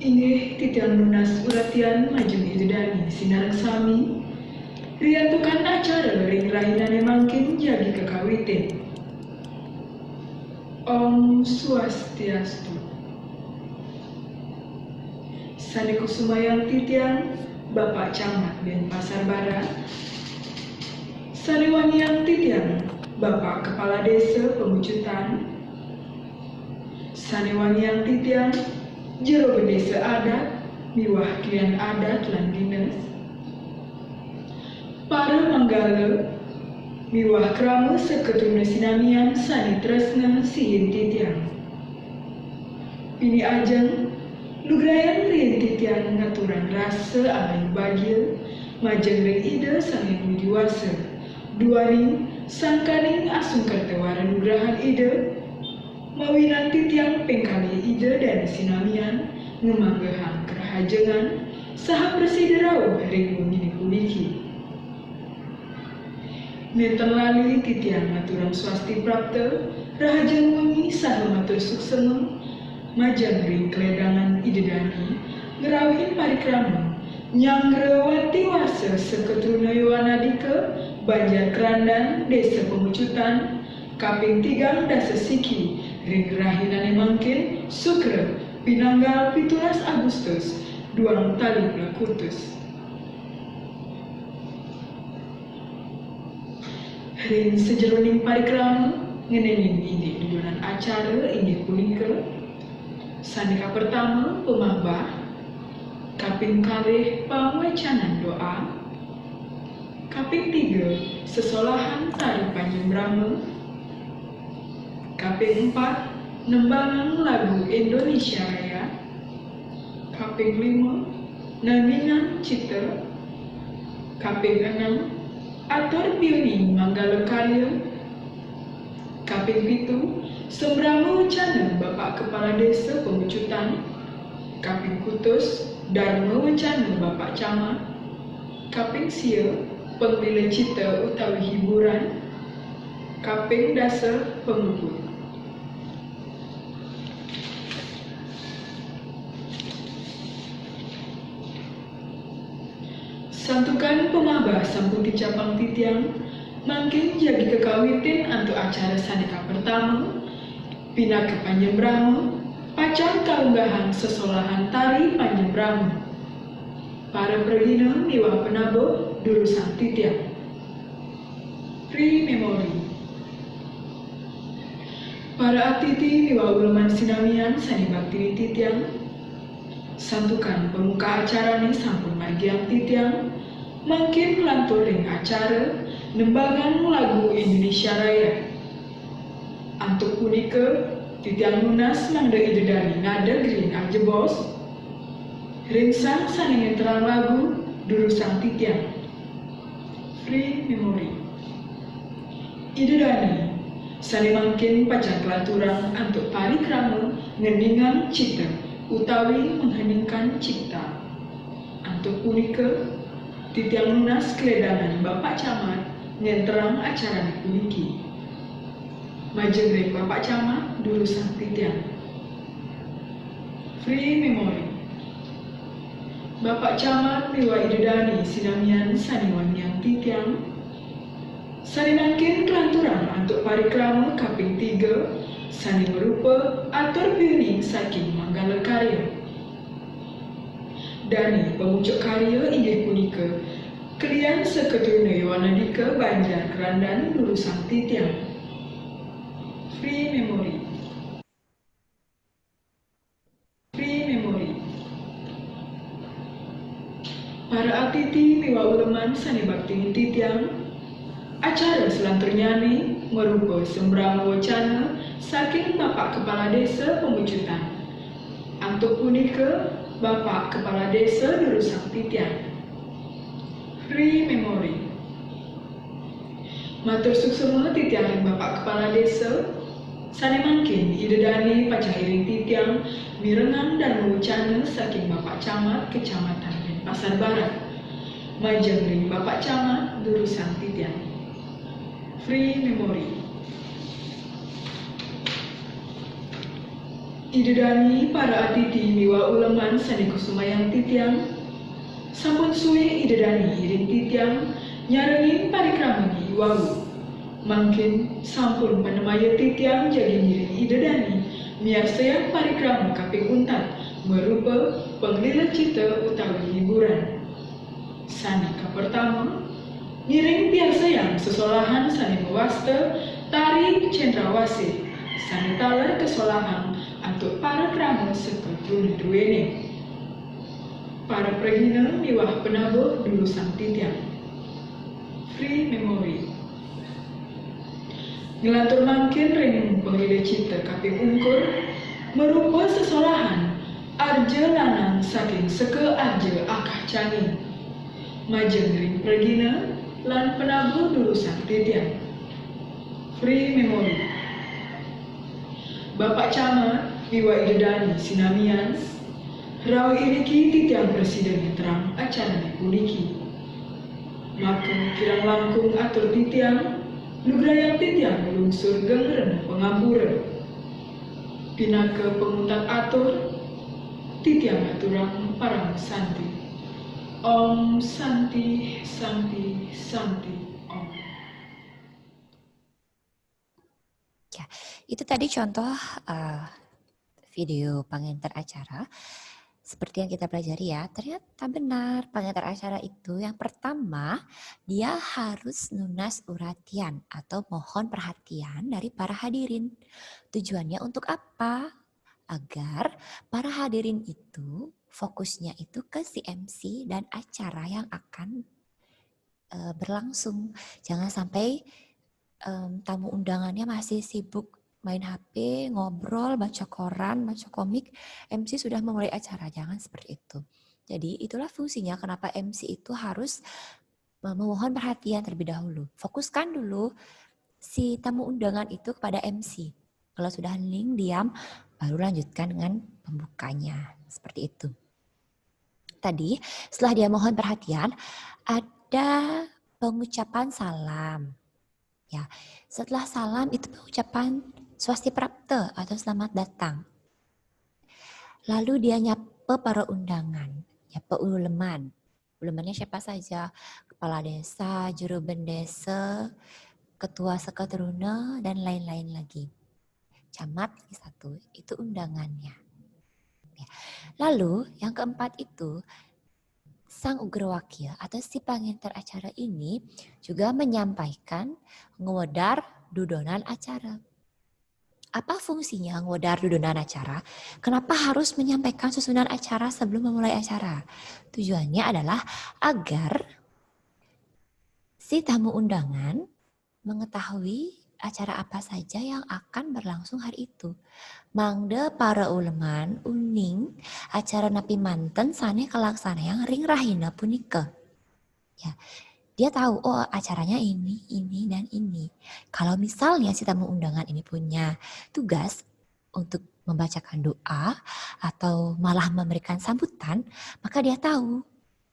[SPEAKER 13] Inggih titiang Nunas Uratian majeng idedani sinareng sami riantukan acara ring rahinane mangkin jadi kekawitin. Om Swastiastu. Sane kusumayang titiang Bapak Camat Denpasar Barat. Sane waniang titiang Bapak Kepala Desa Pemucutan. Sane waniang titiang jero desa adat, miwah klian adat lan dinas. Para manggala, miwah krama seketuna sinamian sani tresna sihin titiang. Ini ajeng, lugrayan rin titiang ngaturan rasa alai bagil, majeng ring ide sangin widiwasa. Duaring, sangkaning asung kertewaran nugrahan ide, mawi nanti tiang pengkali ide dan sinamian ngemanggahan kerahajengan saha presiderau ring mengini kuliki. Nenten lali titiang ngaturan swasti prapta rahajeng wengi saha matur suksema majang ring keledangan ide dani ngerawihin parikrama nyangra Wanti Warsa Seketruna Yowanadika Banjar Kerandan Desa Pemucutan kaping 3 dasa siki ring rahinane mangkin Sukra Pinanggal 17 Agustus duang tali Plakutus. Ring sejeroning parikrama ngenenin ini dudunan acara ini punika sanika pertama pemahbah kaping kalih pawacanan doa kaping 3 sesolahan tari Panjang Brahma kaping 4 nembangan lagu Indonesia Raya kaping 5 naningan cita kaping 6 atur piuning manggala karya kaping 7 sembrama wacana Bapak Kepala Desa Pemucutan kaping kutus Dharma wacana Bapak Camat kaping sia penglila cita utawi hiburan kaping dasar pengubur. Santukan pemabah sampun dicapang titiang mangkin jadi kekawitin antu acara sanika pertama pindah ke Panjang Brahma pacar kaunggahan sesolahan tari Panjang Brahma para pergina miwah penabuh dulu sang titiang pre-memory para atiti miwah uleman sinamian sani bakti titiang santukan pemuka acara nih sampun magiang titiang mungkin lanturing acara nembangan lagu Indonesia Raya antuk punika titiang Nunas mangda ide dari ngada green aljebos ringsang saning terang lagu dulu sang titiang free memory ide dani Sani mangkin pacang kelaturan antuk parikrama ngeningan cita utawi mengheningkan cipta. Antuk punika titiang lunas keledangan Bapak Camat nyenterang acara puniki. Majeng Bapak Camat dulu sang titiang. Free memory. Bapak Camat miwa idedani sinamian saniwan yang titiang. Sani mangkin kelanturan antuk parikrama kaping 3 sani merupa atur piuning saking Manggala Karya. Dani pemucuk karya inggih punika kalian seketurna Yowanadika Banjar Kerandan dulu sang titiang. Free memory. Free memory. Para atiti miwa uleman sani bakti titiang. Acara selantur nyani merupa sembrang wacana saking Bapak Kepala Desa Pemucutan. Antuk punika Bapak Kepala Desa Dulu Sang Titiang. Free memory. Matur suksema titiang Bapak Kepala Desa sani mangkin idedani pacahiring titiang mirengang dan mewacana saking Bapak Camat Kecamatan Denpasar Barat. Majeng ring Bapak Camat Dulu Sang Titiang. Free memory. Idedani para atiti miwa uleman sani kusumayang titiang. Sampun suwe idedani iring titiang nyarengin parikramani wau. Mangkin sampun panemaya titiang jadi ngiring idedani miarsayang parikrama kaping untat merupa penglila cita utawi hiburan. Sani pertama ngiring piarsayang sesolahan sani mewasta tari cendrawasih sani talar kesolahan antuk para krama seketun druene. Para prehina miwah penabuh dulu sang titiang. Free memory. Ngelantur mangkin ring penglila cita kaping ungkur merupa sesolahan arja lanang saking seke arja akah cangin. Majeng ring pregina lan penabuh dulu sang titiang. Free memory. Bapak Camat miwa idedani sinamian rawi iriki titiang presiden terang acara puniki. Maka kirang langkung atur titiang nugrayang titiang lungsur gengeren pengampura. Pinaka pengutat atur titiang aturang parang santi. Om Santi Santi Santi Om.
[SPEAKER 12] Ya, itu tadi contoh video pengantar acara. Seperti yang kita pelajari ya, ternyata benar pengantar acara itu yang pertama dia harus nunas uratian atau mohon perhatian dari para hadirin. Tujuannya untuk apa? Agar para hadirin itu fokusnya itu ke si MC dan acara yang akan berlangsung. Jangan sampai tamu undangannya masih sibuk main HP, ngobrol, baca koran, baca komik, MC sudah memulai acara. Jangan seperti itu. Jadi itulah fungsinya kenapa MC itu harus memohon perhatian terlebih dahulu. Fokuskan dulu si tamu undangan itu kepada MC. Kalau sudah hening, diam, baru lanjutkan dengan pembukanya. Seperti itu. Tadi setelah dia mohon perhatian, ada pengucapan salam. Ya, setelah salam itu pengucapan Swasti Prapta atau selamat datang. Lalu dia nyapa para undangan, nyapa uleman. Ulemannya siapa saja? Kepala desa, juru bendesa, ketua seketeruna, dan lain-lain lagi. Camat satu, itu undangannya. Ya. Lalu yang keempat itu, sang ugrawakil atau si pengantar acara ini juga menyampaikan ngewedar dudonan acara. Apa fungsinya ngewedar dudonan acara? Kenapa harus menyampaikan susunan acara sebelum memulai acara? Tujuannya adalah agar si tamu undangan mengetahui acara apa saja yang akan berlangsung hari itu. Mangde para uleman uning acara napi manten sane kelaksana yang ring rahina punika. Ya, dia tahu, oh acaranya ini, dan ini. Kalau misalnya si tamu undangan ini punya tugas untuk membacakan doa atau malah memberikan sambutan, maka dia tahu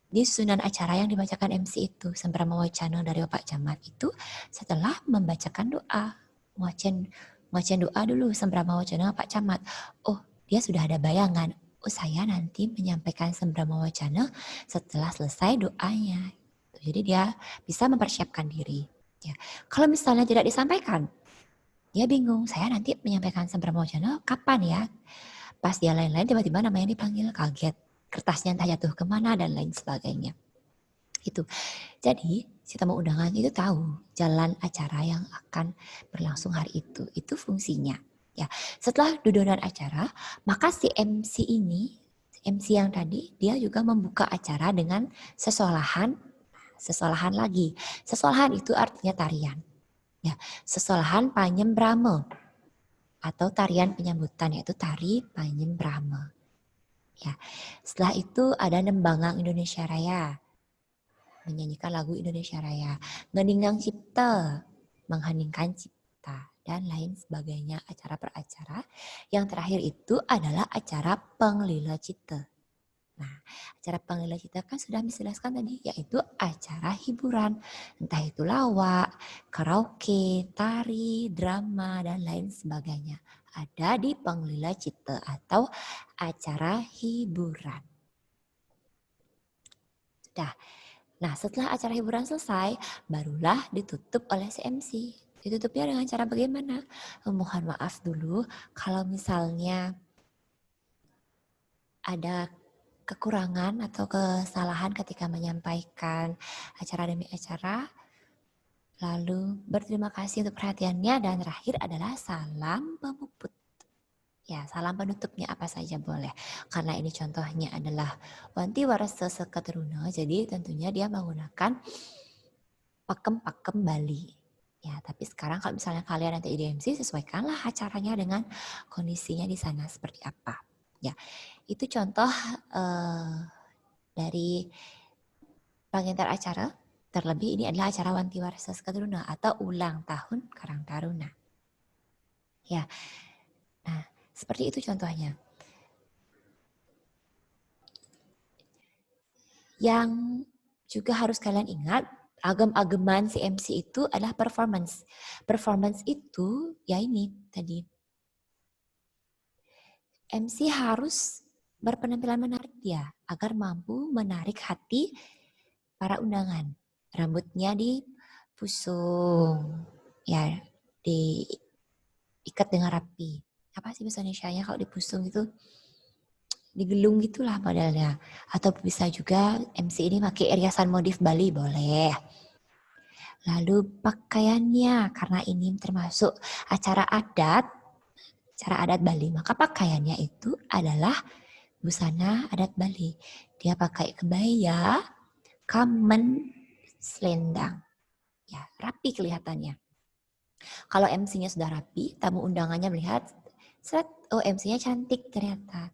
[SPEAKER 12] di susunan acara yang dibacakan MC itu, Sembrama Wacana dari Bapak Camat itu setelah membacakan doa. Wacana doa dulu Sembrama Wacana Pak Camat. Oh, dia sudah ada bayangan. Oh, saya nanti menyampaikan Sembrama Wacana setelah selesai doanya. Jadi dia bisa mempersiapkan diri. Ya. Kalau misalnya tidak disampaikan, dia bingung, saya nanti menyampaikan Sembrama Wacana kapan ya? Pas dia lain-lain tiba-tiba namanya dipanggil, kaget. Kertasnya entah jatuh kemana dan lain sebagainya. Itu. Jadi si tamu undangan itu tahu jalan acara yang akan berlangsung hari itu. Itu fungsinya. Ya. Setelah dudunan acara, maka si MC ini, MC yang tadi, dia juga membuka acara dengan sesolahan lagi. Sesolahan itu artinya tarian. Ya, sesolahan Panyembrama atau tarian penyambutan, yaitu tari Panyembrama. Ya, setelah itu ada Nembangang Indonesia Raya, menyanyikan lagu Indonesia Raya, Ngeninggang Cipta, mengheningkan cipta, dan lain sebagainya, acara per acara. Yang terakhir itu adalah acara Penglila Cita. Nah, acara Penglila Cita kan sudah dijelaskan tadi, yaitu acara hiburan. Entah itu lawak, karaoke, tari, drama, dan lain sebagainya. Ada di Penglila Cita atau acara hiburan. Sudah. Nah, setelah acara hiburan selesai, barulah ditutup oleh si MC. Ditutupnya dengan cara bagaimana? Mohon maaf dulu kalau misalnya ada kekurangan atau kesalahan ketika menyampaikan acara demi acara. Lalu berterima kasih untuk perhatiannya, dan terakhir adalah salam pemuput. Ya, salam penutupnya apa saja boleh. Karena ini contohnya adalah Wanti Warasa Sekateruna, jadi tentunya dia menggunakan pakem-pakem Bali. Ya, tapi sekarang kalau misalnya kalian nanti di MC, sesuaikanlah acaranya dengan kondisinya di sana seperti apa. Ya, itu contoh dari pengantar acara. Terlebih ini adalah acara Wanti Warasa Sekateruna atau ulang tahun Karang Taruna. Ya, nah seperti itu contohnya. Yang juga harus kalian ingat, agam-agaman si MC itu adalah performance. Performance itu ya ini tadi. MC harus berpenampilan menarik dia agar mampu menarik hati para undangan. Rambutnya dipusung, ya diikat dengan rapi. Apa sih bahasa Indonesianya kalau dipusung itu? Digelung gitulah modelnya. Atau bisa juga MC ini pakai riasan modif Bali, boleh. Lalu pakaiannya, karena ini termasuk acara adat Bali, maka pakaiannya itu adalah busana adat Bali. Dia pakai kebaya, kamen, selendang. Ya, rapi kelihatannya. Kalau MC-nya sudah rapi, tamu undangannya melihat, oh MC-nya cantik ternyata.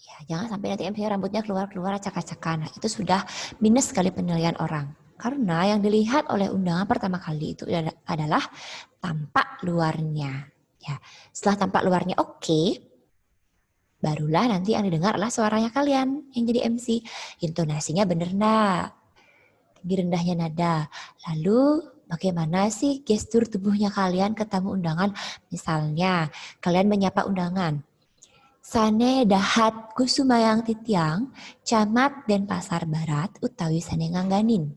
[SPEAKER 12] Ya, jangan sampai nanti MC rambutnya keluar-keluar acak-acakan. Nah, itu sudah minus sekali penilaian orang. Karena yang dilihat oleh undangan pertama kali itu adalah tampak luarnya. Ya, setelah tampak luarnya oke, barulah nanti yang didengar adalah suaranya kalian yang jadi MC. Intonasinya bener enggak? Tinggi rendahnya nada. Lalu bagaimana sih gestur tubuhnya kalian ke tamu undangan? Misalnya kalian menyapa undangan. Sane dahat kusumayang titiang, Camat Denpasar Barat utawi sane ngangganin.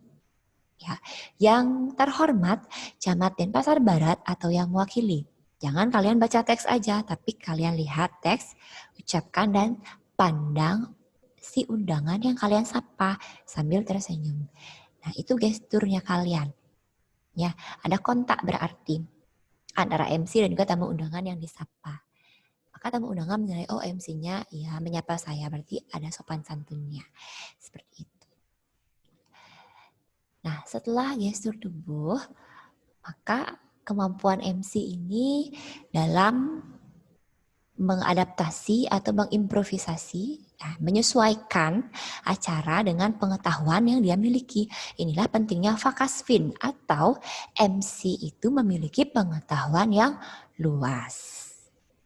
[SPEAKER 12] Ya, yang terhormat Camat Denpasar Barat atau yang mewakili. Jangan kalian baca teks aja, tapi kalian lihat teks, ucapkan dan pandang si undangan yang kalian sapa sambil tersenyum. Nah, itu gesturnya kalian. Ya, ada kontak berarti antara MC dan juga tamu undangan yang disapa. Maka tamu undangan menilai, oh MC-nya ya menyapa saya, berarti ada sopan santunnya. Seperti itu. Nah, setelah gestur tubuh, maka kemampuan MC ini dalam mengadaptasi atau mengimprovisasi, menyesuaikan acara dengan pengetahuan yang dia miliki. Inilah pentingnya Vakasfin atau MC itu memiliki pengetahuan yang luas.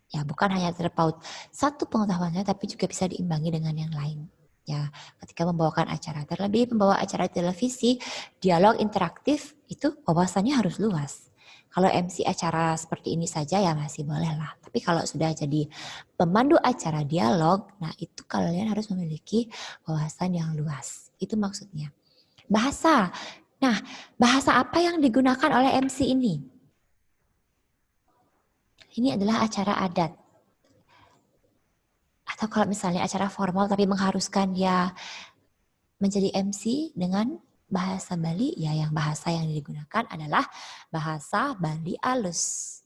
[SPEAKER 12] Ya, bukan hanya terpaut satu pengetahuannya, tapi juga bisa diimbangi dengan yang lain. Ya, ketika membawakan acara, terlebih membawa acara televisi, dialog interaktif itu wawasannya harus luas. Kalau MC acara seperti ini saja ya masih boleh lah. Tapi kalau sudah jadi pemandu acara dialog, nah itu kalian harus memiliki wawasan yang luas. Itu maksudnya. Bahasa. Nah, bahasa apa yang digunakan oleh MC ini? Ini adalah acara adat. Atau kalau misalnya acara formal tapi mengharuskan dia menjadi MC dengan bahasa Bali, ya yang bahasa yang digunakan adalah bahasa Bali alus.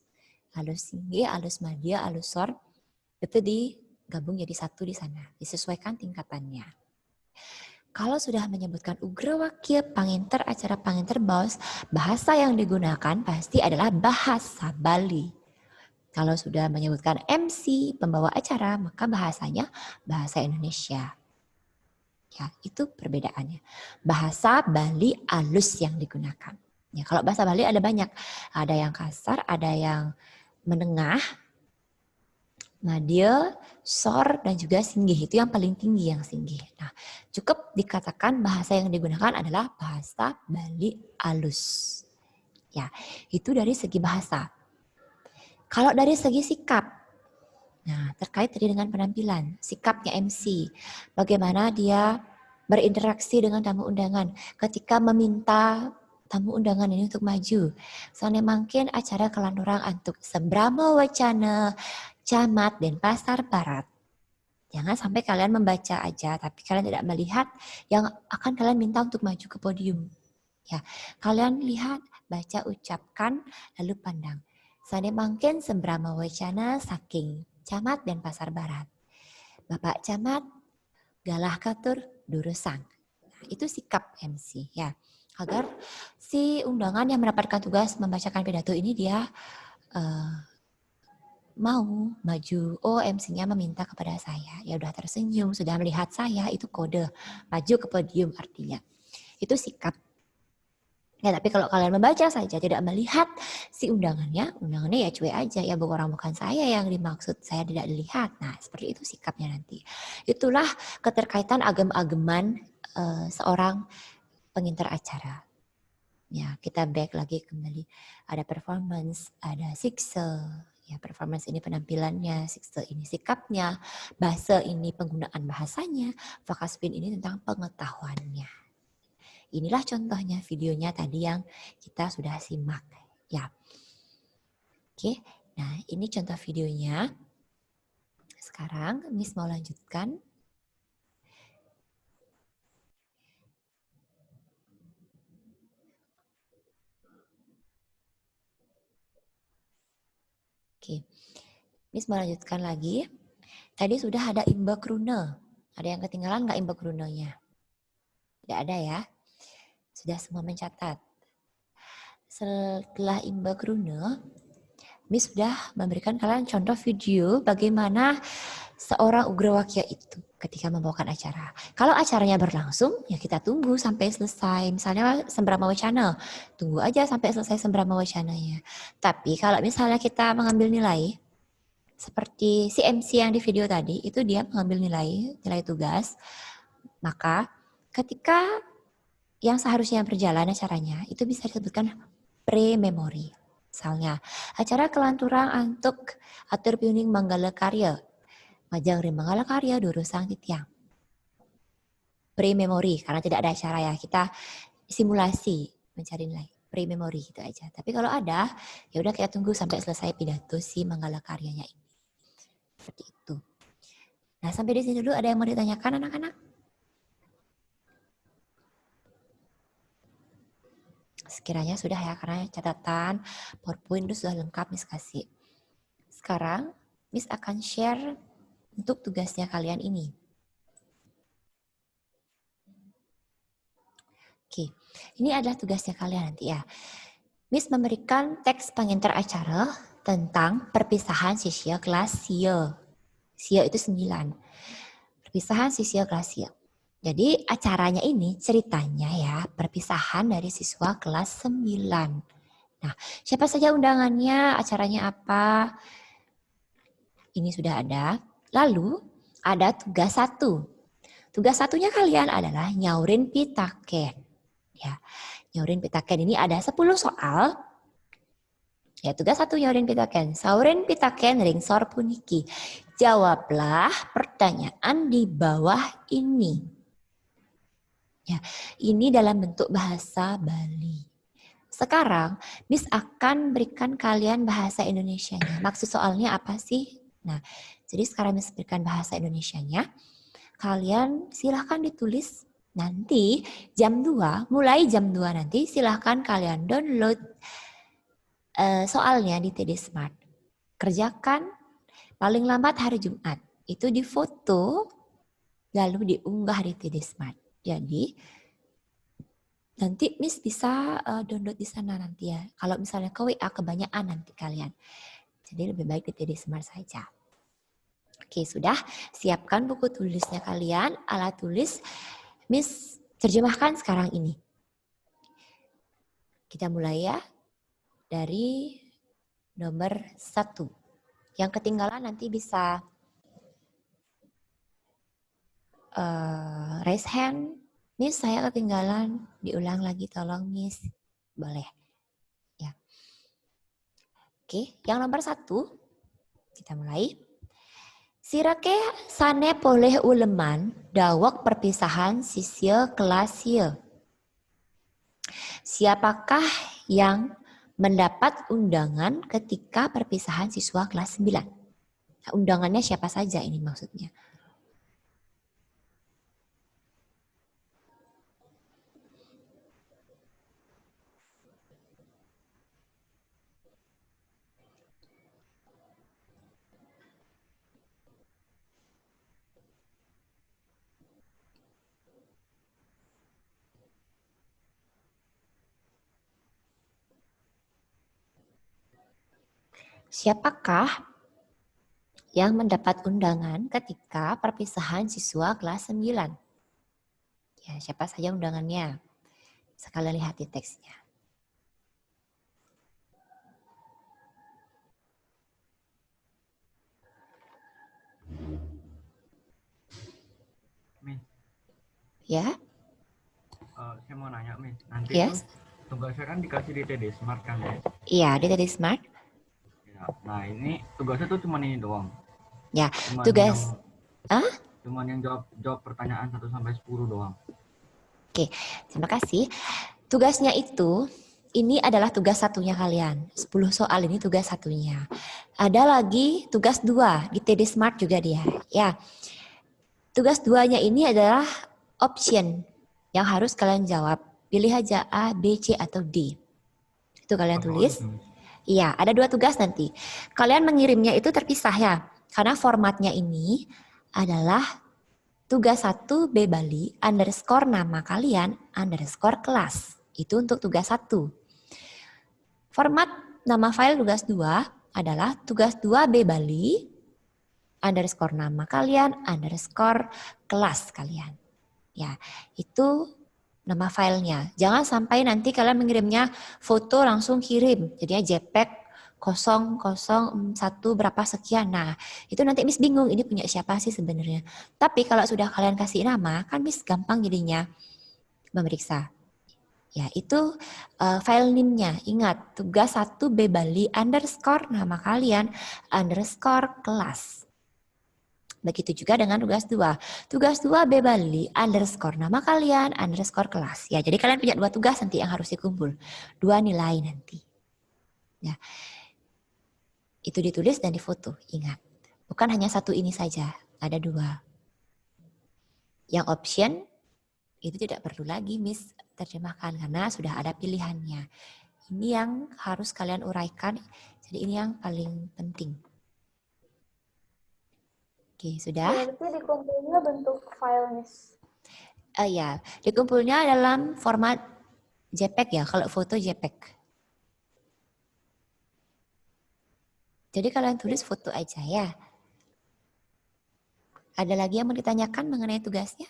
[SPEAKER 12] Alus tinggi, alus madya, alus sor, itu digabung jadi satu di sana, disesuaikan tingkatannya. Kalau sudah menyebutkan Ugrawakya, Panginter, acara Panginter Baus, bahasa yang digunakan pasti adalah bahasa Bali. Kalau sudah menyebutkan MC, pembawa acara, maka bahasanya bahasa Indonesia. Ya, itu perbedaannya. Bahasa Bali alus yang digunakan. Ya, kalau bahasa Bali ada banyak. Ada yang kasar, ada yang menengah, madya, sor, dan juga singgih. Itu yang paling tinggi yang singgih. Nah, cukup dikatakan bahasa yang digunakan adalah bahasa Bali alus. Ya, itu dari segi bahasa. Kalau dari segi sikap, nah terkait tadi dengan penampilan, sikapnya MC, bagaimana dia berinteraksi dengan tamu undangan ketika meminta tamu undangan ini untuk maju. Soalnya mungkin acara kelanturang untuk Sembrama Wacana, Camat, dan Pasar Barat. Jangan sampai kalian membaca aja, tapi kalian tidak melihat yang akan kalian minta untuk maju ke podium. Ya, kalian lihat, baca, ucapkan, lalu pandang. Soalnya mungkin Sembrama Wacana saking Camat dan Pasar Barat. Bapak Camat, galah katur, durusang. Nah, itu sikap MC ya. Agar si undangan yang mendapatkan tugas membacakan pidato ini dia mau maju. Oh, MC-nya meminta kepada saya. Ya udah tersenyum, sudah melihat saya, itu kode. Maju ke podium artinya. Itu sikap. Ya, tapi kalau kalian membaca saja tidak melihat si undangannya ya cuek aja ya, bukan saya yang dimaksud, saya tidak dilihat. Nah, seperti itu sikapnya nanti. Itulah keterkaitan agem-ageman seorang pengintar acara. Ya, kita back lagi kembali. Ada performance, ada sikse. Ya, performance ini penampilannya, sikse ini sikapnya, bahasa ini penggunaan bahasanya, Vakasfin ini tentang pengetahuannya. Inilah contohnya videonya tadi yang kita sudah simak. Ya. Oke, nah ini contoh videonya. Sekarang Miss mau lanjutkan. Oke, Miss mau lanjutkan lagi. Tadi sudah ada imbak rune. Ada yang ketinggalan nggak imbak runenya? Tidak ada ya? Sudah semua mencatat. Setelah imbak rune, Miss sudah memberikan kalian contoh video bagaimana seorang Ugrawakya itu ketika membawakan acara. Kalau acaranya berlangsung, ya kita tunggu sampai selesai. Misalnya Sembrama Wacana, tunggu aja sampai selesai Sembrama Wacananya. Tapi kalau misalnya kita mengambil nilai, seperti si MC yang di video tadi, itu dia mengambil nilai tugas, maka ketika yang seharusnya berjalan acaranya, itu bisa disebutkan pre-memory. Misalnya, acara kelanturang untuk atur piuning Manggala Karya, Majang Rim Manggala Karya, Durusang Titiang. Pre-memory, karena tidak ada acara ya, kita simulasi mencari nilai. Pre-memory gitu aja. Tapi kalau ada, ya udah kita tunggu sampai selesai pidato si Manggala Karyanya ini. Seperti itu. Nah, sampai di sini dulu ada yang mau ditanyakan anak-anak? Sekiranya sudah ya, karena catatan PowerPoint itu sudah lengkap Miss kasih. Sekarang Miss akan share untuk tugasnya kalian ini. Oke, ini adalah tugasnya kalian nanti ya. Miss memberikan teks pengintar acara tentang perpisahan sisio kelas sio. Sio itu 9. Perpisahan sisio kelas sio. Jadi acaranya ini ceritanya ya perpisahan dari siswa kelas 9. Nah, siapa saja undangannya, acaranya apa? Ini sudah ada. Lalu ada tugas 1. Tugas satunya kalian adalah nyaurin pitaken. Ya, nyaurin pitaken ini ada 10 soal. Ya, tugas 1 nyaurin pitaken. Saurin pitaken ring sor puniki. Jawablah pertanyaan di bawah ini. Ya, ini dalam bentuk bahasa Bali. Sekarang, Miss akan berikan kalian bahasa Indonesianya. Maksud soalnya apa sih? Nah, jadi sekarang Miss berikan bahasa Indonesianya. Kalian silahkan ditulis nanti jam 2, mulai jam 2 nanti silahkan kalian download soalnya di TD Smart. Kerjakan paling lambat hari Jumat. Itu difoto lalu diunggah di TD Smart. Jadi nanti Miss bisa download di sana nanti ya. Kalau misalnya ke WA kebanyakan nanti kalian. Jadi lebih baik di TD Smart saja. Oke, sudah. Siapkan buku tulisnya kalian, alat tulis. Miss terjemahkan sekarang ini. Kita mulai ya. Dari nomor 1. Yang ketinggalan nanti bisa raise hand. Miss, saya ketinggalan. Diulang lagi, tolong Miss. Boleh. Ya. Oke, yang nomor 1. Kita mulai. Sirake sane poleh uleman dawok perpisahan sisio kelas sio. Siapakah yang mendapat undangan ketika perpisahan siswa kelas 9? Nah, undangannya siapa saja ini maksudnya? Siapakah yang mendapat undangan ketika perpisahan siswa kelas 9? Ya, siapa saja undangannya? Sekalian lihat di teksnya.
[SPEAKER 2] Miss,
[SPEAKER 12] Ya?
[SPEAKER 2] saya mau nanya, Miss. Nanti
[SPEAKER 12] Yes.
[SPEAKER 2] tuh tugasnya kan dikasih di TD Smart kan ya?
[SPEAKER 12] Iya, di TD Smart.
[SPEAKER 2] Ya, nah ini tugasnya tuh cuma ini doang.
[SPEAKER 12] Ya,
[SPEAKER 2] Cuman
[SPEAKER 12] tugas.
[SPEAKER 2] Cuman yang jawab pertanyaan 1 sampai 10 doang.
[SPEAKER 12] Oke, terima kasih. Tugasnya itu, ini adalah tugas satunya kalian. 10 soal ini tugas satunya. Ada lagi tugas 2 di TD Smart juga dia. Ya, tugas 2-nya ini adalah option yang harus kalian jawab. Pilih aja A, B, C, atau D. Itu kalian tulis. Iya, ada 2 tugas nanti. Kalian mengirimnya itu terpisah ya. Karena formatnya ini adalah tugas 1 B Bali underscore nama kalian underscore kelas. Itu untuk tugas 1. Format nama file tugas 2 adalah tugas 2 B Bali underscore nama kalian underscore kelas kalian. Ya, itu nama filenya. Jangan sampai nanti kalian mengirimnya foto langsung kirim. Jadinya JPEG 001 berapa sekian. Nah, itu nanti Miss bingung ini punya siapa sih sebenarnya. Tapi kalau sudah kalian kasih nama, kan Miss gampang jadinya memeriksa. Ya, itu file name-nya. Ingat, tugas 1 B Bali underscore nama kalian underscore kelas. Begitu juga dengan tugas 2. Tugas 2 B Bali underscore nama kalian underscore kelas. Ya, jadi kalian punya 2 tugas nanti yang harus dikumpul. 2 nilai nanti. Ya. Itu ditulis dan difoto. Ingat. Bukan hanya 1 ini saja. Ada 2. Yang option itu tidak perlu lagi Miss terjemahkan karena sudah ada pilihannya. Ini yang harus kalian uraikan. Jadi ini yang paling penting. Oke, sudah?
[SPEAKER 7] Berarti dikumpulnya bentuk file, Miss.
[SPEAKER 12] Ya, dikumpulnya dalam format JPEG ya, kalau foto JPEG. Jadi kalian tulis foto aja ya. Ada lagi yang mau ditanyakan mengenai tugasnya?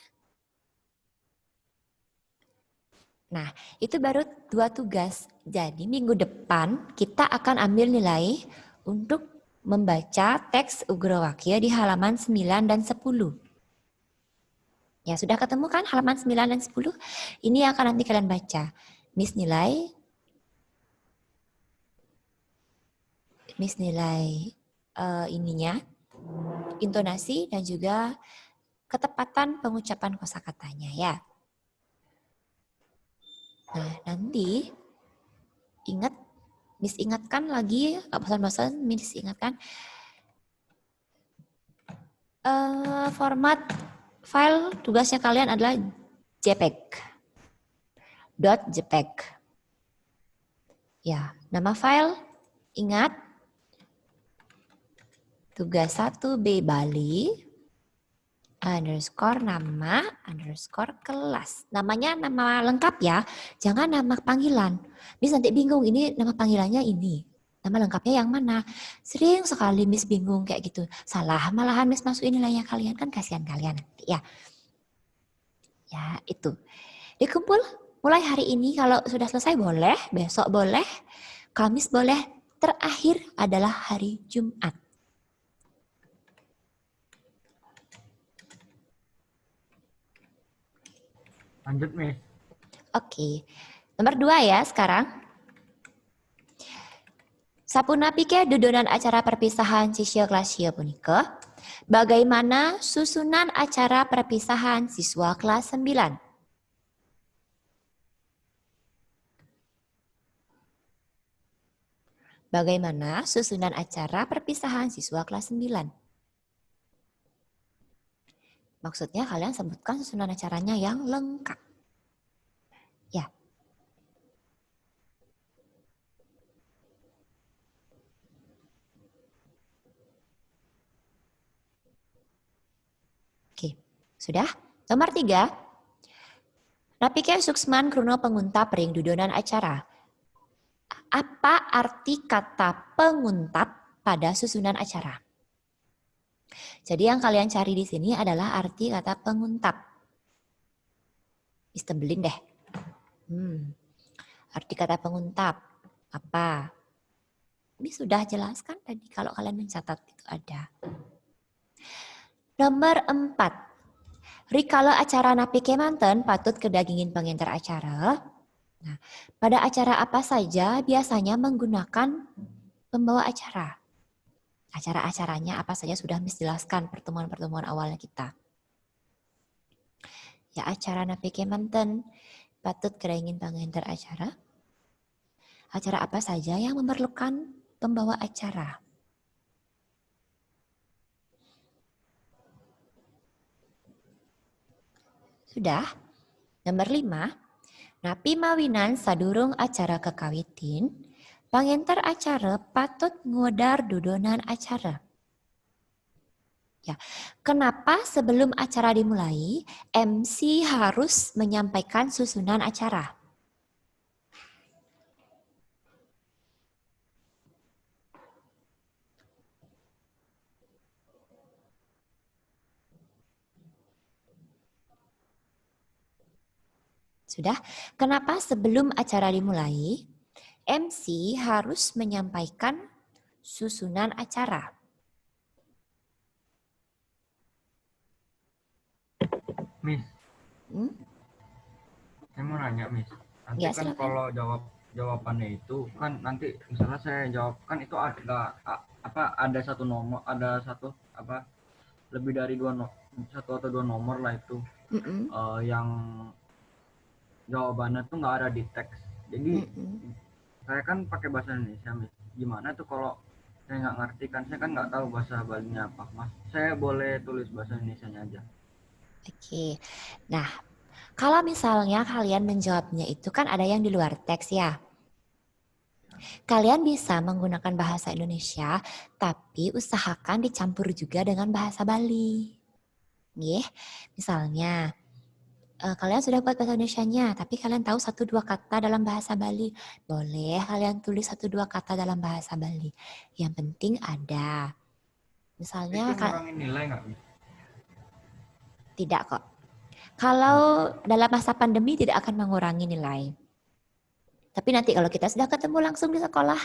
[SPEAKER 12] Nah, itu baru 2 tugas. Jadi minggu depan kita akan ambil nilai untuk membaca teks Ugrawakya di halaman 9 dan 10. Ya, sudah ketemu kan halaman 9 dan 10? Ini yang akan nanti kalian baca. Miss nilai ininya, intonasi dan juga ketepatan pengucapan kosakatanya ya. Nah, nanti ingat, Miss ingatkan lagi, nggak bosan-bosan, Miss ingatkan format file tugasnya kalian adalah JPEG. .jpeg. Ya, nama file ingat tugas 1B Bali underscore nama underscore kelas. Namanya nama lengkap ya, jangan nama panggilan. Miss nanti bingung, ini nama panggilannya ini. Nama lengkapnya yang mana? Sering sekali Miss bingung kayak gitu. Salah, malahan Miss masukin nilainya kalian, kan kasihan kalian nanti ya. Ya, itu. Dikumpul mulai hari ini, kalau sudah selesai boleh, besok boleh, Kamis boleh, terakhir adalah hari Jumat.
[SPEAKER 2] Lanjut, Miss.
[SPEAKER 12] Oke. Nomor 2 ya sekarang. Sapunapike dudunan acara perpisahan siswa kelas punika. Bagaimana susunan acara perpisahan siswa kelas 9? Bagaimana susunan acara perpisahan siswa kelas 9? Maksudnya kalian sebutkan susunan acaranya yang lengkap. Ya. Oke, sudah? Nomor 3. Napike suksman kruno penguntap ring dudonan acara. Apa arti kata penguntap pada susunan acara? Jadi yang kalian cari di sini adalah arti kata penguntap. Istebelin deh. Arti kata penguntap apa? Ini sudah jelaskan tadi kalau kalian mencatat itu ada. Nomor 4. Rikala acara napike manten patut kedagingin penginter acara. Nah, pada acara apa saja biasanya menggunakan pembawa acara? Acara-acaranya apa saja sudah Miss jelaskan pertemuan-pertemuan awalnya kita. Ya, acara napike manten patut kedagingin penginter acara. Acara apa saja yang memerlukan pembawa acara? Sudah? Nomor 5. Napi mawinan sadurung acara kekawitin, pangenter acara patut ngodar dudonan acara. Ya, kenapa sebelum acara dimulai, MC harus menyampaikan susunan acara? Sudah? Kenapa sebelum acara dimulai, MC harus menyampaikan susunan acara?
[SPEAKER 2] Miss. Saya mau nanya, Miss. Nanti
[SPEAKER 12] Ya,
[SPEAKER 2] kan
[SPEAKER 12] silakan.
[SPEAKER 2] kalau jawabannya itu kan nanti misalnya saya jawab kan itu ada satu nomor, ada satu lebih dari satu atau dua nomor lah itu. Yang jawabannya tuh nggak ada di teks. Jadi saya kan pakai bahasa Indonesia, Miss. Gimana tuh kalau saya nggak ngerti kan, saya kan nggak tahu bahasa Balinya apa, Mas. Saya boleh tulis bahasa Indonesianya aja.
[SPEAKER 12] Oke. Nah, kalau misalnya kalian menjawabnya itu kan ada yang di luar teks ya. Kalian bisa menggunakan bahasa Indonesia, tapi usahakan dicampur juga dengan bahasa Bali. Nggih. Misalnya, kalian sudah buat bahasa Indonesianya, tapi kalian tahu 1-2 kata dalam bahasa Bali. Boleh kalian tulis 1-2 kata dalam bahasa Bali. Yang penting ada. Misalnya
[SPEAKER 2] Itu ngurangin nilai nggak?
[SPEAKER 12] tidak kok. Kalau dalam masa pandemi tidak akan mengurangi nilai. Tapi nanti kalau kita sudah ketemu langsung di sekolah,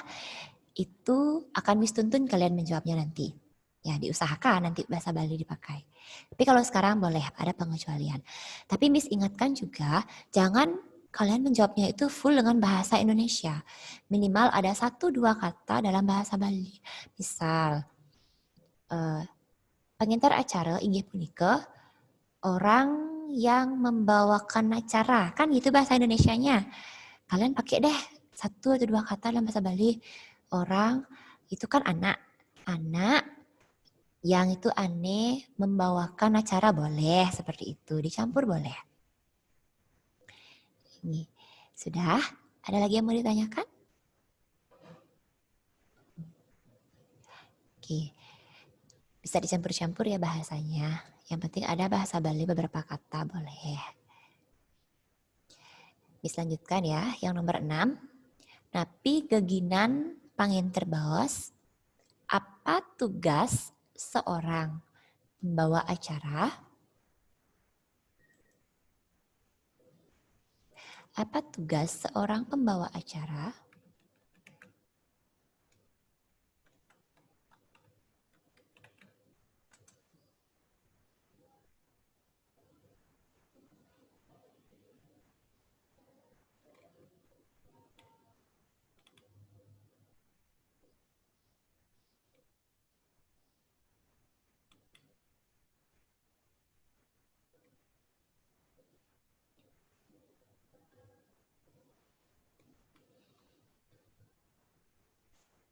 [SPEAKER 12] itu akan Miss tuntun kalian menjawabnya nanti. Ya, diusahakan nanti bahasa Bali dipakai. Tapi kalau sekarang boleh, ada pengecualian. Tapi Miss ingatkan juga, jangan kalian menjawabnya itu full dengan bahasa Indonesia. Minimal ada 1-2 kata dalam bahasa Bali. Misal, pengantar acara inggih punika orang yang membawakan acara. Kan gitu bahasa Indonesianya. Kalian pakai deh 1 atau 2 kata dalam bahasa Bali. Orang itu kan anak. Anak yang itu aneh membawakan acara boleh seperti itu. Dicampur boleh. Ini sudah? Ada lagi yang mau ditanyakan? Oke. Bisa dicampur-campur ya bahasanya. Yang penting ada bahasa Bali beberapa kata boleh. Bisa lanjutkan ya. Yang nomor 6. Napi geginan pangenter baos. Apa tugas seorang pembawa acara? Apa tugas seorang pembawa acara?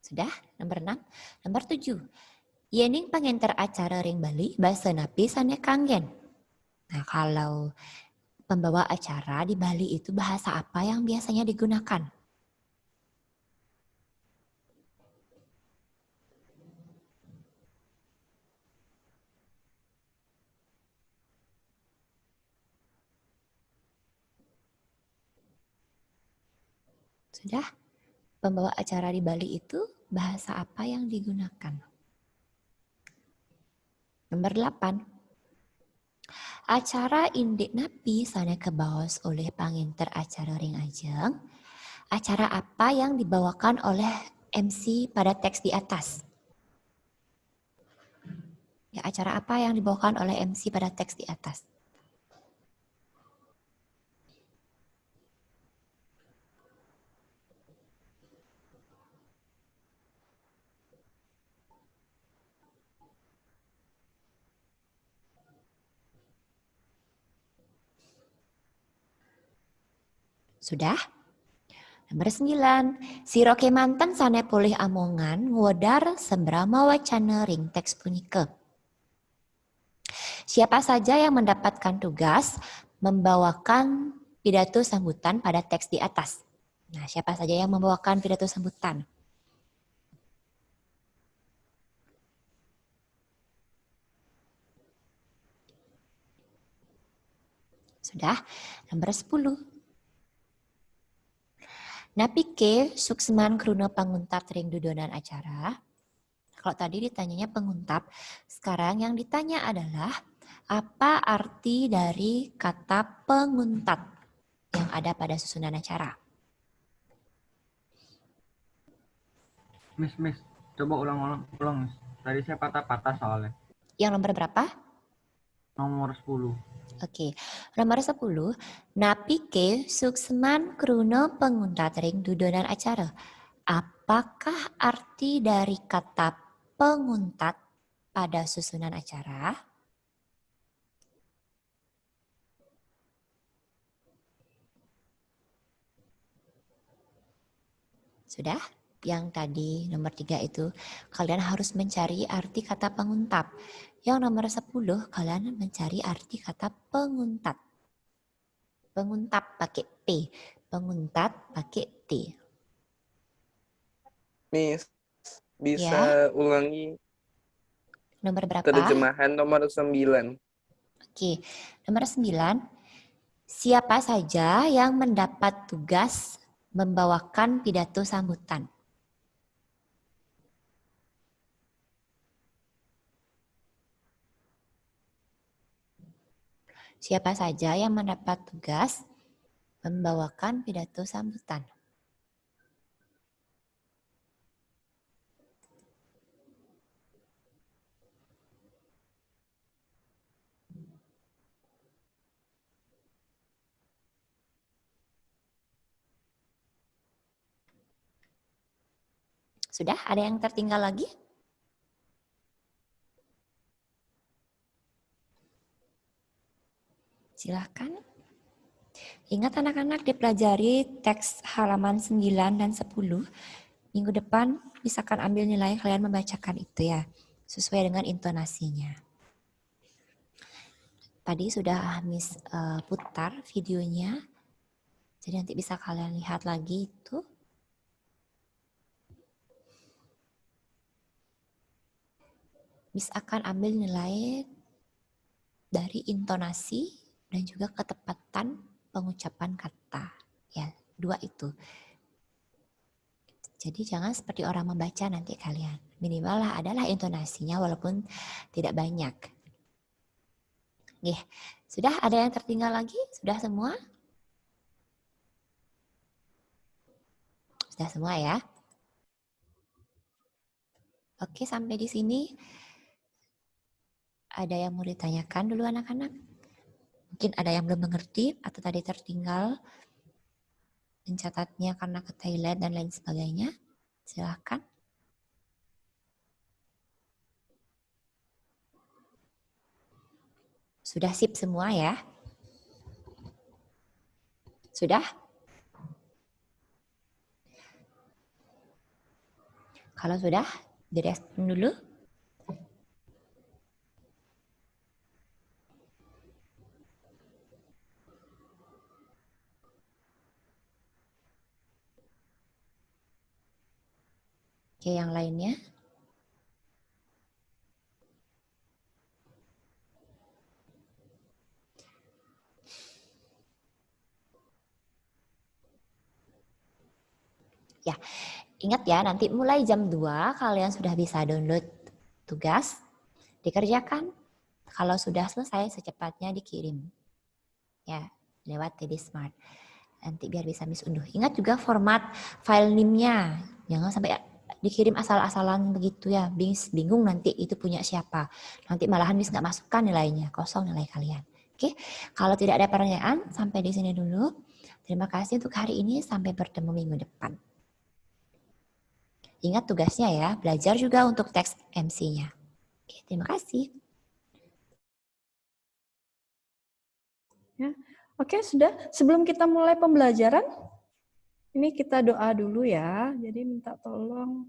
[SPEAKER 12] Sudah? Nomor 6. Nomor 7. Yening pangenter acara ring Bali bahasa napi sane kanggen. Nah, kalau pembawa acara di Bali itu bahasa apa yang biasanya digunakan? Sudah? Pembawa acara di Bali itu bahasa apa yang digunakan? Nomor 8. Acara Indik Napi sana kebaos oleh pangenter acara ring ajeng. Acara apa yang dibawakan oleh MC pada teks di atas? Ya, acara apa yang dibawakan oleh MC pada teks di atas? Sudah? Nomor 9. Siroke mantan sane pulih amongan ngwedar sembrama wacana ring teks punike. Siapa saja yang mendapatkan tugas membawakan pidato sambutan pada teks di atas? Nah, siapa saja yang membawakan pidato sambutan? Sudah? Nomor 10. Napike sukseman kruna panguntap ring dudonan acara. Kalau tadi ditanyanya penguntap, sekarang yang ditanya adalah apa arti dari kata penguntap yang ada pada susunan acara?
[SPEAKER 2] Miss, coba ulang, Miss. Tadi saya patah-patah soalnya.
[SPEAKER 12] Yang nomor berapa?
[SPEAKER 2] Nomor 10.
[SPEAKER 12] Oke, nomor 10. Napike sukseman kruna penguntat ring dudonan acara. Apakah arti dari kata penguntat pada susunan acara? Sudah? Yang tadi nomor 3 itu kalian harus mencari arti kata penguntap. Yang nomor 10 kalian mencari arti kata penguntat. Penguntap pakai P, penguntat pakai T.
[SPEAKER 5] Miss, bisa ulangi
[SPEAKER 12] nomor berapa?
[SPEAKER 5] terjemahan nomor 9.
[SPEAKER 12] Oke, nomor 9. Siapa saja yang mendapat tugas membawakan pidato sambutan? Siapa saja yang mendapat tugas membawakan pidato sambutan? Sudah? Ada yang tertinggal lagi? Silahkan. Ingat anak-anak dipelajari teks halaman 9 dan 10. Minggu depan misalkan ambil nilai kalian membacakan itu ya. Sesuai dengan intonasinya. Tadi sudah Miss putar videonya. Jadi nanti bisa kalian lihat lagi itu. Miss akan ambil nilai dari intonasi dan juga ketepatan pengucapan kata. Ya, 2 itu. Jadi jangan seperti orang membaca nanti kalian. Minimal lah adalah intonasinya walaupun tidak banyak. Oke, sudah ada yang tertinggal lagi? Sudah semua? Sudah semua ya? Oke, sampai di sini. Ada yang mau ditanyakan dulu anak-anak? Mungkin ada yang belum mengerti atau tadi tertinggal mencatatnya karena ke toilet dan lain sebagainya. Silahkan. Sudah sip semua ya? Sudah? Kalau sudah, direspon dulu. Oke, yang lainnya. Ya, ingat ya, nanti mulai jam 2 kalian sudah bisa download tugas, dikerjakan. Kalau sudah selesai, secepatnya dikirim. Ya, lewat TD Smart. Nanti biar bisa Miss unduh. Ingat juga format file name-nya. Jangan sampai dikirim asal-asalan begitu ya. Bingung nanti itu punya siapa. Nanti malahan Miss nggak masukkan nilainya. Kosong nilai kalian. Oke, kalau tidak ada pertanyaan, sampai di sini dulu. Terima kasih untuk hari ini. Sampai bertemu minggu depan. Ingat tugasnya ya, belajar juga untuk teks MC-nya. Oke, terima kasih.
[SPEAKER 14] Ya. Oke, sudah. Sebelum kita mulai pembelajaran, ini kita doa dulu ya. Jadi minta tolong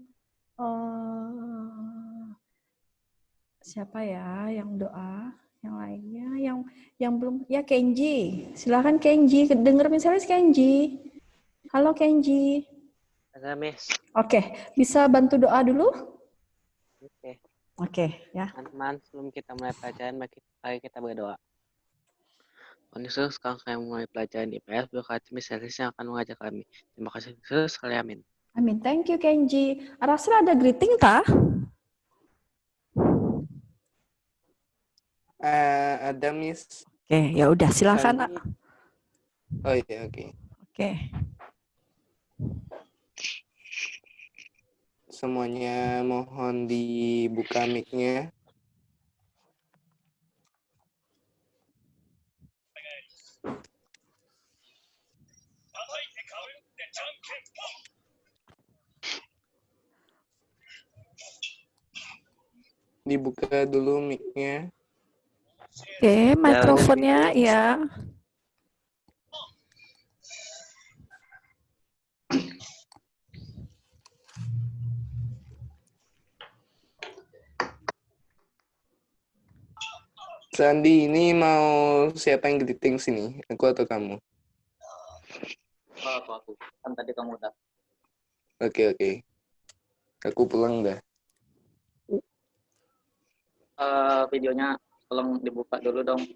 [SPEAKER 14] siapa ya yang doa, yang lainnya, yang belum ya Kenji. Silakan Kenji, denger misalnya Kenji. Halo Kenji.
[SPEAKER 15] Ada Miss.
[SPEAKER 14] Oke, bisa bantu doa dulu?
[SPEAKER 15] Oke.
[SPEAKER 14] Oke, ya.
[SPEAKER 15] Teman-teman, sebelum kita mulai pelajaran, mari kita berdoa. Tuhan Yesus, sekarang kami mulai pelajaran IPS, berkati Miss Elis yang akan mengajar kami. Terima kasih Yesus, sekali amin.
[SPEAKER 14] Amin, thank you Kenji. Rasul ada greeting kah?
[SPEAKER 5] Ada Miss.
[SPEAKER 14] Oke, ya udah silakan.
[SPEAKER 5] Oh iya, oke.
[SPEAKER 14] Oke.
[SPEAKER 5] Semuanya mohon dibuka mic-nya. Dibuka dulu mic-nya.
[SPEAKER 14] Oke, mikrofonnya ya.
[SPEAKER 5] Sandi, ini mau siapa yang greeting sini? Aku atau kamu?
[SPEAKER 15] Aku. Kan tadi kamu udah.
[SPEAKER 5] Oke. Aku pulang dah.
[SPEAKER 15] Videonya tolong dibuka dulu dong.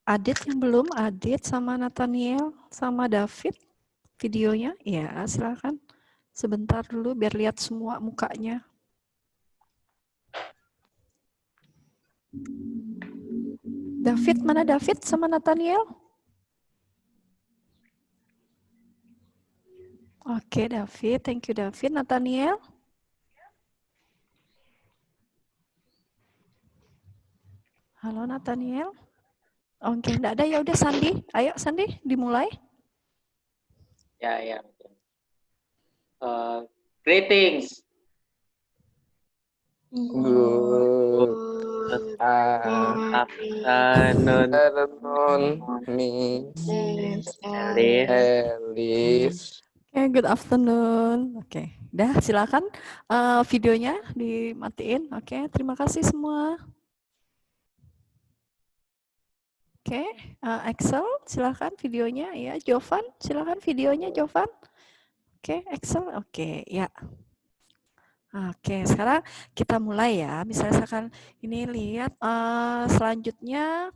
[SPEAKER 14] Adit yang belum, Adit sama Nathaniel sama David videonya, ya silakan sebentar dulu biar lihat semua mukanya. David, mana David sama Nathaniel? Oke, David, thank you David. Nathaniel? Halo Nathaniel? Oke, enggak ada, ya udah Sandi. Ayo Sandi, dimulai.
[SPEAKER 4] Ya. Greetings.
[SPEAKER 5] Good
[SPEAKER 4] afternoon,
[SPEAKER 5] Miss
[SPEAKER 4] Alice.
[SPEAKER 14] Oke, good afternoon. Oke, dah silakan videonya dimatiin. Oke, terima kasih semua. Oke, Excel silakan videonya ya. Jovan silakan videonya Jovan. Oke, Excel. Oke, ya. Oke, sekarang kita mulai ya. Misalkan ini lihat selanjutnya.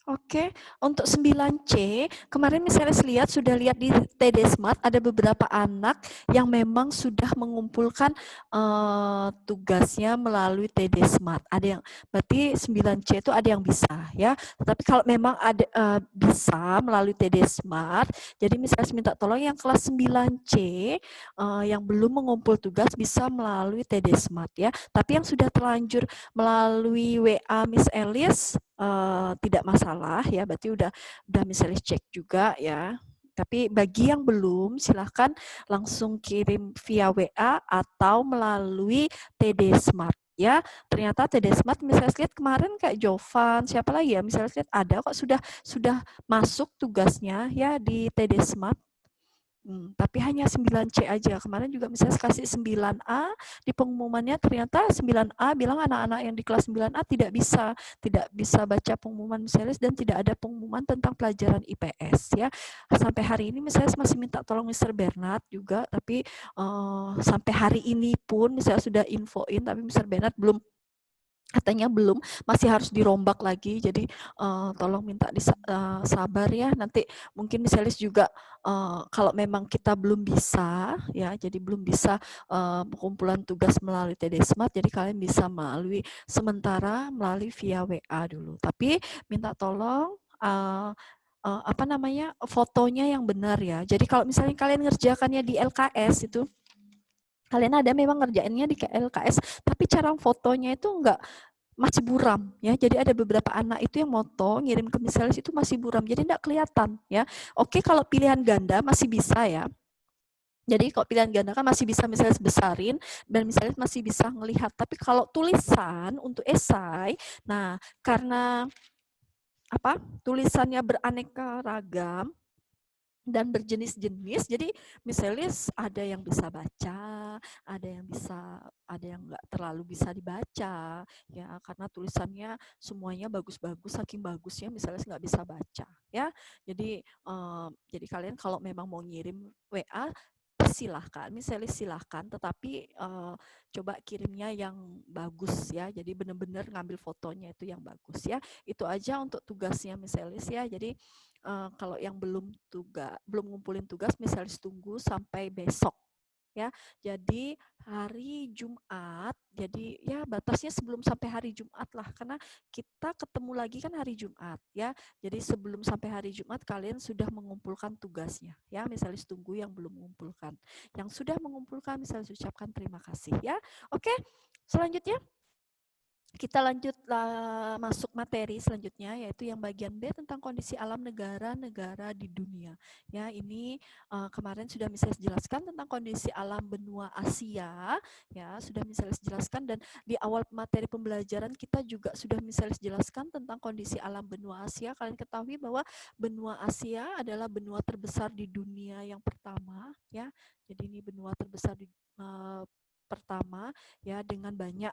[SPEAKER 14] Oke, untuk 9C, kemarin misalnya lihat, sudah lihat di TD Smart, ada beberapa anak yang memang sudah mengumpulkan tugasnya melalui TD Smart. Ada yang, berarti 9C itu ada yang bisa ya. Tetapi kalau memang ada bisa melalui TD Smart, jadi misalnya minta tolong yang kelas 9C, yang belum mengumpul tugas bisa melalui TD Smart ya. Tapi yang sudah terlanjur melalui WA Miss Alice, tidak masalah ya, berarti udah misalnya cek juga ya. Tapi bagi yang belum, silahkan langsung kirim via WA atau melalui TD Smart ya. Ternyata TD Smart misalnya lihat kemarin kayak Jovan, siapa lagi ya, misalnya lihat ada kok sudah masuk tugasnya ya di TD Smart. Tapi hanya 9C aja. Kemarin juga misalnya kasih 9A, di pengumumannya ternyata 9A bilang anak-anak yang di kelas 9A tidak bisa baca pengumuman misalnya dan tidak ada pengumuman tentang pelajaran IPS ya. Sampai hari ini misalnya masih minta tolong Mr. Bernard juga, tapi sampai hari ini pun misalnya sudah infoin, tapi Mr. Bernard katanya belum, masih harus dirombak lagi. Jadi tolong minta sabar ya. Nanti mungkin misalnya juga kalau memang kita belum bisa ya, jadi belum bisa pengumpulan tugas melalui TD Smart, jadi kalian bisa sementara melalui via WA dulu. Tapi minta tolong fotonya yang benar ya. Jadi kalau misalnya kalian ngerjakannya di LKS itu, kalian ada memang ngerjainnya di LKS, tapi cara fotonya itu masih buram ya. Jadi ada beberapa anak itu yang moto ngirim ke misalis itu masih buram, jadi tidak kelihatan ya. Oke, kalau pilihan ganda masih bisa ya. Jadi kalau pilihan ganda kan masih bisa misalnya besarin dan misalnya masih bisa ngelihat. Tapi kalau tulisan untuk esai, nah karena tulisannya beraneka ragam dan berjenis-jenis, jadi misalnya ada yang bisa baca, ada yang nggak terlalu bisa dibaca ya, karena tulisannya semuanya bagus-bagus, saking bagusnya misalnya nggak bisa baca ya. Jadi kalian kalau memang mau ngirim WA silahkan, misalnya silahkan, tetapi coba kirimnya yang bagus ya, jadi benar-benar ngambil fotonya itu yang bagus ya. Itu aja untuk tugasnya misalnya ya. Jadi kalau yang belum ngumpulin tugas, misalnya tunggu sampai besok ya. Jadi hari Jumat, jadi ya batasnya sebelum sampai hari Jumat lah, karena kita ketemu lagi kan hari Jumat ya. Jadi sebelum sampai hari Jumat kalian sudah mengumpulkan tugasnya ya. Misalnya tunggu yang belum mengumpulkan, yang sudah mengumpulkan misalnya ucapkan terima kasih ya. Oke, selanjutnya kita lanjut masuk materi selanjutnya, yaitu yang bagian B tentang kondisi alam negara-negara di dunia. Ya, ini kemarin sudah misalnya jelaskan tentang kondisi alam benua Asia, ya sudah misalnya jelaskan, dan di awal materi pembelajaran kita juga sudah misalnya jelaskan tentang kondisi alam benua Asia. Kalian ketahui bahwa benua Asia adalah benua terbesar di dunia yang pertama, ya. Jadi ini benua terbesar di pertama ya dengan banyak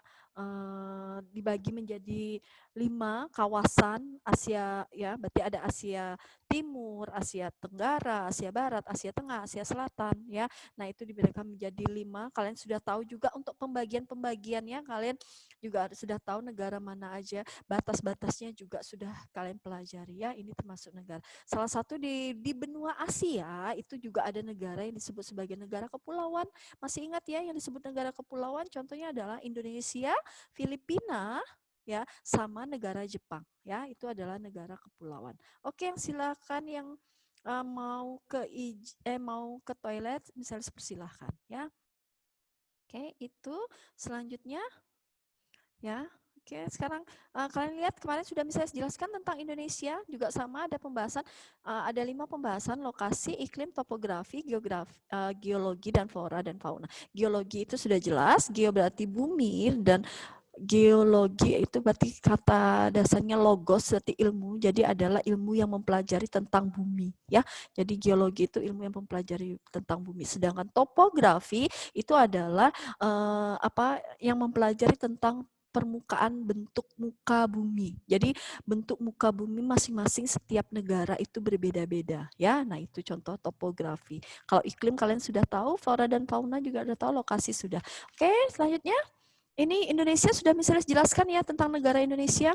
[SPEAKER 14] dibagi menjadi 5 kawasan Asia ya, berarti ada Asia Timur, Asia Tenggara, Asia Barat, Asia Tengah, Asia Selatan ya. Nah, itu dibedakan menjadi 5. Kalian sudah tahu juga untuk pembagian-pembagiannya, kalian juga sudah tahu negara mana aja, batas-batasnya juga sudah kalian pelajari ya. Ini termasuk negara. Salah satu di benua Asia itu juga ada negara yang disebut sebagai negara kepulauan. Masih ingat ya yang disebut negara kepulauan? Contohnya adalah Indonesia, Filipina, ya, sama negara Jepang. Ya, itu adalah negara kepulauan. Oke, yang silakan yang mau ke toilet, misalnya persilahkan. Ya, oke, itu selanjutnya. Ya, oke, sekarang kalian lihat kemarin sudah bisa jelaskan tentang Indonesia, juga sama ada pembahasan, ada 5 pembahasan: lokasi, iklim, topografi, geologi, dan flora dan fauna. Geologi itu sudah jelas, geo berarti bumi, dan geologi itu berarti kata dasarnya logos, berarti ilmu, jadi adalah ilmu yang mempelajari tentang bumi ya. Jadi geologi itu ilmu yang mempelajari tentang bumi, sedangkan topografi itu adalah yang mempelajari tentang permukaan bentuk muka bumi. Jadi bentuk muka bumi masing-masing setiap negara itu berbeda-beda ya. Nah, itu contoh topografi. Kalau iklim kalian sudah tahu, flora dan fauna juga sudah tahu, lokasi sudah. Oke, selanjutnya ini Indonesia sudah misalnya jelaskan ya tentang negara Indonesia.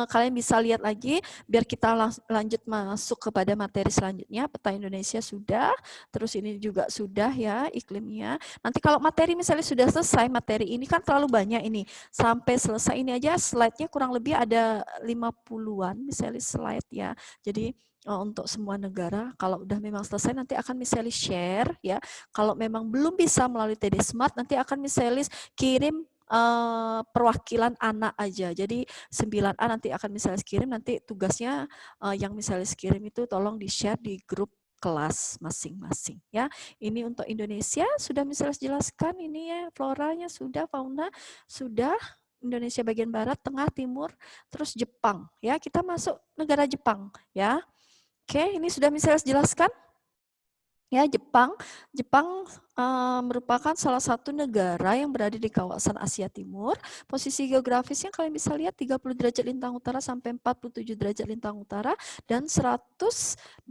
[SPEAKER 14] Kalian bisa lihat lagi biar kita lanjut masuk kepada materi selanjutnya. Peta Indonesia sudah, terus ini juga sudah ya iklimnya. Nanti kalau materi misalnya sudah selesai, materi ini kan terlalu banyak ini. Sampai selesai ini aja slide-nya kurang lebih ada 50-an misalnya slide ya. Jadi untuk semua negara, kalau udah memang selesai nanti akan misalnya share ya. Kalau memang belum bisa melalui TD Smart, nanti akan misalnya kirim perwakilan anak aja. Jadi 9A nanti akan misalnya kirim, nanti tugasnya yang misalnya kirim itu tolong di-share di grup kelas masing-masing ya. Ini untuk Indonesia sudah misalnya jelaskan, ini ya floranya sudah, fauna sudah, Indonesia bagian barat, tengah, timur, terus Jepang ya. Kita masuk negara Jepang ya. Oke, ini sudah misalnya jelaskan. Ya, Jepang merupakan salah satu negara yang berada di kawasan Asia Timur. Posisi geografisnya kalian bisa lihat 30 derajat lintang utara sampai 47 derajat lintang utara dan 128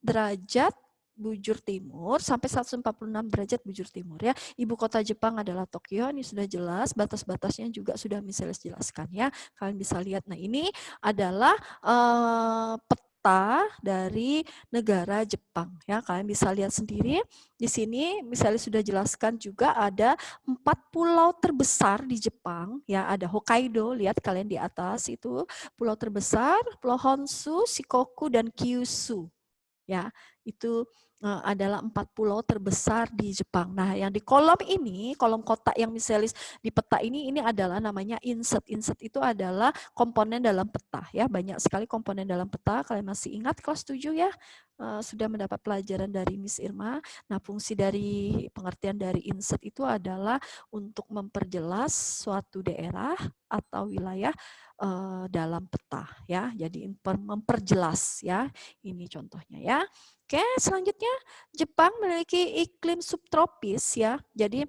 [SPEAKER 14] derajat bujur timur sampai 146 derajat bujur timur ya. Ibu kota Jepang adalah Tokyo, ini sudah jelas, batas-batasnya juga sudah misalnya jelaskan ya. Kalian bisa lihat. Nah, ini adalah peta dari negara Jepang ya. Kalian bisa lihat sendiri di sini misalnya sudah jelaskan juga ada 4 pulau terbesar di Jepang ya. Ada Hokkaido, lihat kalian di atas itu pulau terbesar, Pulau Honshu, Shikoku, dan Kyushu ya. Itu adalah 4 pulau terbesar di Jepang. Nah, yang di kolom ini, kolom kotak yang misalnya di peta ini adalah namanya insert. Insert itu adalah komponen dalam peta ya. Banyak sekali komponen dalam peta. Kalian masih ingat kelas 7 ya? Sudah mendapat pelajaran dari Miss Irma. Nah, fungsi dari pengertian dari insert itu adalah untuk memperjelas suatu daerah atau wilayah dalam peta ya. Jadi memperjelas ya. Ini contohnya ya. Oke, selanjutnya Jepang memiliki iklim subtropis ya. Jadi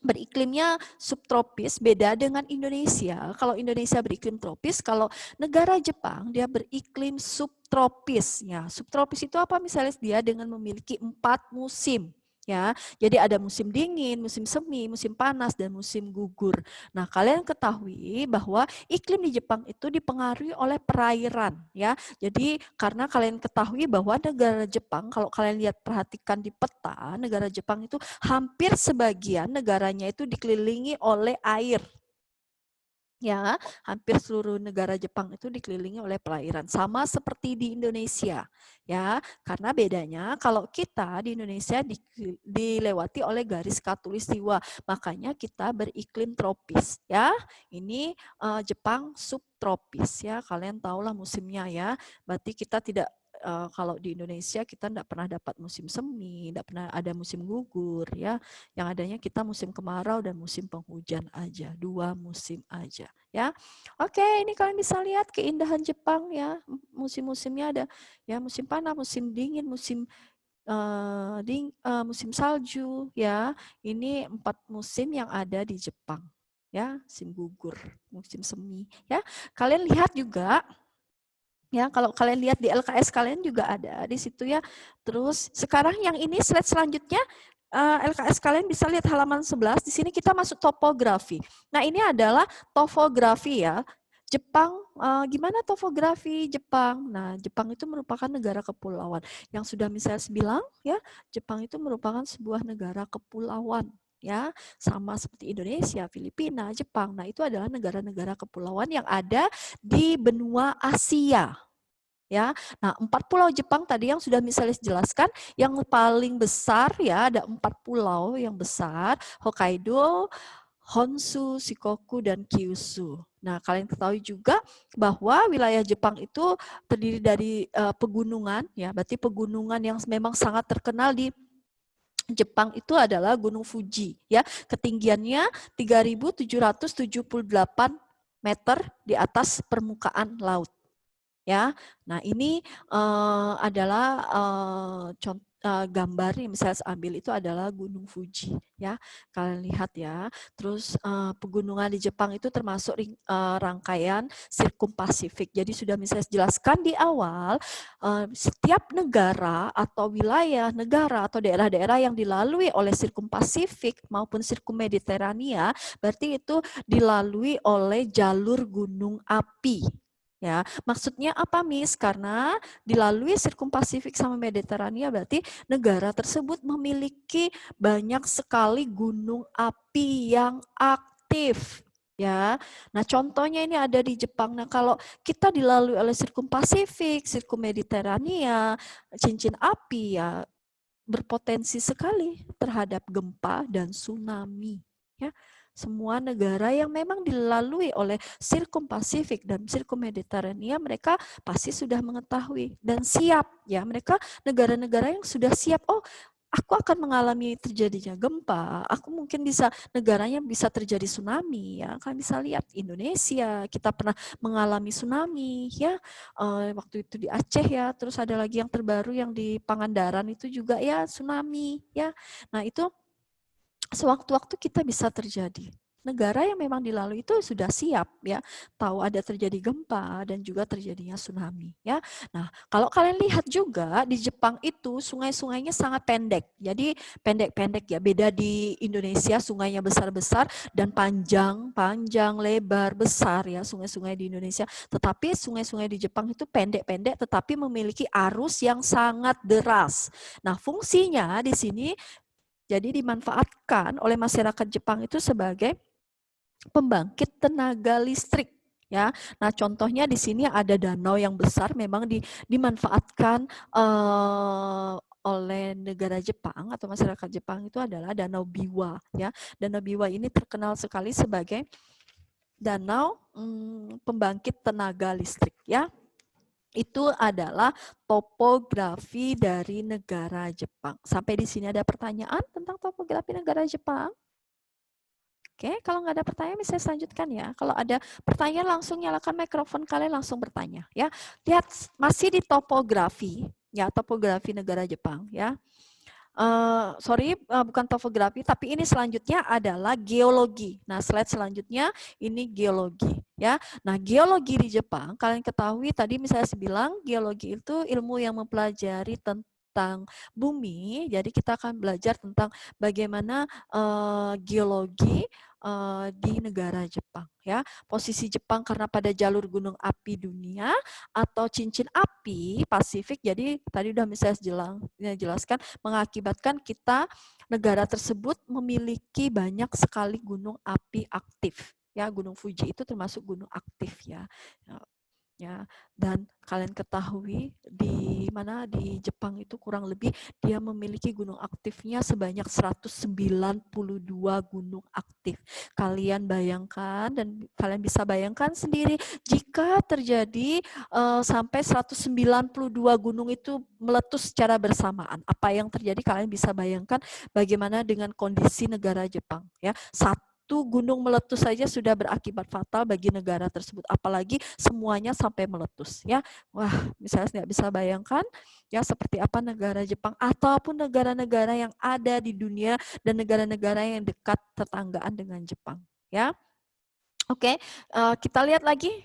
[SPEAKER 14] beriklimnya subtropis, beda dengan Indonesia. Kalau Indonesia beriklim tropis, kalau negara Jepang dia beriklim subtropis ya. Subtropis itu apa? Misalnya dia dengan memiliki 4 musim. Ya, jadi ada musim dingin, musim semi, musim panas, dan musim gugur. Nah, kalian ketahui bahwa iklim di Jepang itu dipengaruhi oleh perairan, ya. Jadi karena kalian ketahui bahwa negara Jepang, kalau kalian lihat perhatikan di peta, negara Jepang itu hampir sebagian negaranya itu dikelilingi oleh air. Ya, hampir seluruh negara Jepang itu dikelilingi oleh perairan, sama seperti di Indonesia. Ya, karena bedanya kalau kita di Indonesia dilewati oleh garis khatulistiwa, makanya kita beriklim tropis. Ya, ini Jepang subtropis. Ya, kalian tahulah musimnya ya. Berarti kita tidak kalau di Indonesia kita tidak pernah dapat musim semi, tidak pernah ada musim gugur ya. Yang adanya kita musim kemarau dan musim penghujan aja, 2 musim aja ya. Oke, ini kalian bisa lihat keindahan Jepang ya. Musim-musimnya ada ya, musim panas, musim dingin, musim musim salju, ya. Ini 4 musim yang ada di Jepang, ya. Musim gugur, musim semi, ya. Kalian lihat juga, ya. Kalau kalian lihat di LKS kalian juga ada di situ, ya. Terus sekarang yang ini slide selanjutnya. LKS kalian bisa lihat halaman 11, di sini kita masuk topografi. Nah, ini adalah topografi, ya. Jepang, gimana topografi Jepang? Nah, Jepang itu merupakan negara kepulauan. Yang sudah misalnya bilang, ya, Jepang itu merupakan sebuah negara kepulauan, ya, sama seperti Indonesia, Filipina, Jepang. Nah, itu adalah negara-negara kepulauan yang ada di benua Asia. Ya, nah 4 pulau Jepang tadi yang sudah misalnya jelaskan, yang paling besar, ya, ada 4 pulau yang besar, Hokkaido, Honshu, Shikoku, dan Kyushu. Nah, kalian ketahui juga bahwa wilayah Jepang itu terdiri dari pegunungan, ya, berarti pegunungan yang memang sangat terkenal di Jepang itu adalah Gunung Fuji, ya, ketinggiannya 3.778 meter di atas permukaan laut. Ya, nah ini adalah gambar yang misalnya ambil itu adalah Gunung Fuji, ya. Kalian lihat, ya. Terus pegunungan di Jepang itu termasuk rangkaian sirkum Pasifik. Jadi sudah misalnya jelaskan di awal, setiap negara atau wilayah negara atau daerah-daerah yang dilalui oleh sirkum Pasifik maupun sirkum Mediterania, berarti itu dilalui oleh jalur gunung api. Ya, maksudnya apa, Miss? Karena dilalui sirkum Pasifik sama Mediterania berarti negara tersebut memiliki banyak sekali gunung api yang aktif. Ya, nah contohnya ini ada di Jepang. Nah, kalau kita dilalui oleh sirkum Pasifik, sirkum Mediterania, cincin api, ya, berpotensi sekali terhadap gempa dan tsunami. Ya. Semua negara yang memang dilalui oleh sirkum Pasifik dan sirkum Mediterania, mereka pasti sudah mengetahui dan siap, ya. Mereka negara-negara yang sudah siap, oh, aku akan mengalami terjadinya gempa, aku mungkin bisa, negaranya bisa terjadi tsunami, ya. Kalian bisa lihat Indonesia, kita pernah mengalami tsunami, ya, waktu itu di Aceh, ya. Terus ada lagi yang terbaru yang di Pangandaran itu juga, ya, tsunami, ya. Nah, itu sewaktu-waktu kita bisa terjadi. Negara yang memang dilalui itu sudah siap, ya, tahu ada terjadi gempa dan juga terjadinya tsunami, ya. Nah, kalau kalian lihat juga di Jepang itu sungai-sungainya sangat pendek. Jadi pendek-pendek, ya. Beda di Indonesia sungainya besar-besar dan panjang, lebar, besar, ya, sungai-sungai di Indonesia. Tetapi sungai-sungai di Jepang itu pendek-pendek tetapi memiliki arus yang sangat deras. Nah, fungsinya di sini jadi dimanfaatkan oleh masyarakat Jepang itu sebagai pembangkit tenaga listrik, ya. Nah, contohnya di sini ada danau yang besar memang dimanfaatkan oleh negara Jepang atau masyarakat Jepang itu adalah Danau Biwa, ya. Danau Biwa ini terkenal sekali sebagai danau pembangkit tenaga listrik, ya. Itu adalah topografi dari negara Jepang. Sampai di sini ada pertanyaan tentang topografi negara Jepang? Oke, kalau nggak ada pertanyaan bisa saya lanjutkan, ya. Kalau ada pertanyaan langsung nyalakan mikrofon kalian langsung bertanya, ya. Lihat masih di topografi, ya, topografi negara Jepang, ya. Bukan topografi, tapi ini selanjutnya adalah geologi. Nah, slide selanjutnya ini geologi, ya. Nah, geologi di Jepang, kalian ketahui tadi misalnya saya bilang geologi itu ilmu yang mempelajari tentang bumi. Jadi kita akan belajar tentang bagaimana geologi di negara Jepang, ya. Posisi Jepang karena pada jalur gunung api dunia atau cincin api Pasifik. Jadi tadi udah misalnya jelaskan mengakibatkan kita negara tersebut memiliki banyak sekali gunung api aktif, ya. Gunung Fuji itu termasuk gunung aktif, ya. Ya, dan kalian ketahui di Jepang itu kurang lebih dia memiliki gunung aktifnya sebanyak 192 gunung aktif. Kalian bayangkan dan kalian bisa bayangkan sendiri jika terjadi sampai 192 gunung itu meletus secara bersamaan. Apa yang terjadi kalian bisa bayangkan bagaimana dengan kondisi negara Jepang, ya. Satu gunung meletus saja sudah berakibat fatal bagi negara tersebut, apalagi semuanya sampai meletus ya. Wah, misalnya nggak bisa bayangkan ya seperti apa negara Jepang ataupun negara-negara yang ada di dunia dan negara-negara yang dekat tetanggaan dengan Jepang ya. Oke, kita lihat lagi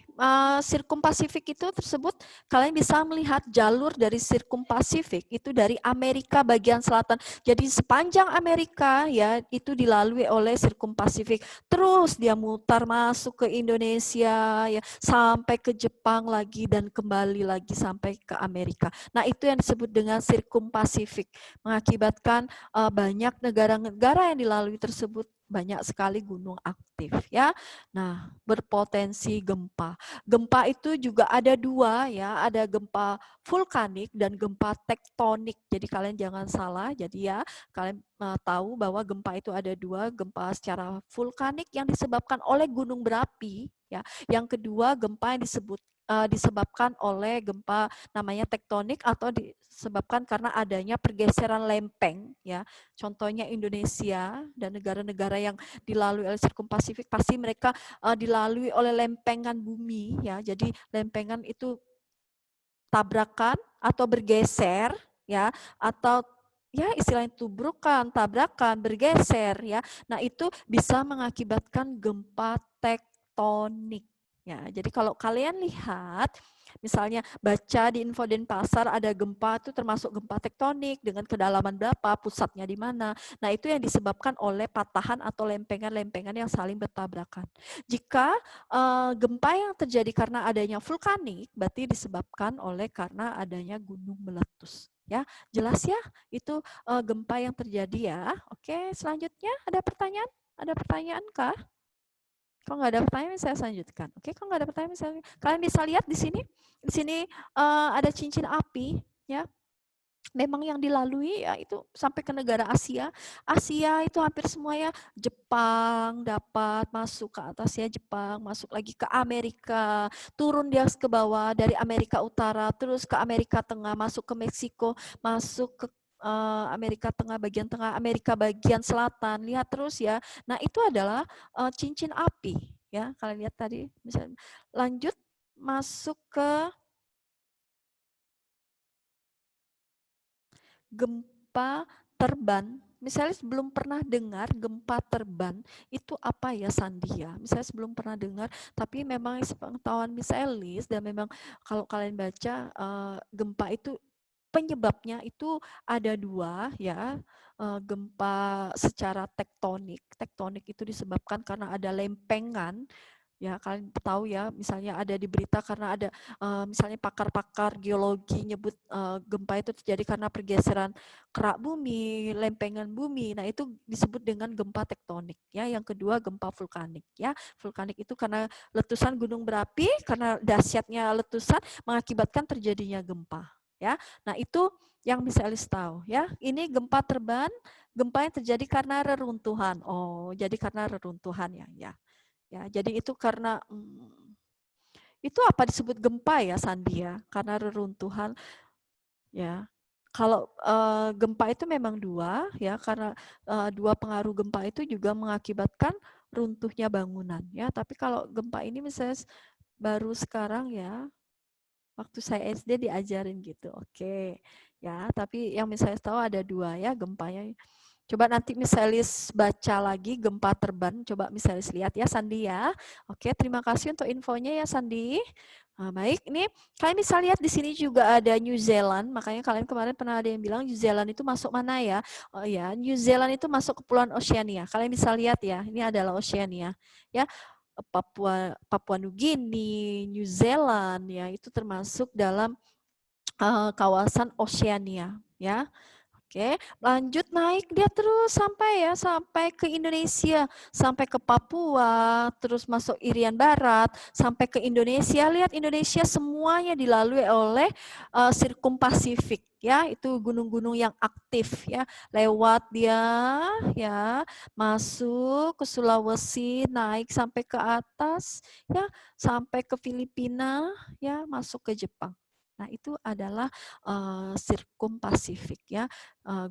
[SPEAKER 14] Sirkum Pasifik itu tersebut, kalian bisa melihat jalur dari Sirkum Pasifik itu dari Amerika bagian selatan. Jadi sepanjang Amerika ya itu dilalui oleh Sirkum Pasifik. Terus dia mutar masuk ke Indonesia ya sampai ke Jepang lagi dan kembali lagi sampai ke Amerika. Nah, itu yang disebut dengan Sirkum Pasifik, mengakibatkan banyak negara-negara yang dilalui tersebut banyak sekali gunung aktif ya. Nah, berpotensi gempa. Gempa itu juga ada dua ya, ada gempa vulkanik dan gempa tektonik. Jadi kalian jangan salah. Jadi ya, kalian tahu bahwa gempa itu ada dua, gempa secara vulkanik yang disebabkan oleh gunung berapi ya. Yang kedua, gempa yang disebabkan oleh gempa namanya tektonik atau disebabkan karena adanya pergeseran lempeng ya. Contohnya Indonesia dan negara-negara yang dilalui oleh Sirkum Pasifik pasti mereka dilalui oleh lempengan bumi ya. Jadi lempengan itu tabrakan atau bergeser ya, atau ya istilahnya tubrukan, tabrakan, bergeser ya. Nah, itu bisa mengakibatkan gempa tektonik. Ya, jadi kalau kalian lihat, misalnya baca di info Denpasar ada gempa itu termasuk gempa tektonik dengan kedalaman berapa, pusatnya di mana. Nah, itu yang disebabkan oleh patahan atau lempengan-lempengan yang saling bertabrakan. Jika gempa yang terjadi karena adanya vulkanik, berarti disebabkan oleh karena adanya gunung meletus. Ya, jelas ya? Itu gempa yang terjadi ya. Oke, selanjutnya ada pertanyaan? Ada pertanyaan kah? Kalau nggak ada pertanyaan, saya lanjutkan. Oke, kalau nggak ada pertanyaan, misalnya kalian bisa lihat di sini. Di sini ada cincin api, ya. Memang yang dilalui ya itu sampai ke negara Asia. Asia itu hampir semuanya. Jepang dapat masuk ke atas ya, Jepang masuk lagi ke Amerika, turun dia ke bawah dari Amerika Utara, terus ke Amerika Tengah, masuk ke Meksiko, masuk ke Amerika Tengah, Amerika bagian selatan. Lihat terus ya. Nah, itu adalah cincin api ya. Kalian lihat tadi misalnya. Lanjut masuk ke gempa terban. Misalnya sebelum pernah dengar gempa terban itu apa ya Sandia? Misalnya sebelum pernah dengar, tapi memang sepengetahuan Miss Elis dan memang kalau kalian baca gempa itu penyebabnya itu ada dua ya, gempa secara tektonik. Tektonik itu disebabkan karena ada lempengan. Ya, kalian tahu ya, misalnya ada di berita karena ada misalnya pakar-pakar geologi nyebut gempa itu terjadi karena pergeseran kerak bumi, lempengan bumi. Nah, itu disebut dengan gempa tektonik ya. Yang kedua gempa vulkanik ya. Vulkanik itu karena letusan gunung berapi, karena dahsyatnya letusan mengakibatkan terjadinya gempa ya. Nah, itu yang bisa Elis tahu ya. Ini gempa terban, gempa yang terjadi karena reruntuhan. Oh, jadi karena reruntuhan ya. Ya, jadi itu karena itu apa disebut gempa ya Sandi ya? Karena reruntuhan ya. Kalau gempa itu memang dua ya, karena dua pengaruh gempa itu juga mengakibatkan runtuhnya bangunan ya. Tapi kalau gempa ini misalnya baru sekarang ya, waktu saya SD diajarin gitu. Oke. Ya, tapi yang misalnya tahu ada dua ya gempanya. Coba nanti misalis baca lagi gempa terban, coba misalis lihat ya Sandi ya. Oke, terima kasih untuk infonya ya Sandi. Nah, baik, ini kalian bisa lihat di sini juga ada New Zealand, makanya kalian kemarin pernah ada yang bilang New Zealand itu masuk mana ya? Oh ya, New Zealand itu masuk Kepulauan Oceania. Kalian bisa lihat ya, ini adalah Oceania. Ya, Papua Nugini, New Zealand ya, itu termasuk dalam kawasan Oceania ya. Oke, lanjut naik dia terus sampai ke Indonesia, sampai ke Papua, terus masuk Irian Barat, sampai ke Indonesia. Lihat Indonesia semuanya dilalui oleh Sirkum Pasifik ya, itu gunung-gunung yang aktif ya. Lewat dia ya, masuk ke Sulawesi, naik sampai ke atas ya, sampai ke Filipina ya, masuk ke Jepang. Nah, itu adalah Sirkum Pasifik ya,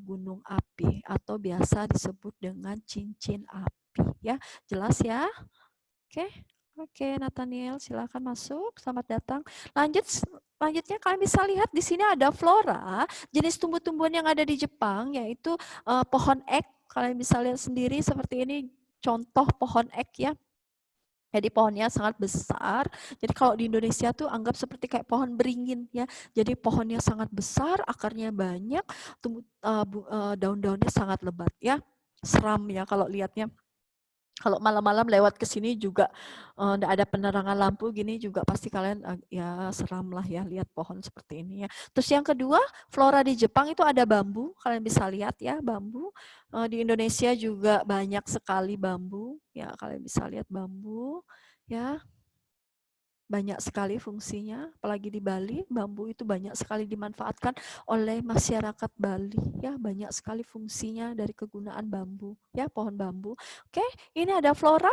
[SPEAKER 14] gunung api atau biasa disebut dengan cincin api. ya. Jelas ya? Oke, Nathaniel silakan masuk. Selamat datang. Lanjutnya kalian bisa lihat di sini ada flora, jenis tumbuh-tumbuhan yang ada di Jepang, yaitu pohon ek. Kalian bisa lihat sendiri seperti ini contoh pohon ek ya. Jadi pohonnya sangat besar. Jadi kalau di Indonesia tuh anggap seperti kayak pohon beringin ya. Jadi pohonnya sangat besar, akarnya banyak, daun-daunnya sangat lebat ya. Seram ya kalau lihatnya. Kalau malam-malam lewat ke sini juga enggak ada penerangan lampu gini juga pasti kalian ya seram lah ya lihat pohon seperti ini ya. Terus yang kedua, flora di Jepang itu ada bambu. Kalian bisa lihat ya bambu. Di Indonesia juga banyak sekali bambu. Ya, kalian bisa lihat bambu ya. Banyak sekali fungsinya, apalagi di Bali, bambu itu banyak sekali dimanfaatkan oleh masyarakat Bali ya, banyak sekali fungsinya dari kegunaan bambu ya, pohon bambu. Oke, ini ada flora.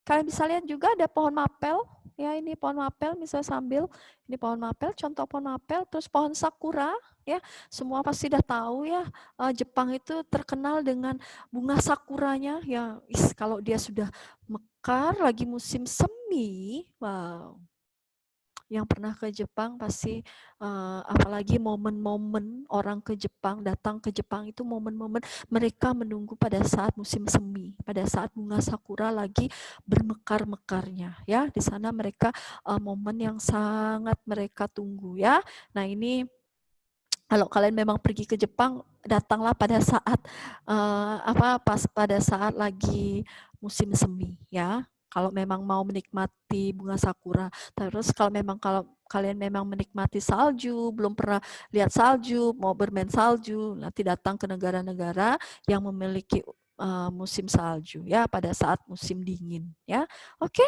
[SPEAKER 14] Kalian bisa lihat juga ada pohon mapel ya, ini pohon mapel misalnya sambil ini pohon mapel, contoh pohon mapel, terus pohon sakura ya. Semua pasti udah tahu ya, Jepang itu terkenal dengan bunga sakuranya ya. Kalau dia sudah mekar lagi musim semi, wow. Yang pernah ke Jepang pasti apalagi momen-momen orang ke Jepang, datang ke Jepang itu momen-momen mereka menunggu pada saat musim semi, pada saat bunga sakura lagi bermekar-mekarnya ya. Di sana mereka momen yang sangat mereka tunggu ya. Nah, ini kalau kalian memang pergi ke Jepang, datanglah pada saat pas pada saat lagi musim semi ya. Kalau memang mau menikmati bunga sakura. Terus kalau kalian memang menikmati salju, belum pernah lihat salju, mau bermain salju, nanti datang ke negara-negara yang memiliki musim salju ya pada saat musim dingin ya. Oke.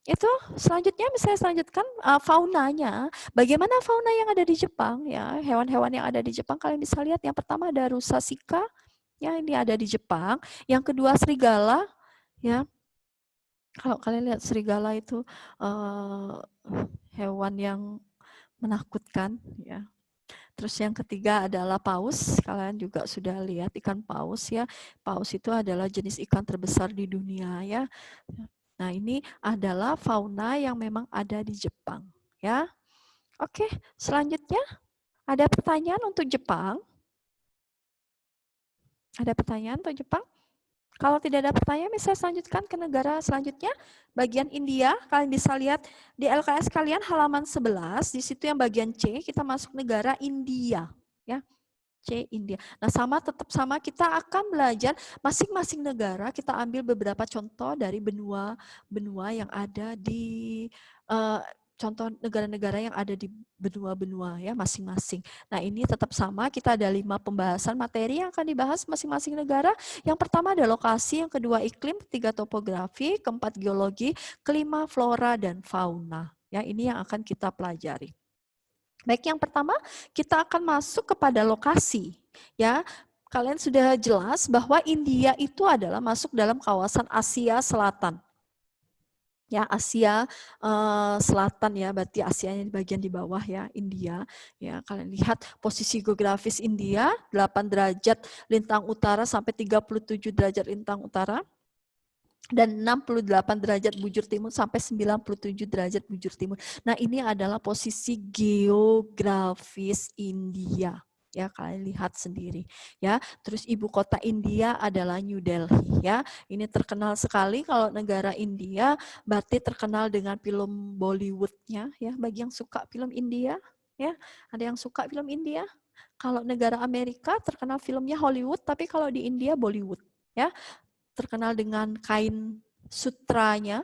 [SPEAKER 14] Itu selanjutnya saya selanjutkan faunanya. Bagaimana fauna yang ada di Jepang ya? Hewan-hewan yang ada di Jepang kalian bisa lihat. Yang pertama ada rusa shika. Ya, ini ada di Jepang. Yang kedua serigala ya. Kalau kalian lihat serigala itu hewan yang menakutkan ya. Terus yang ketiga adalah paus. Kalian juga sudah lihat ikan paus ya. Paus itu adalah jenis ikan terbesar di dunia ya. Nah, ini adalah fauna yang memang ada di Jepang ya. Oke, selanjutnya ada pertanyaan untuk Jepang? Ada pertanyaan untuk Jepang? Kalau tidak ada pertanyaan, saya lanjutkan ke negara selanjutnya. Bagian India, kalian bisa lihat di LKS kalian halaman 11, di situ yang bagian C, kita masuk negara India. Ya, C, India. Nah, tetap sama, kita akan belajar masing-masing negara, kita ambil beberapa contoh dari benua yang ada di contoh negara-negara yang ada di benua-benua ya masing-masing. Nah, ini tetap sama, kita ada 5 pembahasan materi yang akan dibahas masing-masing negara. Yang pertama ada lokasi, yang kedua iklim, ketiga topografi, keempat geologi, kelima flora dan fauna. Ya, ini yang akan kita pelajari. Baik, yang pertama kita akan masuk kepada lokasi. Ya, kalian sudah jelas bahwa India itu adalah masuk dalam kawasan Asia Selatan. Ya, Asia Selatan ya, berarti Asianya di bagian di bawah ya, India. Ya, kalian lihat posisi geografis India, 8 derajat lintang utara sampai 37 derajat lintang utara. Dan 68 derajat bujur timur sampai 97 derajat bujur timur. Nah, ini adalah posisi geografis India. Ya, kalian lihat sendiri ya. Terus ibu kota India adalah New Delhi ya. Ini terkenal sekali kalau negara India, berarti terkenal dengan film Bollywood-nya ya. Bagi yang suka film India ya, ada yang suka film India? Kalau negara Amerika terkenal filmnya Hollywood, tapi kalau di India Bollywood ya. Terkenal dengan kain sutranya,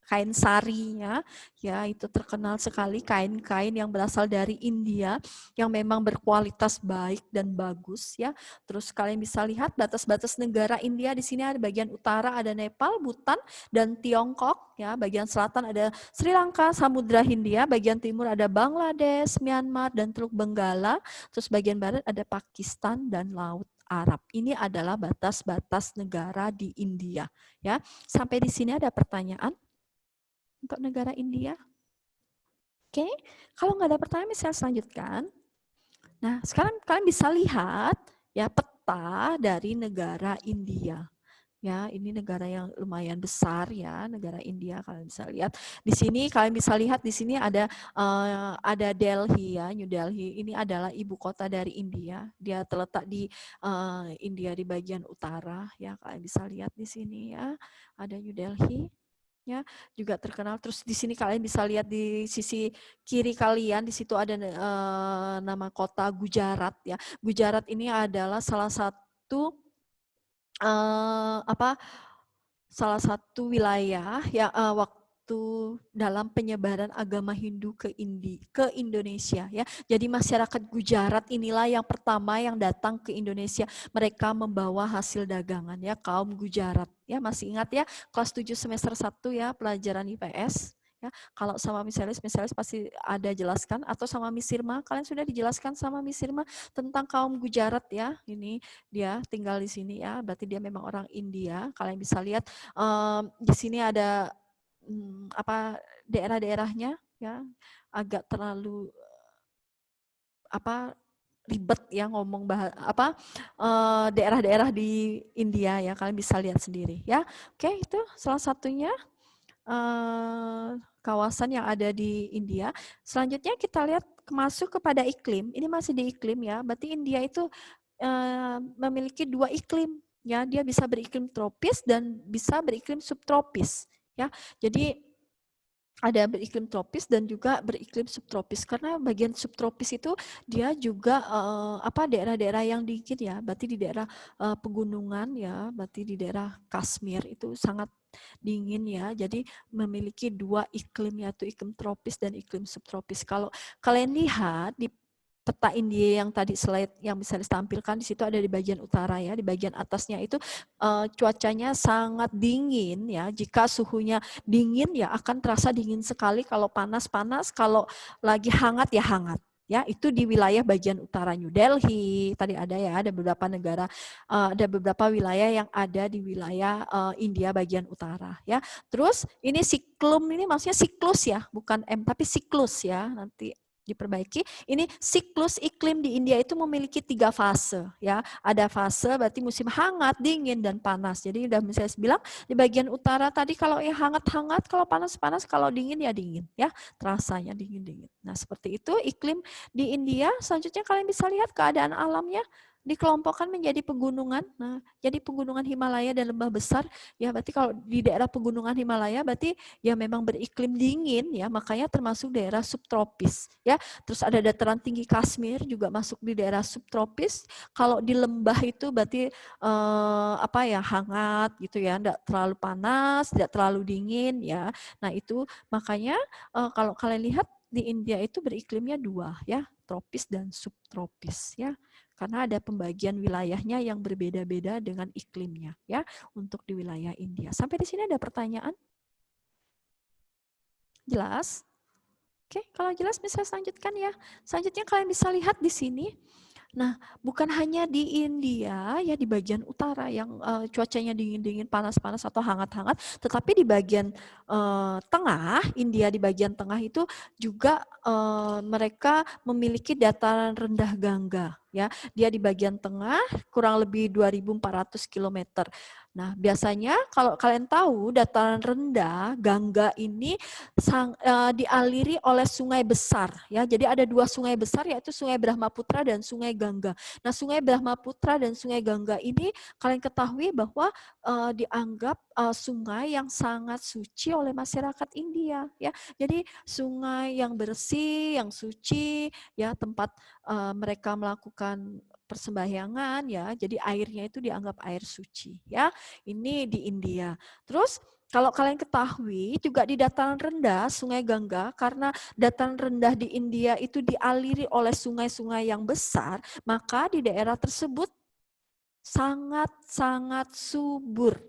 [SPEAKER 14] kain sarinya, ya itu terkenal sekali, kain-kain yang berasal dari India yang memang berkualitas baik dan bagus ya. Terus kalian bisa lihat batas-batas negara India di sini ada bagian utara ada Nepal, Bhutan dan Tiongkok ya. Bagian selatan ada Sri Lanka, Samudra Hindia, bagian timur ada Bangladesh, Myanmar dan Teluk Benggala. Terus bagian barat ada Pakistan dan Laut Arab. Ini adalah batas-batas negara di India ya. Sampai di sini ada pertanyaan untuk negara India? Oke, kalau nggak ada pertanyaan, saya lanjutkan. Nah, sekarang kalian bisa lihat ya peta dari negara India. Ya, ini negara yang lumayan besar ya, negara India kalian bisa lihat. Di sini kalian bisa lihat di sini ada Delhi ya, New Delhi. Ini adalah ibu kota dari India. Dia terletak di India di bagian utara ya, kalian bisa lihat di sini ya. Ada New Delhi ya, juga terkenal. Terus di sini kalian bisa lihat di sisi kiri kalian di situ ada nama kota Gujarat ya. Gujarat ini adalah salah satu salah satu wilayah ya waktu dalam penyebaran agama Hindu ke Indonesia ya. Jadi masyarakat Gujarat inilah yang pertama yang datang ke Indonesia. Mereka membawa hasil dagangan ya, kaum Gujarat. Ya, masih ingat ya kelas 7 semester 1 ya pelajaran IPS. Ya, kalau sama misalis pasti ada jelaskan, atau sama Miss Irma, kalian sudah dijelaskan sama Miss Irma tentang kaum Gujarat ya. Ini dia tinggal di sini ya, berarti dia memang orang India. Kalian bisa lihat di sini ada daerah-daerahnya ya, agak terlalu ribet ya ngomong daerah-daerah di India ya, kalian bisa lihat sendiri ya. Oke, itu salah satunya kawasan yang ada di India. Selanjutnya kita lihat masuk kepada iklim. Ini masih di iklim ya. Berarti India itu memiliki 2 iklim ya. Dia bisa beriklim tropis dan bisa beriklim subtropis ya. Jadi ada beriklim tropis dan juga beriklim subtropis, karena bagian subtropis itu dia juga daerah-daerah yang dingin ya, berarti di daerah pegunungan ya, berarti di daerah Kashmir itu sangat dingin ya, jadi memiliki 2 iklim, yaitu iklim tropis dan iklim subtropis. Kalau kalian lihat di peta India yang tadi slide yang bisa ditampilkan, di situ ada di bagian utara ya, di bagian atasnya itu cuacanya sangat dingin ya. Jika suhunya dingin ya akan terasa dingin sekali, kalau panas, kalau lagi hangat ya hangat. Ya, itu di wilayah bagian utara New Delhi. Tadi ada ya, ada beberapa negara, ada beberapa wilayah yang ada di wilayah India bagian utara ya. Terus ini siklum, ini maksudnya siklus ya, bukan tapi siklus ya, nanti diperbaiki. Ini siklus iklim di India itu memiliki 3 fase ya. Ada fase berarti musim hangat, dingin, dan panas. Jadi udah misalnya bilang di bagian utara tadi kalau ya hangat-hangat, kalau panas-panas, kalau dingin ya dingin ya. Terasanya dingin-dingin. Nah, seperti itu iklim di India. Selanjutnya kalian bisa lihat keadaan alamnya dikelompokkan menjadi pegunungan. Nah, jadi pegunungan Himalaya dan lembah besar ya, berarti kalau di daerah pegunungan Himalaya berarti ya memang beriklim dingin ya, makanya termasuk daerah subtropis ya. Terus ada dataran tinggi Kashmir juga masuk di daerah subtropis. Kalau di lembah itu berarti hangat gitu ya, tidak terlalu panas, tidak terlalu dingin ya. Nah, itu makanya kalau kalian lihat di India itu beriklimnya 2 ya, tropis dan subtropis ya. Karena ada pembagian wilayahnya yang berbeda-beda dengan iklimnya ya untuk di wilayah India. Sampai di sini ada pertanyaan? Jelas? Oke, kalau jelas bisa lanjutkan ya. Selanjutnya kalian bisa lihat di sini. Nah, bukan hanya di India ya, di bagian utara yang cuacanya dingin-dingin, panas-panas atau hangat-hangat, tetapi di bagian tengah, India di bagian tengah itu juga mereka memiliki dataran rendah Gangga ya. Dia di bagian tengah kurang lebih 2.400 km. Nah, biasanya kalau kalian tahu dataran rendah Gangga ini dialiri oleh sungai besar ya. Jadi ada 2 sungai besar, yaitu Sungai Brahmaputra dan Sungai Gangga. Nah, Sungai Brahmaputra dan Sungai Gangga ini kalian ketahui bahwa dianggap sungai yang sangat suci oleh masyarakat India ya. Jadi sungai yang bersih, yang suci ya, tempat mereka melakukan persembahyangan ya. Jadi airnya itu dianggap air suci ya. Ini di India. Terus kalau kalian ketahui juga di dataran rendah Sungai Gangga, karena dataran rendah di India itu dialiri oleh sungai-sungai yang besar, maka di daerah tersebut sangat-sangat subur.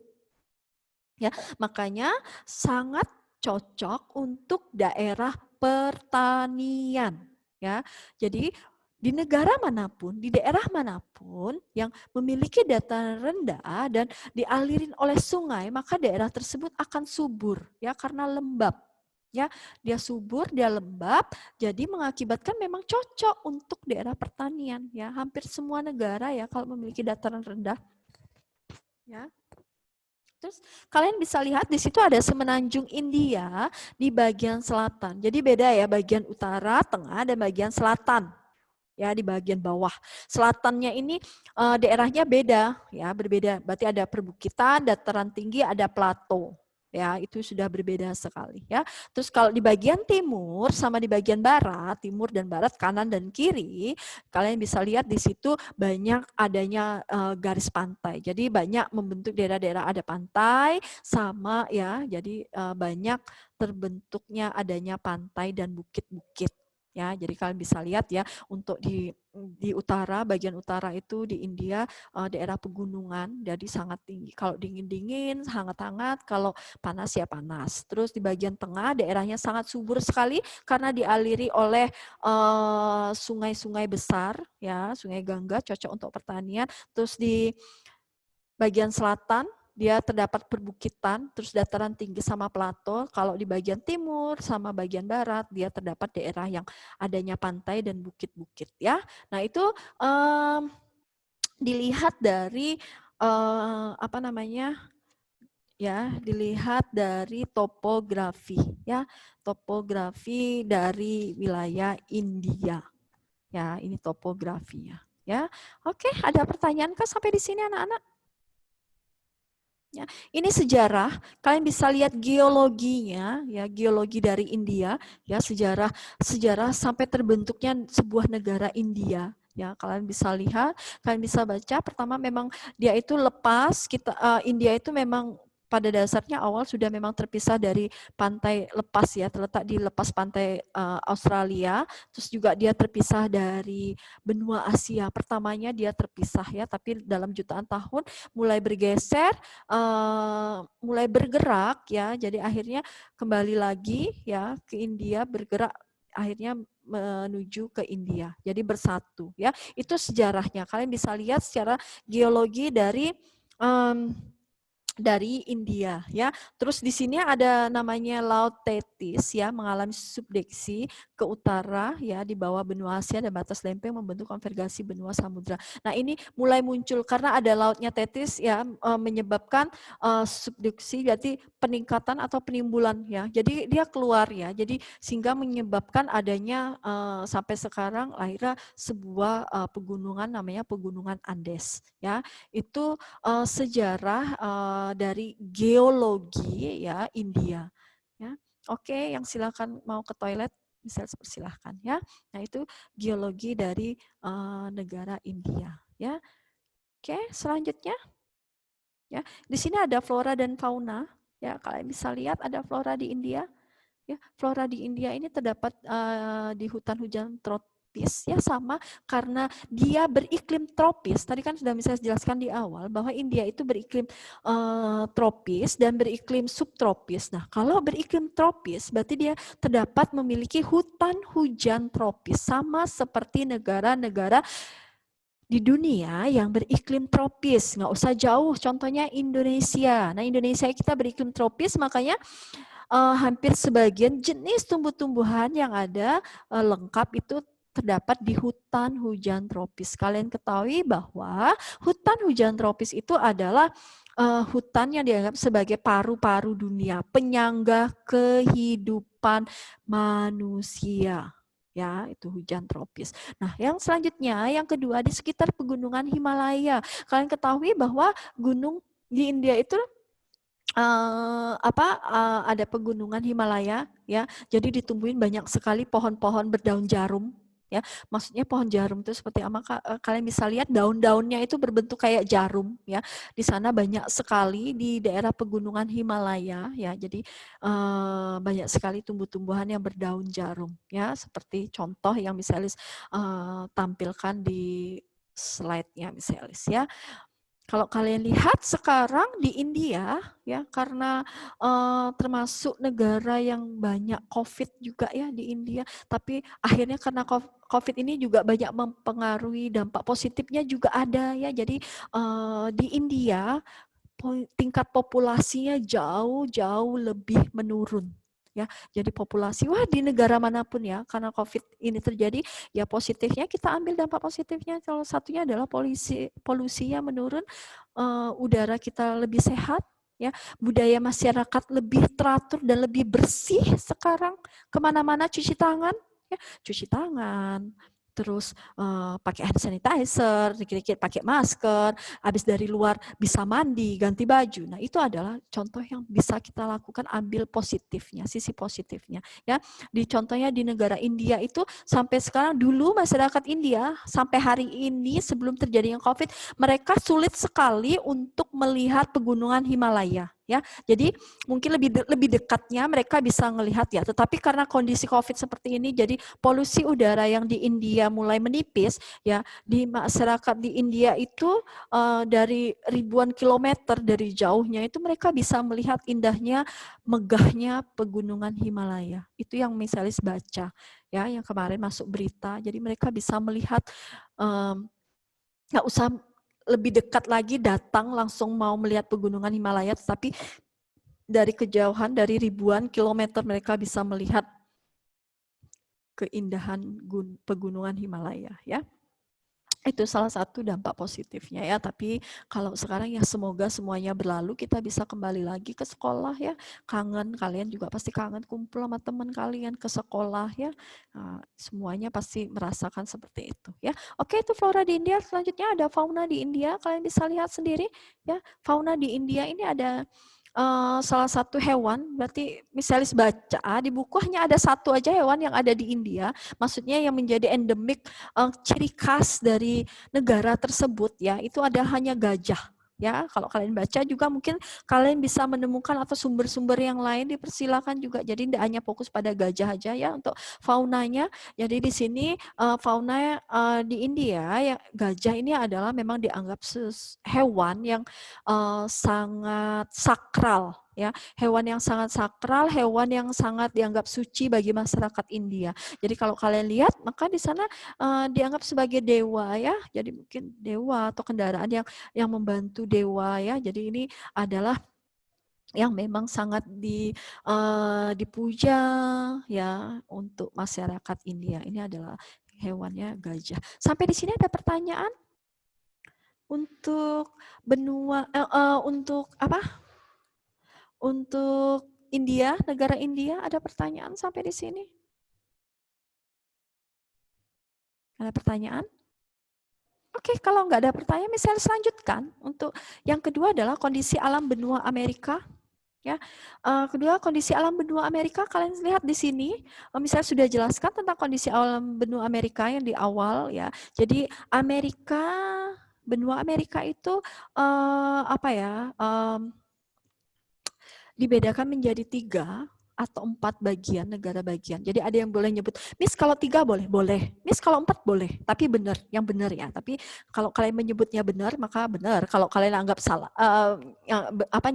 [SPEAKER 14] Ya, makanya sangat cocok untuk daerah pertanian ya. Jadi di negara manapun, di daerah manapun yang memiliki dataran rendah dan dialirin oleh sungai, maka daerah tersebut akan subur ya, karena lembab. Ya, dia subur, dia lembab, jadi mengakibatkan memang cocok untuk daerah pertanian ya. Hampir semua negara ya kalau memiliki dataran rendah. Ya. Terus kalian bisa lihat di situ ada semenanjung India di bagian selatan. Jadi beda ya, bagian utara, tengah, dan bagian selatan. Ya, di bagian bawah. Selatannya ini daerahnya beda, ya, berbeda. Berarti ada perbukitan, dataran tinggi, ada plato. Ya, itu sudah berbeda sekali ya. Terus kalau di bagian timur sama di bagian barat, timur dan barat, kanan dan kiri, kalian bisa lihat di situ banyak adanya garis pantai. Jadi banyak membentuk daerah-daerah ada pantai sama ya. Jadi banyak terbentuknya adanya pantai dan bukit-bukit. Ya, jadi kalian bisa lihat ya, untuk di utara, bagian utara itu di India daerah pegunungan, jadi sangat tinggi. Kalau dingin-dingin, hangat-hangat, kalau panas ya panas. Terus di bagian tengah daerahnya sangat subur sekali karena dialiri oleh sungai-sungai besar, ya, Sungai Gangga cocok untuk pertanian. Terus di bagian selatan dia terdapat perbukitan, terus dataran tinggi sama plato. Kalau di bagian timur sama bagian barat, dia terdapat daerah yang adanya pantai dan bukit-bukit. Ya, nah itu dilihat dari apa namanya? Ya, dilihat dari topografi. Ya, topografi dari wilayah India. Ya, ini topografinya. Ya, oke. Ada pertanyaan kah sampai di sini, anak-anak? Ya, ini sejarah, kalian bisa lihat geologinya, ya, geologi dari India, ya, sejarah sampai terbentuknya sebuah negara India. Ya, kalian bisa lihat, kalian bisa baca. Pertama memang dia itu lepas, India itu memang pada dasarnya awal sudah memang terpisah dari pantai lepas, ya, terletak di lepas pantai Australia. Terus juga dia terpisah dari benua Asia. Pertamanya dia terpisah, ya, tapi dalam jutaan tahun mulai bergeser, mulai bergerak, ya. Jadi akhirnya kembali lagi, ya, ke India, bergerak akhirnya menuju ke India. Jadi bersatu, ya. Itu sejarahnya. Kalian bisa lihat secara geologi dari India, ya. Terus di sini ada namanya Laut Tethys, ya, mengalami subduksi ke utara, ya, di bawah benua Asia dan batas lempeng membentuk konvergasi benua samudra. Nah, ini mulai muncul karena ada lautnya Tethys, ya, menyebabkan subduksi, berarti peningkatan atau penimbulan, ya. Jadi dia keluar, ya. Jadi sehingga menyebabkan adanya sampai sekarang akhirnya sebuah pegunungan namanya Pegunungan Andes, ya. Itu sejarah dari geologi, ya, India, ya. Oke, yang silakan mau ke toilet bisa silahkan, ya. Nah, itu geologi dari negara India, ya. Oke, selanjutnya, ya, di sini ada flora dan fauna, ya. Kalian bisa lihat ada flora di India, ya. Flora di India ini terdapat di hutan hujan tropis, ya, sama karena dia beriklim tropis. Tadi kan sudah saya jelaskan di awal bahwa India itu beriklim tropis dan beriklim subtropis. Nah, kalau beriklim tropis berarti dia terdapat memiliki hutan hujan tropis, sama seperti negara-negara di dunia yang beriklim tropis. Nggak usah jauh, contohnya Indonesia. Nah, Indonesia kita beriklim tropis, makanya hampir sebagian jenis tumbuh-tumbuhan yang ada lengkap itu terdapat di hutan hujan tropis. Kalian ketahui bahwa hutan hujan tropis itu adalah hutan yang dianggap sebagai paru-paru dunia, penyangga kehidupan manusia. Ya, itu hujan tropis. Nah, yang selanjutnya, yang kedua, di sekitar pegunungan Himalaya. Kalian ketahui bahwa gunung di India itu ada pegunungan Himalaya, ya. Jadi ditumbuhin banyak sekali pohon-pohon berdaun jarum, ya. Maksudnya pohon jarum itu seperti apa? Kalian bisa lihat daun-daunnya itu berbentuk kayak jarum, ya. Di sana banyak sekali di daerah pegunungan Himalaya, ya. Jadi banyak sekali tumbuh-tumbuhan yang berdaun jarum, ya. Seperti contoh yang misalnya tampilkan di slide-nya misalnya, ya. Kalau kalian lihat sekarang di India, ya, karena termasuk negara yang banyak COVID juga, ya, di India, tapi akhirnya karena COVID ini juga banyak mempengaruhi, dampak positifnya juga ada, ya. Jadi di India tingkat populasinya jauh lebih menurun. Ya, jadi populasi, wah, di negara manapun, ya, karena COVID ini terjadi, ya, positifnya kita ambil dampak positifnya. Salah satunya adalah polusinya menurun, udara kita lebih sehat, ya, budaya masyarakat lebih teratur dan lebih bersih sekarang, kemana-mana cuci tangan, ya, cuci tangan, terus pakai hand sanitizer, dikit-dikit pakai masker, habis dari luar bisa mandi, ganti baju. Nah, itu adalah contoh yang bisa kita lakukan, ambil positifnya, sisi positifnya, ya. Di contohnya di negara India itu sampai sekarang, dulu masyarakat India sampai hari ini sebelum terjadinya COVID, mereka sulit sekali untuk melihat pegunungan Himalaya, ya. Jadi mungkin lebih dekatnya mereka bisa melihat, ya. Tetapi karena kondisi COVID seperti ini, jadi polusi udara yang di India mulai menipis, ya. Di masyarakat di India itu dari ribuan kilometer dari jauhnya itu mereka bisa melihat indahnya, megahnya pegunungan Himalaya. Itu yang misalnya baca, ya, yang kemarin masuk berita. Jadi mereka bisa melihat, nggak usah lebih dekat lagi datang langsung mau melihat pegunungan Himalaya, tetapi dari kejauhan, dari ribuan kilometer mereka bisa melihat keindahan pegunungan Himalaya, ya. Itu salah satu dampak positifnya, ya. Tapi kalau sekarang ya semoga semuanya berlalu, kita bisa kembali lagi ke sekolah, ya. Kangen, kalian juga pasti kangen kumpul sama teman kalian ke sekolah, ya. Nah, semuanya pasti merasakan seperti itu, ya. Oke, itu flora di India. Selanjutnya ada fauna di India. Kalian bisa lihat sendiri, ya. Fauna di India ini ada salah satu hewan, berarti misalnya baca di buku hanya ada satu aja hewan yang ada di India, maksudnya yang menjadi endemik, ciri khas dari negara tersebut, ya, itu ada hanya gajah, ya. Kalau kalian baca juga mungkin kalian bisa menemukan atau sumber-sumber yang lain, dipersilakan juga. Jadi tidak hanya fokus pada gajah aja, ya, untuk faunanya. Jadi di sini fauna di India, ya, gajah ini adalah memang dianggap hewan yang sangat sakral, ya, hewan yang sangat sakral, hewan yang sangat dianggap suci bagi masyarakat India. Jadi kalau kalian lihat, maka di sana dianggap sebagai dewa, ya. Jadi mungkin dewa atau kendaraan yang membantu dewa, ya. Jadi ini adalah yang memang sangat dipuja, ya, untuk masyarakat India. Ini adalah hewannya gajah. Sampai di sini ada pertanyaan? Untuk benua, untuk apa? Untuk India, negara India, ada pertanyaan sampai di sini? Ada pertanyaan? Oke, kalau nggak ada pertanyaan, misalnya selanjutkan. Untuk yang kedua adalah kondisi alam benua Amerika. Ya, kedua kondisi alam benua Amerika, kalian lihat di sini, misalnya sudah jelaskan tentang kondisi alam benua Amerika yang di awal, ya. Jadi benua Amerika itu apa ya? Dibedakan menjadi 3 atau 4 bagian, negara bagian. Jadi ada yang boleh nyebut, Miss kalau 3 boleh, boleh. Miss kalau 4 boleh, tapi benar, yang benar, ya. Tapi kalau kalian menyebutnya benar, maka benar. Kalau kalian anggap salah,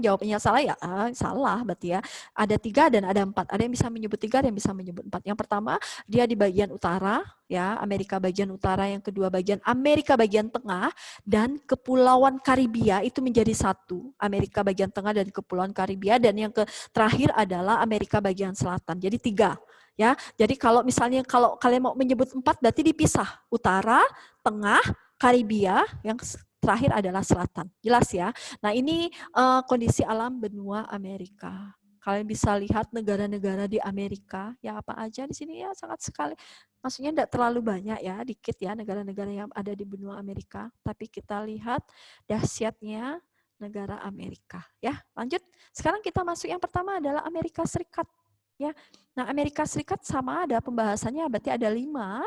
[SPEAKER 14] jawabnya salah, ya salah, berarti, ya. Ada 3 dan ada 4. Ada yang bisa menyebut 3, ada yang bisa menyebut 4. Yang pertama, dia di bagian utara, ya, Amerika bagian utara. Yang kedua, bagian Amerika bagian tengah, dan Kepulauan Karibia itu menjadi satu. Amerika bagian tengah dan Kepulauan Karibia, dan yang terakhir adalah Amerika bagian selatan. Jadi 3, ya. Jadi kalau misalnya kalau kalian mau menyebut 4, berarti dipisah. Utara, tengah, Karibia, yang terakhir adalah selatan. Jelas, ya. Nah, ini kondisi alam benua Amerika. Kalian bisa lihat negara-negara di Amerika, ya, apa aja di sini, ya, sangat sekali. Maksudnya tidak terlalu banyak, ya, dikit, ya, negara-negara yang ada di benua Amerika. Tapi kita lihat dahsyatnya negara Amerika, ya. Lanjut. Sekarang kita masuk yang pertama adalah Amerika Serikat, ya. Nah, Amerika Serikat sama ada pembahasannya, berarti ada 5,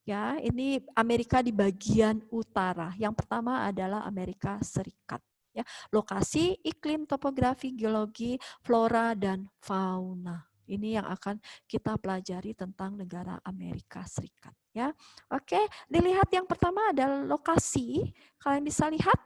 [SPEAKER 14] ya. Ini Amerika di bagian utara. Yang pertama adalah Amerika Serikat, ya. Lokasi, iklim, topografi, geologi, flora, dan fauna. Ini yang akan kita pelajari tentang negara Amerika Serikat, ya. Oke, dilihat yang pertama adalah lokasi. Kalian bisa lihat.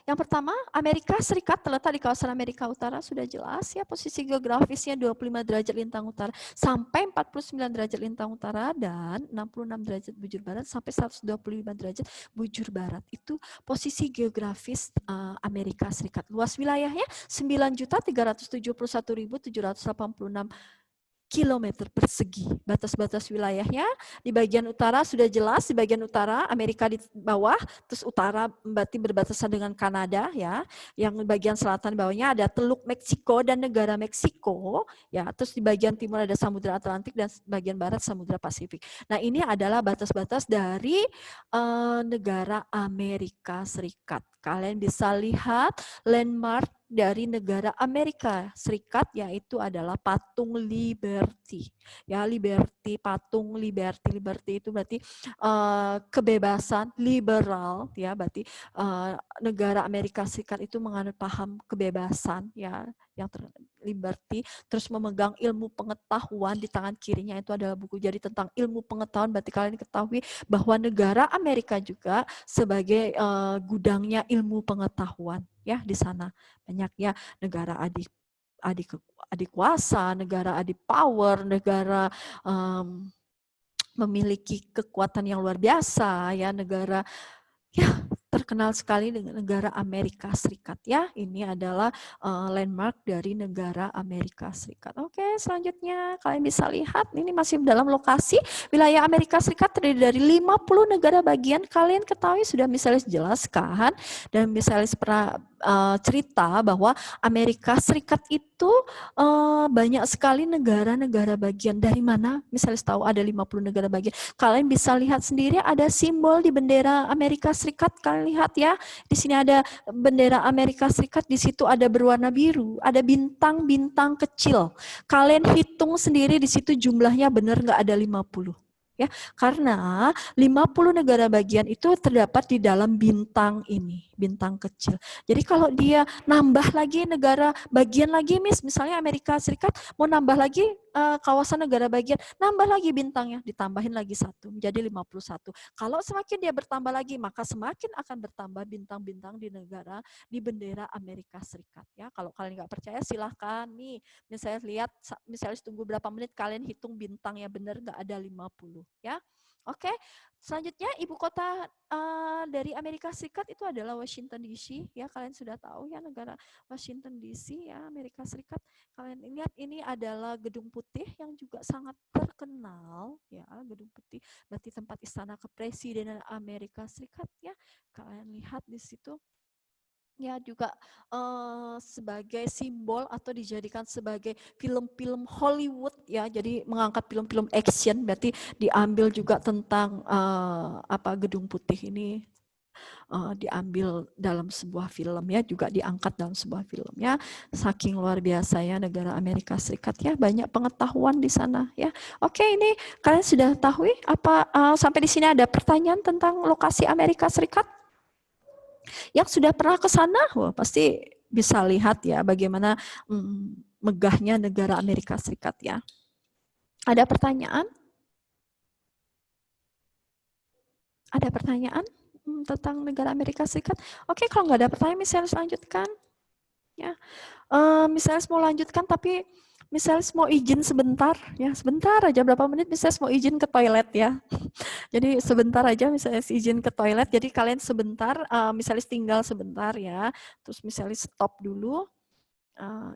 [SPEAKER 14] Yang pertama, Amerika Serikat terletak di kawasan Amerika Utara, sudah jelas, ya, posisi geografisnya 25 derajat lintang utara sampai 49 derajat lintang utara dan 66 derajat bujur barat sampai 125 derajat bujur barat. Itu posisi geografis Amerika Serikat. Luas wilayahnya 9.371.786 kilometer persegi. Batas-batas wilayahnya di bagian utara sudah jelas, di bagian utara Amerika di bawah, terus utara berarti berbatasan dengan Kanada ya. Yang bagian selatan bawahnya ada Teluk Meksiko dan negara Meksiko ya. Terus di bagian timur ada Samudra Atlantik dan bagian barat Samudra Pasifik. Nah, ini adalah batas-batas dari negara Amerika Serikat. Kalian bisa lihat landmark dari negara Amerika Serikat, yaitu adalah patung Liberty. Ya, Liberty, patung Liberty. Liberty itu berarti kebebasan, liberal, ya, berarti negara Amerika Serikat itu menganut paham kebebasan, ya, yang liberty, terus memegang ilmu pengetahuan di tangan kirinya itu adalah buku. Jadi tentang ilmu pengetahuan, berarti kalian ketahui bahwa negara Amerika juga sebagai gudangnya ilmu pengetahuan, ya, di sana banyak ya negara adik kuasa, negara adik power, negara memiliki kekuatan yang luar biasa, ya, negara ya terkenal sekali dengan negara Amerika Serikat, ya. Ini adalah landmark dari negara Amerika Serikat. Oke, selanjutnya kalian bisa lihat ini masih dalam lokasi wilayah Amerika Serikat terdiri dari 50 negara bagian. Kalian ketahui sudah misalnya jelaskan dan misalnya pernah cerita bahwa Amerika Serikat itu banyak sekali negara-negara bagian. Dari mana? Misalnya tahu ada 50 negara bagian. Kalian bisa lihat sendiri ada simbol di bendera Amerika Serikat. Kalian lihat ya, di sini ada bendera Amerika Serikat, di situ ada berwarna biru, ada bintang-bintang kecil. Kalian hitung sendiri di situ jumlahnya benar nggak ada 50. Ya, karena 50 negara bagian itu terdapat di dalam bintang ini, bintang kecil. Jadi kalau dia nambah lagi negara bagian lagi, misalnya Amerika Serikat mau nambah lagi kawasan negara bagian, nambah lagi bintangnya, ditambahin lagi 1, menjadi 51. Kalau semakin dia bertambah lagi, maka semakin akan bertambah bintang-bintang di negara, di bendera Amerika Serikat. Ya, kalau kalian nggak percaya silahkan nih, misalnya lihat, misalnya tunggu berapa menit, kalian hitung bintangnya benar nggak ada 50. Ya, oke. Selanjutnya ibu kota dari Amerika Serikat itu adalah Washington DC. Ya, kalian sudah tahu ya negara Washington DC ya Amerika Serikat. Kalian lihat ini adalah Gedung Putih yang juga sangat terkenal ya, Gedung Putih berarti tempat istana kepresidenan Amerika Serikat ya. Kalian lihat di situ. Ya, juga sebagai simbol atau dijadikan sebagai film-film Hollywood ya, jadi mengangkat film-film action, berarti diambil juga tentang Gedung Putih ini diambil dalam sebuah film ya, juga diangkat dalam sebuah film ya. Saking luar biasa ya negara Amerika Serikat ya, banyak pengetahuan di sana ya. Oke, ini kalian sudah tahu apa sampai di sini ada pertanyaan tentang lokasi Amerika Serikat? Yang sudah pernah ke sana, wah, pasti bisa lihat ya bagaimana megahnya negara Amerika Serikat ya. Ada pertanyaan? Ada pertanyaan tentang negara Amerika Serikat? Oke, kalau nggak ada pertanyaan, misalnya lanjutkan. Ya, misalnya mau lanjutkan, tapi misalnya mau izin sebentar, ya sebentar aja berapa menit, misalnya mau izin ke toilet ya. Jadi sebentar aja misalnya izin ke toilet, jadi kalian sebentar, misalnya tinggal sebentar ya, terus misalnya stop dulu.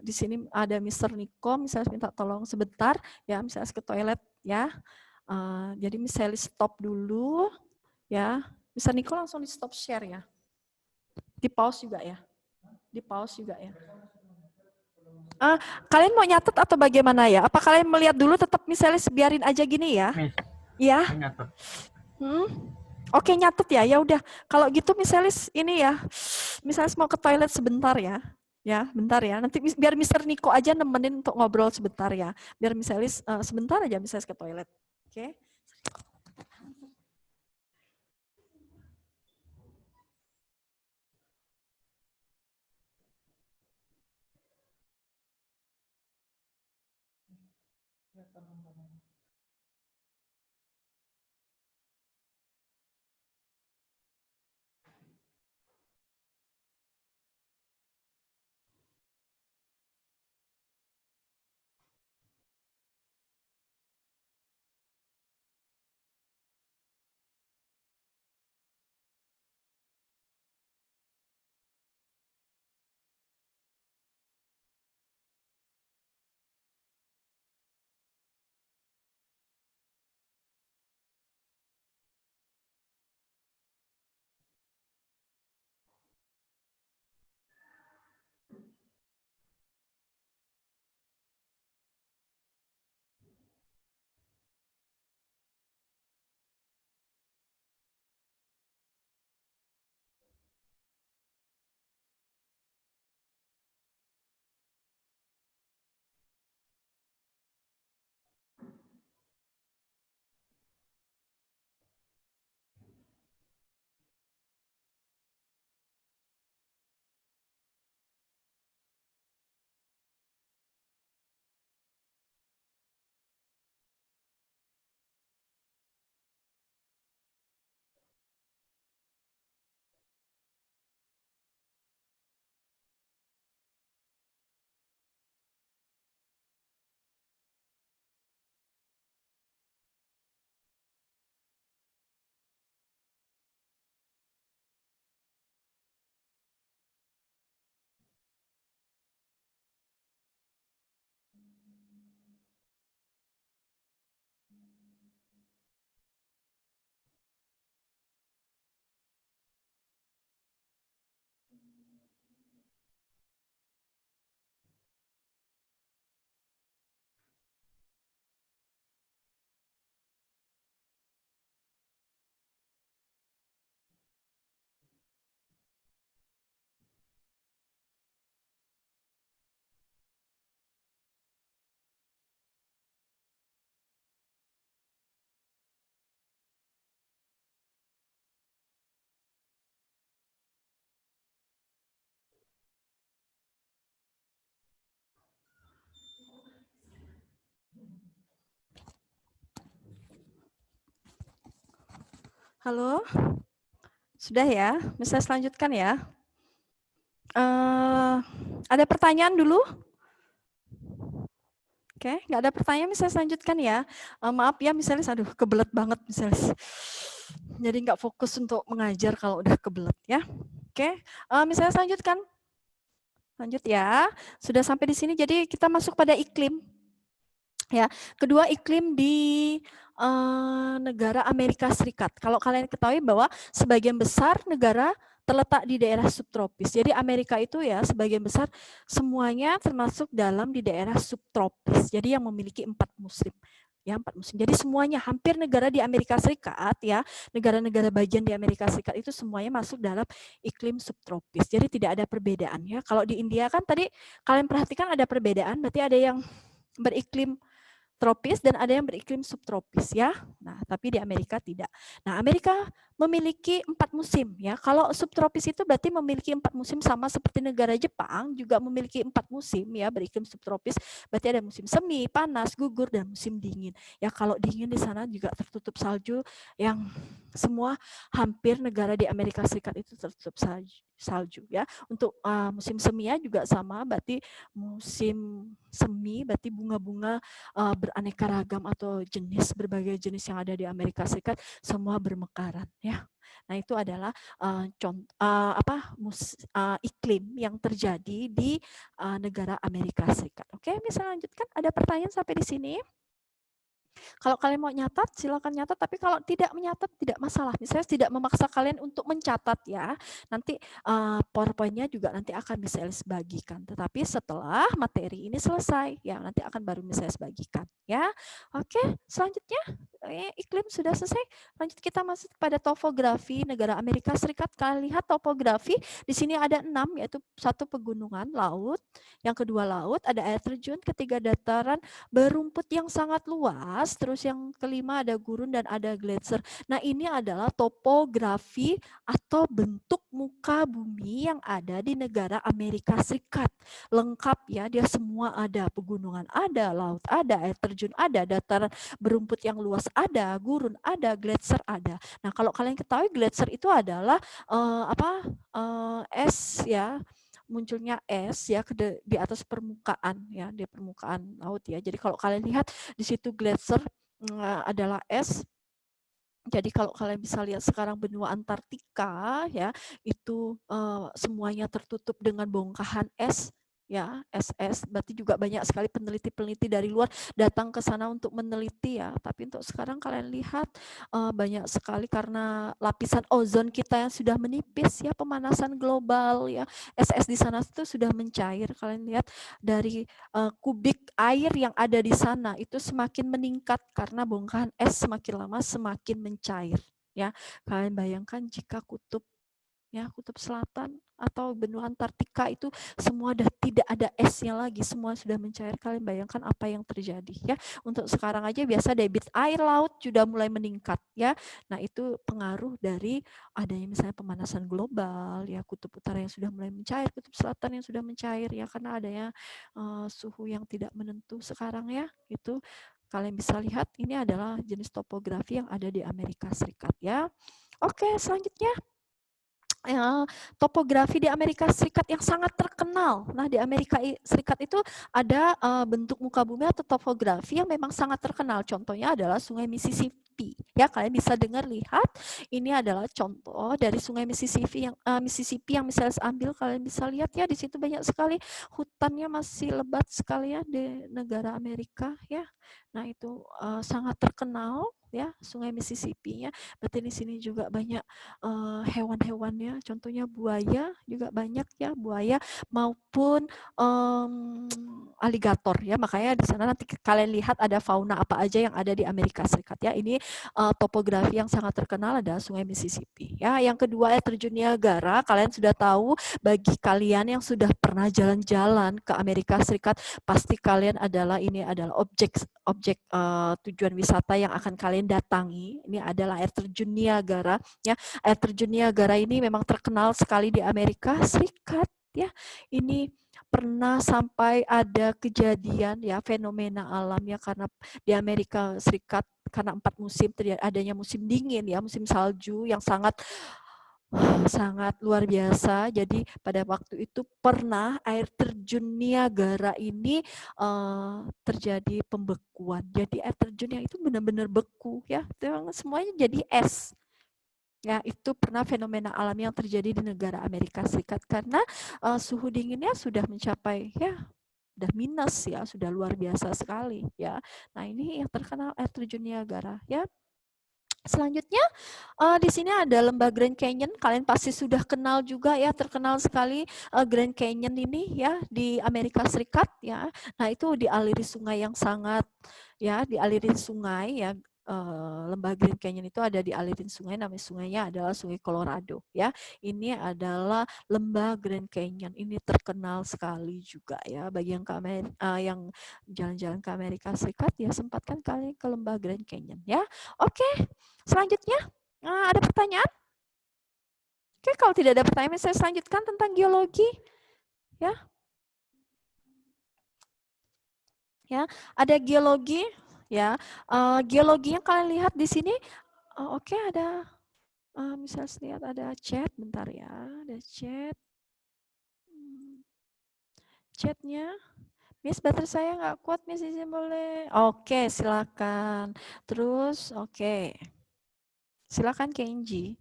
[SPEAKER 14] Di sini ada Mr. Niko, misalnya minta tolong sebentar ya, misalnya ke toilet ya. Jadi misalnya stop dulu ya. Mr. Niko langsung di stop share ya. Di pause juga ya. Di pause juga ya. Kalian mau nyatet atau bagaimana ya? Apa kalian melihat dulu tetap misalnya biarin aja gini ya? Iya. Oke, nyatet ya. Ya udah. Kalau gitu misalnya ini ya. Misalnya mau ke toilet sebentar ya. Ya, bentar ya. Nanti biar Mr. Niko aja nemenin untuk ngobrol sebentar ya. Biar misalnya sebentar aja misalnya ke toilet. Oke. Halo? Sudah ya? Bisa saya lanjutkan ya? Ada pertanyaan dulu? Oke, nggak ada pertanyaan, bisa saya lanjutkan ya. Maaf ya, misalnya, aduh kebelet banget misalnya. Jadi nggak fokus untuk mengajar kalau udah kebelet ya. Oke, misalnya saya lanjutkan. Lanjut ya. Sudah sampai di sini, jadi kita masuk pada iklim. Ya, kedua iklim di negara Amerika Serikat. Kalau kalian ketahui bahwa sebagian besar negara terletak di daerah subtropis. Jadi Amerika itu ya sebagian besar semuanya termasuk dalam di daerah subtropis. Jadi yang memiliki 4 musim. Ya, 4 musim. Jadi semuanya hampir negara di Amerika Serikat ya, negara-negara bagian di Amerika Serikat itu semuanya masuk dalam iklim subtropis. Jadi tidak ada perbedaan ya. Kalau di India kan tadi kalian perhatikan ada perbedaan, berarti ada yang beriklim tropis dan ada yang beriklim subtropis ya. Nah, tapi di Amerika tidak. Nah, Amerika memiliki 4 musim ya. Kalau subtropis itu berarti memiliki 4 musim sama seperti negara Jepang juga memiliki 4 musim ya, beriklim subtropis. Berarti ada musim semi, panas, gugur dan musim dingin. Ya, kalau dingin di sana juga tertutup salju yang semua hampir negara di Amerika Serikat itu tertutup salju ya. Untuk musim semi juga sama, berarti musim semi berarti bunga-bunga beraneka ragam atau berbagai jenis yang ada di Amerika Serikat semua bermekaran ya. Nah, itu adalah iklim yang terjadi di negara Amerika Serikat. Oke, bisa lanjutkan. Ada pertanyaan sampai di sini? Kalau kalian mau nyatat, silakan nyatat. Tapi kalau tidak menyatat, tidak masalah. Misalnya tidak memaksa kalian untuk mencatat ya. Nanti PowerPoint-nya juga nanti akan bisa bagikan. Tetapi setelah materi ini selesai, ya nanti akan baru bisa bagikan. Ya, oke. Selanjutnya iklim sudah selesai. Lanjut kita masuk pada topografi negara Amerika Serikat. Kalian lihat topografi di sini ada 6, yaitu 1 pegunungan, laut. Yang kedua laut, ada air terjun. Ketiga dataran berumput yang sangat luas. Terus yang kelima ada gurun dan ada gletser. Nah, ini adalah topografi atau bentuk muka bumi yang ada di negara Amerika Serikat. Lengkap ya, dia semua ada. Pegunungan ada, laut ada, air terjun ada, dataran berumput yang luas ada, gurun ada, gletser ada. Nah, kalau kalian ketahui gletser itu adalah es ya, munculnya es ya di atas permukaan ya, di permukaan laut ya. Jadi kalau kalian lihat di situ gletser adalah es. Jadi kalau kalian bisa lihat sekarang benua Antartika ya, itu semuanya tertutup dengan bongkahan es ya, es. Berarti juga banyak sekali peneliti-peneliti dari luar datang ke sana untuk meneliti ya. Tapi untuk sekarang kalian lihat banyak sekali karena lapisan ozon kita yang sudah menipis ya, pemanasan global ya. Es di sana itu sudah mencair. Kalian lihat dari kubik air yang ada di sana itu semakin meningkat karena bongkahan es semakin lama semakin mencair ya. Kalian bayangkan jika kutub selatan atau benua Antartika itu semua sudah tidak ada esnya lagi, semua sudah mencair. Kalian bayangkan apa yang terjadi ya. Untuk sekarang aja biasa debit air laut sudah mulai meningkat ya. Nah, itu pengaruh dari adanya misalnya pemanasan global ya, kutub utara yang sudah mulai mencair, kutub selatan yang sudah mencair ya, karena adanya suhu yang tidak menentu sekarang ya. Itu kalian bisa lihat ini adalah jenis topografi yang ada di Amerika Serikat ya. Oke, selanjutnya topografi di Amerika Serikat yang sangat terkenal. Nah, di Amerika Serikat itu ada bentuk muka bumi atau topografi yang memang sangat terkenal. Contohnya adalah Sungai Mississippi. Ya, kalian bisa lihat ini adalah contoh dari Sungai Mississippi yang misalnya ambil, kalian bisa lihat ya di situ banyak sekali hutannya masih lebat sekali ya di negara Amerika ya. Nah, itu sangat terkenal ya Sungai Mississippi ya. Berarti di sini juga banyak hewan-hewannya, contohnya buaya juga banyak ya, buaya maupun aligator ya. Makanya di sana nanti kalian lihat ada fauna apa aja yang ada di Amerika Serikat ya. Ini topografi yang sangat terkenal ada Sungai Mississippi ya. Yang kedua air terjun Niagara. Kalian sudah tahu, bagi kalian yang sudah pernah jalan-jalan ke Amerika Serikat pasti kalian ini adalah objek tujuan wisata yang akan kalian datangi. Ini adalah air terjun Niagara ya. Air terjun Niagara ini memang terkenal sekali di Amerika Serikat ya. Ini pernah sampai ada kejadian ya, fenomena alam ya, karena di Amerika Serikat karena 4 musim adanya musim dingin ya, musim salju yang sangat luar biasa. Jadi pada waktu itu pernah air terjun Niagara ini terjadi pembekuan. Jadi air terjun yang itu benar-benar beku ya, itu semuanya jadi es. Ya, itu pernah fenomena alam yang terjadi di negara Amerika Serikat karena suhu dinginnya sudah mencapai ya udah minus ya, sudah luar biasa sekali ya. Nah, ini yang terkenal air terjun Niagara ya. Selanjutnya di sini ada lembah Grand Canyon. Kalian pasti sudah kenal juga ya, terkenal sekali Grand Canyon ini ya di Amerika Serikat ya. Nah, itu dialiri sungai yang sangat ya, dialiri sungai ya. Lembah Grand Canyon itu ada dialirin sungai, namanya sungainya adalah Sungai Colorado ya. Ini adalah lembah Grand Canyon. Ini terkenal sekali juga ya, bagi yang yang jalan-jalan ke Amerika Serikat ya, sempatkan kalian ke lembah Grand Canyon ya. Oke. Selanjutnya, ada pertanyaan? Oke, kalau tidak ada pertanyaan, saya selanjutkan tentang geologi. Ya, ya, ada geologi. Ya, geologi yang kalian lihat di sini. Oke, ada. Misalnya lihat ada chat, bentar ya, ada chat. Chatnya. Miss, baterai saya nggak kuat, Miss izin boleh. Oke, silakan. Terus, oke. Silakan Kenji.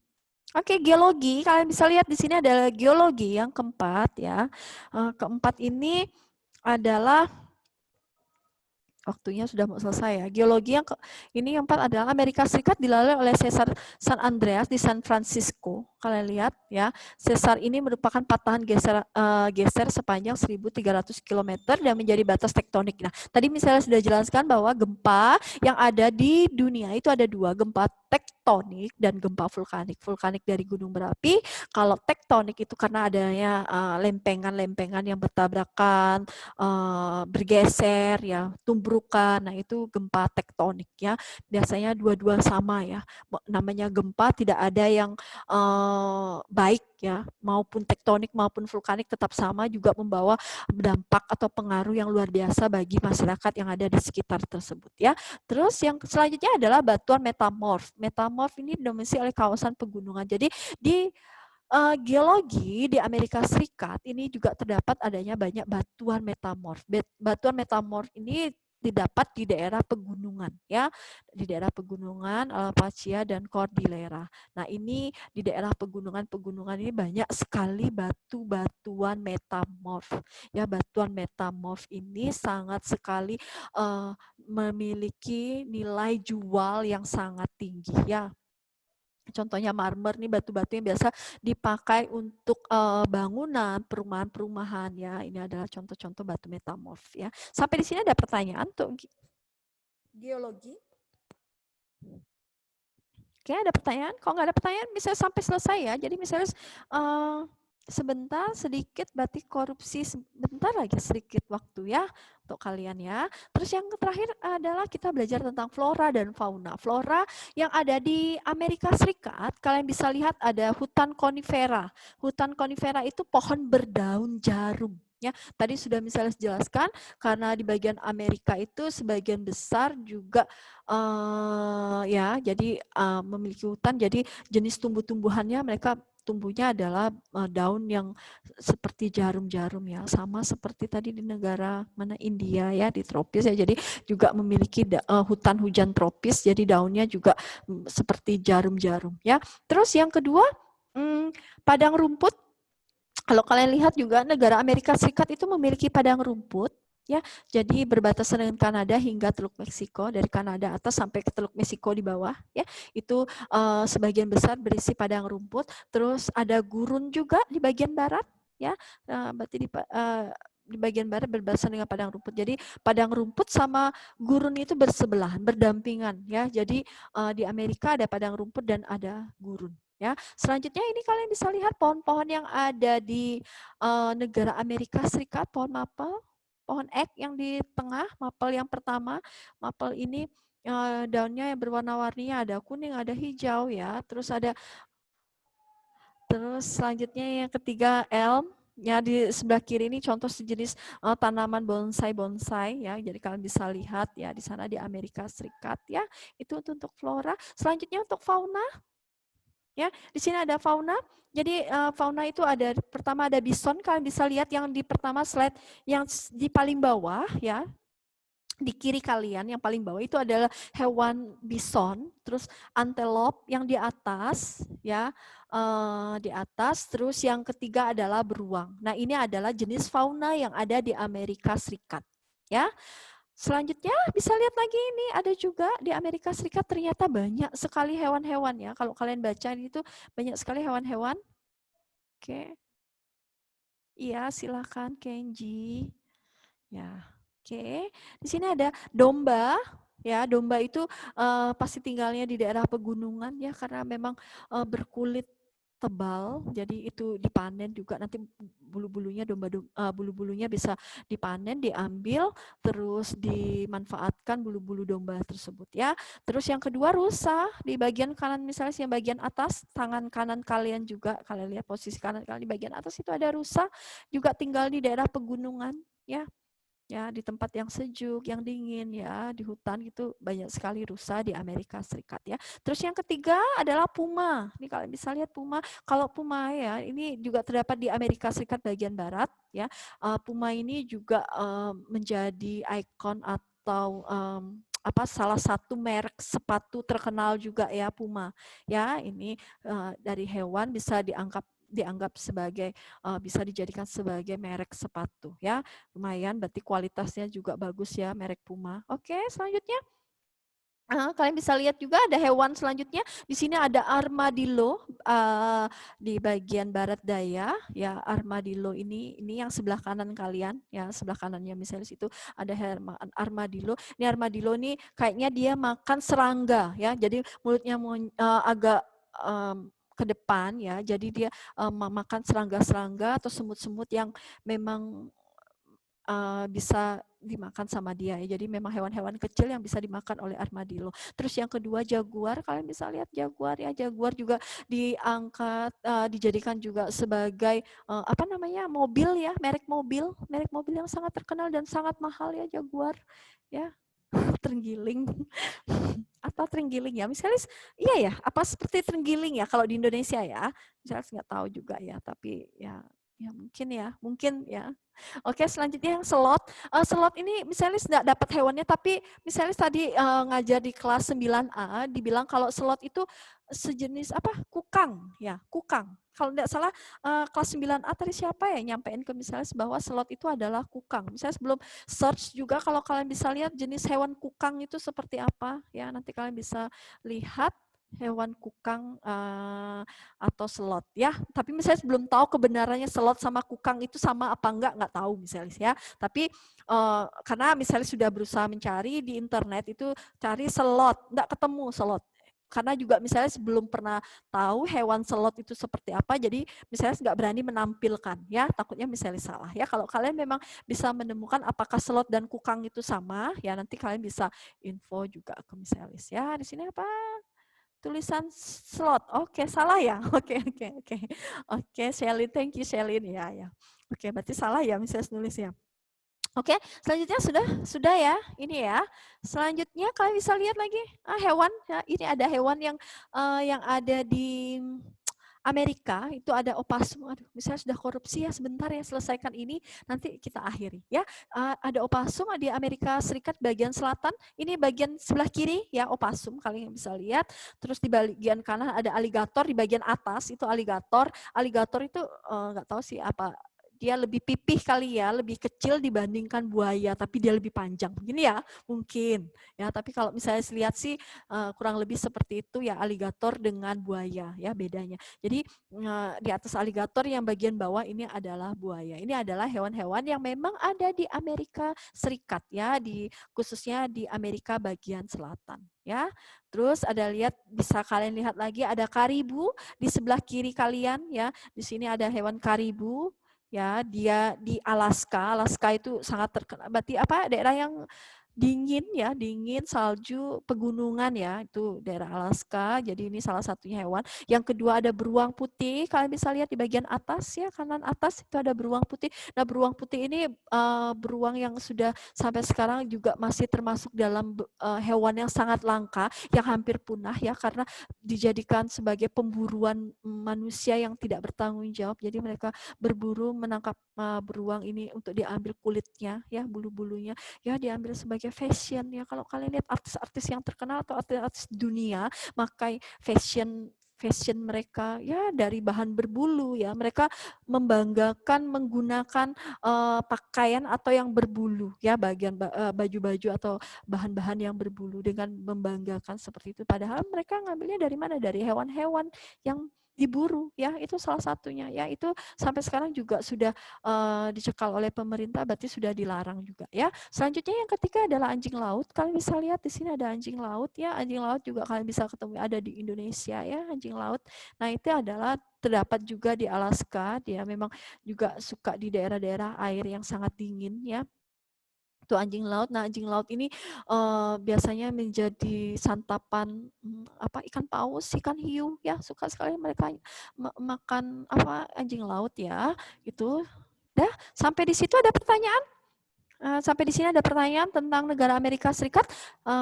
[SPEAKER 14] Oke, geologi. Kalian bisa lihat di sini ada geologi yang keempat ya. Keempat ini adalah waktunya sudah mau selesai ya. Geologi ini yang keempat adalah Amerika Serikat dilalui oleh Sesar San Andreas di San Francisco. Kalian lihat ya, sesar ini merupakan patahan geser sepanjang 1.300 km dan menjadi batas tektonik. Nah, tadi misalnya sudah jelaskan bahwa gempa yang ada di dunia itu ada dua, gempa tektonik dan gempa vulkanik. Vulkanik dari gunung berapi, kalau tektonik itu karena adanya lempengan-lempengan yang bertabrakan, bergeser ya, tumbrukan. Nah, itu gempa tektonik ya. Biasanya dua-dua sama ya. Namanya gempa tidak ada yang baik ya, maupun tektonik maupun vulkanik tetap sama, juga membawa dampak atau pengaruh yang luar biasa bagi masyarakat yang ada di sekitar tersebut ya. Terus yang selanjutnya adalah batuan metamorf. Metamorf ini didominasi oleh kawasan pegunungan. Jadi di geologi di Amerika Serikat ini juga terdapat adanya banyak batuan metamorf. Batuan metamorf ini didapat di daerah pegunungan ya, di daerah pegunungan Appalachia dan Cordillera. Nah, ini di daerah pegunungan ini banyak sekali batuan metamorf. Ya, batuan metamorf ini sangat sekali memiliki nilai jual yang sangat tinggi ya. Contohnya marmer nih, batu-batu yang biasa dipakai untuk bangunan, perumahan-perumahan ya. Ini adalah contoh-contoh batu metamorf ya. Sampai di sini ada pertanyaan untuk geologi? Oke, ada pertanyaan? Kalau nggak ada pertanyaan, bisa sampai selesai ya. Jadi misalnya sebentar sedikit, berarti korupsi sebentar lagi sedikit waktu ya untuk kalian ya. Terus yang terakhir adalah kita belajar tentang flora dan fauna. Flora yang ada di Amerika Serikat, kalian bisa lihat ada hutan konifera. Hutan konifera itu pohon berdaun jarum. Ya, tadi sudah misalnya jelaskan karena di bagian Amerika itu sebagian besar juga ya, jadi memiliki hutan. Jadi jenis tumbuh-tumbuhannya mereka tumbuhnya adalah daun yang seperti jarum-jarum ya, sama seperti tadi di negara mana India ya, di tropis ya. Jadi juga memiliki hutan hujan tropis, jadi daunnya juga seperti jarum-jarum ya. Terus yang kedua, padang rumput. Kalau kalian lihat juga negara Amerika Serikat itu memiliki padang rumput. Ya, jadi berbatasan dengan Kanada hingga Teluk Meksiko, dari Kanada atas sampai ke Teluk Meksiko di bawah, ya itu sebagian besar berisi padang rumput. Terus ada gurun juga di bagian barat, ya, berarti di bagian barat berbatasan dengan padang rumput. Jadi padang rumput sama gurun itu bersebelahan, berdampingan, ya. Jadi di Amerika ada padang rumput dan ada gurun. Ya, selanjutnya ini kalian bisa lihat pohon-pohon yang ada di negara Amerika Serikat, pohon mapel. Pohon ek yang di tengah, mapel yang pertama. Mapel ini daunnya yang berwarna-warni, ada kuning, ada hijau ya. Terus selanjutnya yang ketiga elm Ya, di sebelah kiri ini contoh sejenis tanaman bonsai ya. Jadi kalian bisa lihat ya di sana di Amerika Serikat ya. Itu untuk flora. Selanjutnya untuk fauna. Ya, di sini ada fauna. Jadi fauna itu ada pertama ada bison, kalian bisa lihat yang di pertama slide yang di paling bawah ya. Di kiri kalian yang paling bawah itu adalah hewan bison, terus antelope yang di atas ya, di atas, terus yang ketiga adalah beruang. Nah, ini adalah jenis fauna yang ada di Amerika Serikat ya. Selanjutnya bisa lihat lagi ini ada juga di Amerika Serikat ternyata banyak sekali hewan-hewan ya. Kalau kalian baca itu banyak sekali hewan-hewan. Oke. Iya, silakan Kenji. Ya. Oke, di sini ada domba, ya domba itu pasti tinggalnya di daerah pegunungan ya karena memang berkulit tebal, jadi itu dipanen juga nanti bulu-bulunya bulu-bulunya bisa dipanen, diambil, terus dimanfaatkan bulu-bulu domba tersebut ya. Terus yang kedua rusa di bagian kanan misalnya yang bagian atas tangan kanan kalian juga kalian lihat posisi kanan kalian di bagian atas itu ada rusa juga tinggal di daerah pegunungan ya. Ya, di tempat yang sejuk, yang dingin ya, di hutan gitu banyak sekali rusa di Amerika Serikat ya. Terus yang ketiga adalah puma. Ini kalian bisa lihat puma. Kalau puma ya, ini juga terdapat di Amerika Serikat bagian barat ya. Puma ini juga menjadi ikon atau salah satu merek sepatu terkenal juga ya Puma. Ya, ini dari hewan bisa dianggap sebagai bisa dijadikan sebagai merek sepatu ya. Lumayan berarti kualitasnya juga bagus ya merek Puma. Oke, selanjutnya kalian bisa lihat juga ada hewan selanjutnya. Di sini ada armadillo di bagian barat daya ya. Armadillo ini yang sebelah kanan kalian ya, sebelah kanannya misalnya situ ada armadillo. Ini armadillo nih kayaknya dia makan serangga ya. Jadi mulutnya agak ke depan ya. Jadi dia makan serangga-serangga atau semut-semut yang memang bisa dimakan sama dia ya. Jadi memang hewan-hewan kecil yang bisa dimakan oleh armadillo. Terus yang kedua jaguar, kalian bisa lihat jaguar ya. Jaguar juga diangkat dijadikan juga sebagai mobil ya, merek mobil yang sangat terkenal dan sangat mahal ya jaguar ya. Terenggiling atau terenggiling ya misalnya iya ya apa seperti terenggiling ya kalau di Indonesia ya misalnya nggak tahu juga ya tapi ya mungkin ya. Oke, selanjutnya yang selot. Selot ini misalnya nggak dapat hewannya, tapi misalnya tadi ngajar di kelas 9A, dibilang kalau selot itu sejenis kukang ya, kukang. Kalau tidak salah kelas 9A tadi siapa ya nyampein ke misalnya bahwa selot itu adalah kukang. Misalnya sebelum search juga kalau kalian bisa lihat jenis hewan kukang itu seperti apa ya, nanti kalian bisa lihat hewan kukang atau selot ya. Tapi misalnya belum tahu kebenarannya selot sama kukang itu sama apa nggak tahu misalnya ya. Tapi karena misalnya sudah berusaha mencari di internet itu cari selot, nggak ketemu selot. Karena juga misalnya sebelum pernah tahu hewan selot itu seperti apa, jadi misalnya nggak berani menampilkan ya, takutnya misalnya salah ya. Kalau kalian memang bisa menemukan apakah selot dan kukang itu sama, ya nanti kalian bisa info juga ke misalis ya. Di sini apa? Tulisan slot. Oke, salah ya? Oke, Shelly, thank you Shelly ya. Oke, berarti salah ya misalnya nulisnya. Oke, selanjutnya sudah ya. Ini ya. Selanjutnya kalian bisa lihat lagi hewan ya. Ini ada hewan yang ada di Amerika itu ada opasum. Aduh, misalnya sudah korupsi ya sebentar ya selesaikan ini nanti kita akhiri ya. Ada opasum di Amerika Serikat bagian selatan. Ini bagian sebelah kiri ya opasum kalian bisa lihat. Terus di bagian kanan ada aligator di bagian atas itu aligator. Aligator itu nggak tahu sih apa. Dia lebih pipih kali ya, lebih kecil dibandingkan buaya, tapi dia lebih panjang. Begini ya, mungkin. Ya, tapi kalau misalnya lihat sih kurang lebih seperti itu ya aligator dengan buaya ya bedanya. Jadi di atas aligator yang bagian bawah ini adalah buaya. Ini adalah hewan-hewan yang memang ada di Amerika Serikat ya, khususnya di Amerika bagian selatan ya. Terus bisa kalian lihat lagi ada karibu di sebelah kiri kalian ya. Di sini ada hewan karibu. Ya, dia di Alaska. Alaska itu sangat terkenal. Berarti apa? Daerah yang dingin ya, dingin, salju, pegunungan ya, itu daerah Alaska. Jadi ini salah satunya hewan. Yang kedua ada beruang putih. Kalian bisa lihat di bagian atas ya, kanan atas itu ada beruang putih. Nah, beruang putih ini beruang yang sudah sampai sekarang juga masih termasuk dalam hewan yang sangat langka, yang hampir punah ya, karena dijadikan sebagai pemburuan manusia yang tidak bertanggung jawab. Jadi mereka berburu menangkap beruang ini untuk diambil kulitnya ya, bulu-bulunya ya, diambil sebagai fashion ya. Kalau kalian lihat artis-artis yang terkenal atau artis-artis dunia pakai fashion mereka ya dari bahan berbulu ya. Mereka membanggakan menggunakan pakaian atau yang berbulu ya, bagian baju-baju atau bahan-bahan yang berbulu dengan membanggakan seperti itu. Padahal mereka ngambilnya dari mana? Dari hewan-hewan yang diburu ya, itu salah satunya ya. Itu sampai sekarang juga sudah dicekal oleh pemerintah, berarti sudah dilarang juga ya. Selanjutnya yang ketiga adalah anjing laut. Kalian bisa lihat di sini ada anjing laut ya. Anjing laut juga kalian bisa ketemu ada di Indonesia ya, anjing laut. Nah, itu adalah terdapat juga di Alaska. Dia memang juga suka di daerah-daerah air yang sangat dingin ya. Itu anjing laut. Nah, anjing laut ini biasanya menjadi santapan ikan paus, ikan hiu ya, suka sekali mereka makan anjing laut ya. Itu dah, sampai di situ ada pertanyaan? Sampai di sini ada pertanyaan tentang negara Amerika Serikat.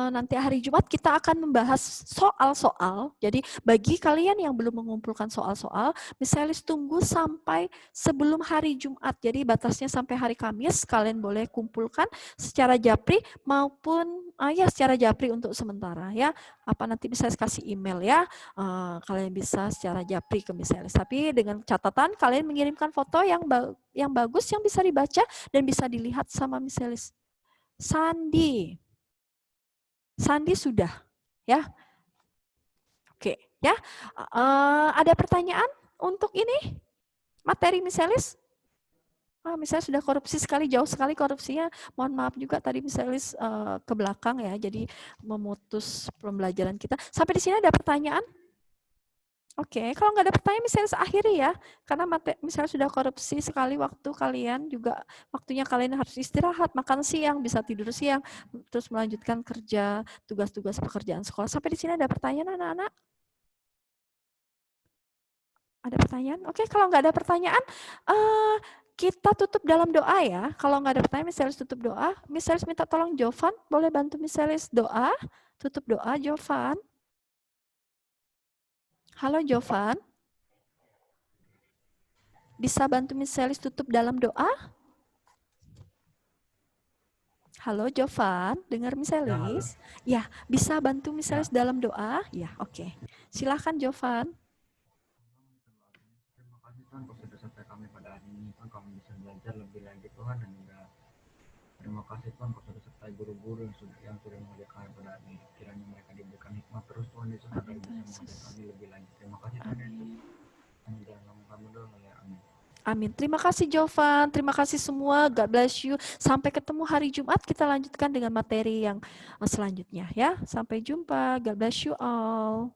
[SPEAKER 14] Nanti hari Jumat kita akan membahas soal-soal. Jadi bagi kalian yang belum mengumpulkan soal-soal, misalnya tunggu sampai sebelum hari Jumat. Jadi batasnya sampai hari Kamis, kalian boleh kumpulkan secara japri maupun secara japri untuk sementara ya. Nanti bisa kasih email ya. Kalian bisa secara japri ke misalnya. Tapi dengan catatan kalian mengirimkan foto yang bagus yang bisa dibaca dan bisa dilihat sama misalnya Sandi sudah ya. Oke ya. Ada pertanyaan untuk ini materi misalis? Misalnya sudah korupsi sekali, jauh sekali korupsinya. Mohon maaf juga tadi misalnya ke belakang ya, jadi memutus pembelajaran kita. Sampai di sini ada pertanyaan? Oke, kalau nggak ada pertanyaan misalnya akhiri ya, karena misalnya sudah korupsi sekali waktu kalian juga, waktunya kalian harus istirahat, makan siang, bisa tidur siang, terus melanjutkan kerja, tugas-tugas pekerjaan sekolah. Sampai di sini ada pertanyaan anak-anak? Ada pertanyaan? Oke, kalau nggak ada pertanyaan, kita tutup dalam doa ya. Kalau nggak ada pertanyaan, misalnya tutup doa. Misalnya minta tolong Jovan, boleh bantu misalnya doa? Tutup doa, Jovan. Halo Jovan. Bisa bantu misalnya tutup dalam doa? Halo Jovan, dengar misalis? Ya, bisa bantu misalis dalam doa? Ya, oke. Silakan Jovan.
[SPEAKER 2] Terima kasih Tuhan kau sudah sampai kami pada hari ini. Tuhan kami bisa belajar lebih lagi Tuhan, dan juga terima kasih Tuhan kau sudah sertai guru-guru yang sudah mengajar kami pada hari ini. Kiranya mereka diberikan hikmat terus Tuhan Yesus agar bisa mengajar kami lebih lagi. Terima kasih Tuhan Yesus. Amin. Dan nama kami doa ya. Amin.
[SPEAKER 14] Amin. Terima kasih Jovan, terima kasih semua. God bless you. Sampai ketemu hari Jumat, kita lanjutkan dengan materi yang selanjutnya ya. Sampai jumpa. God bless you all.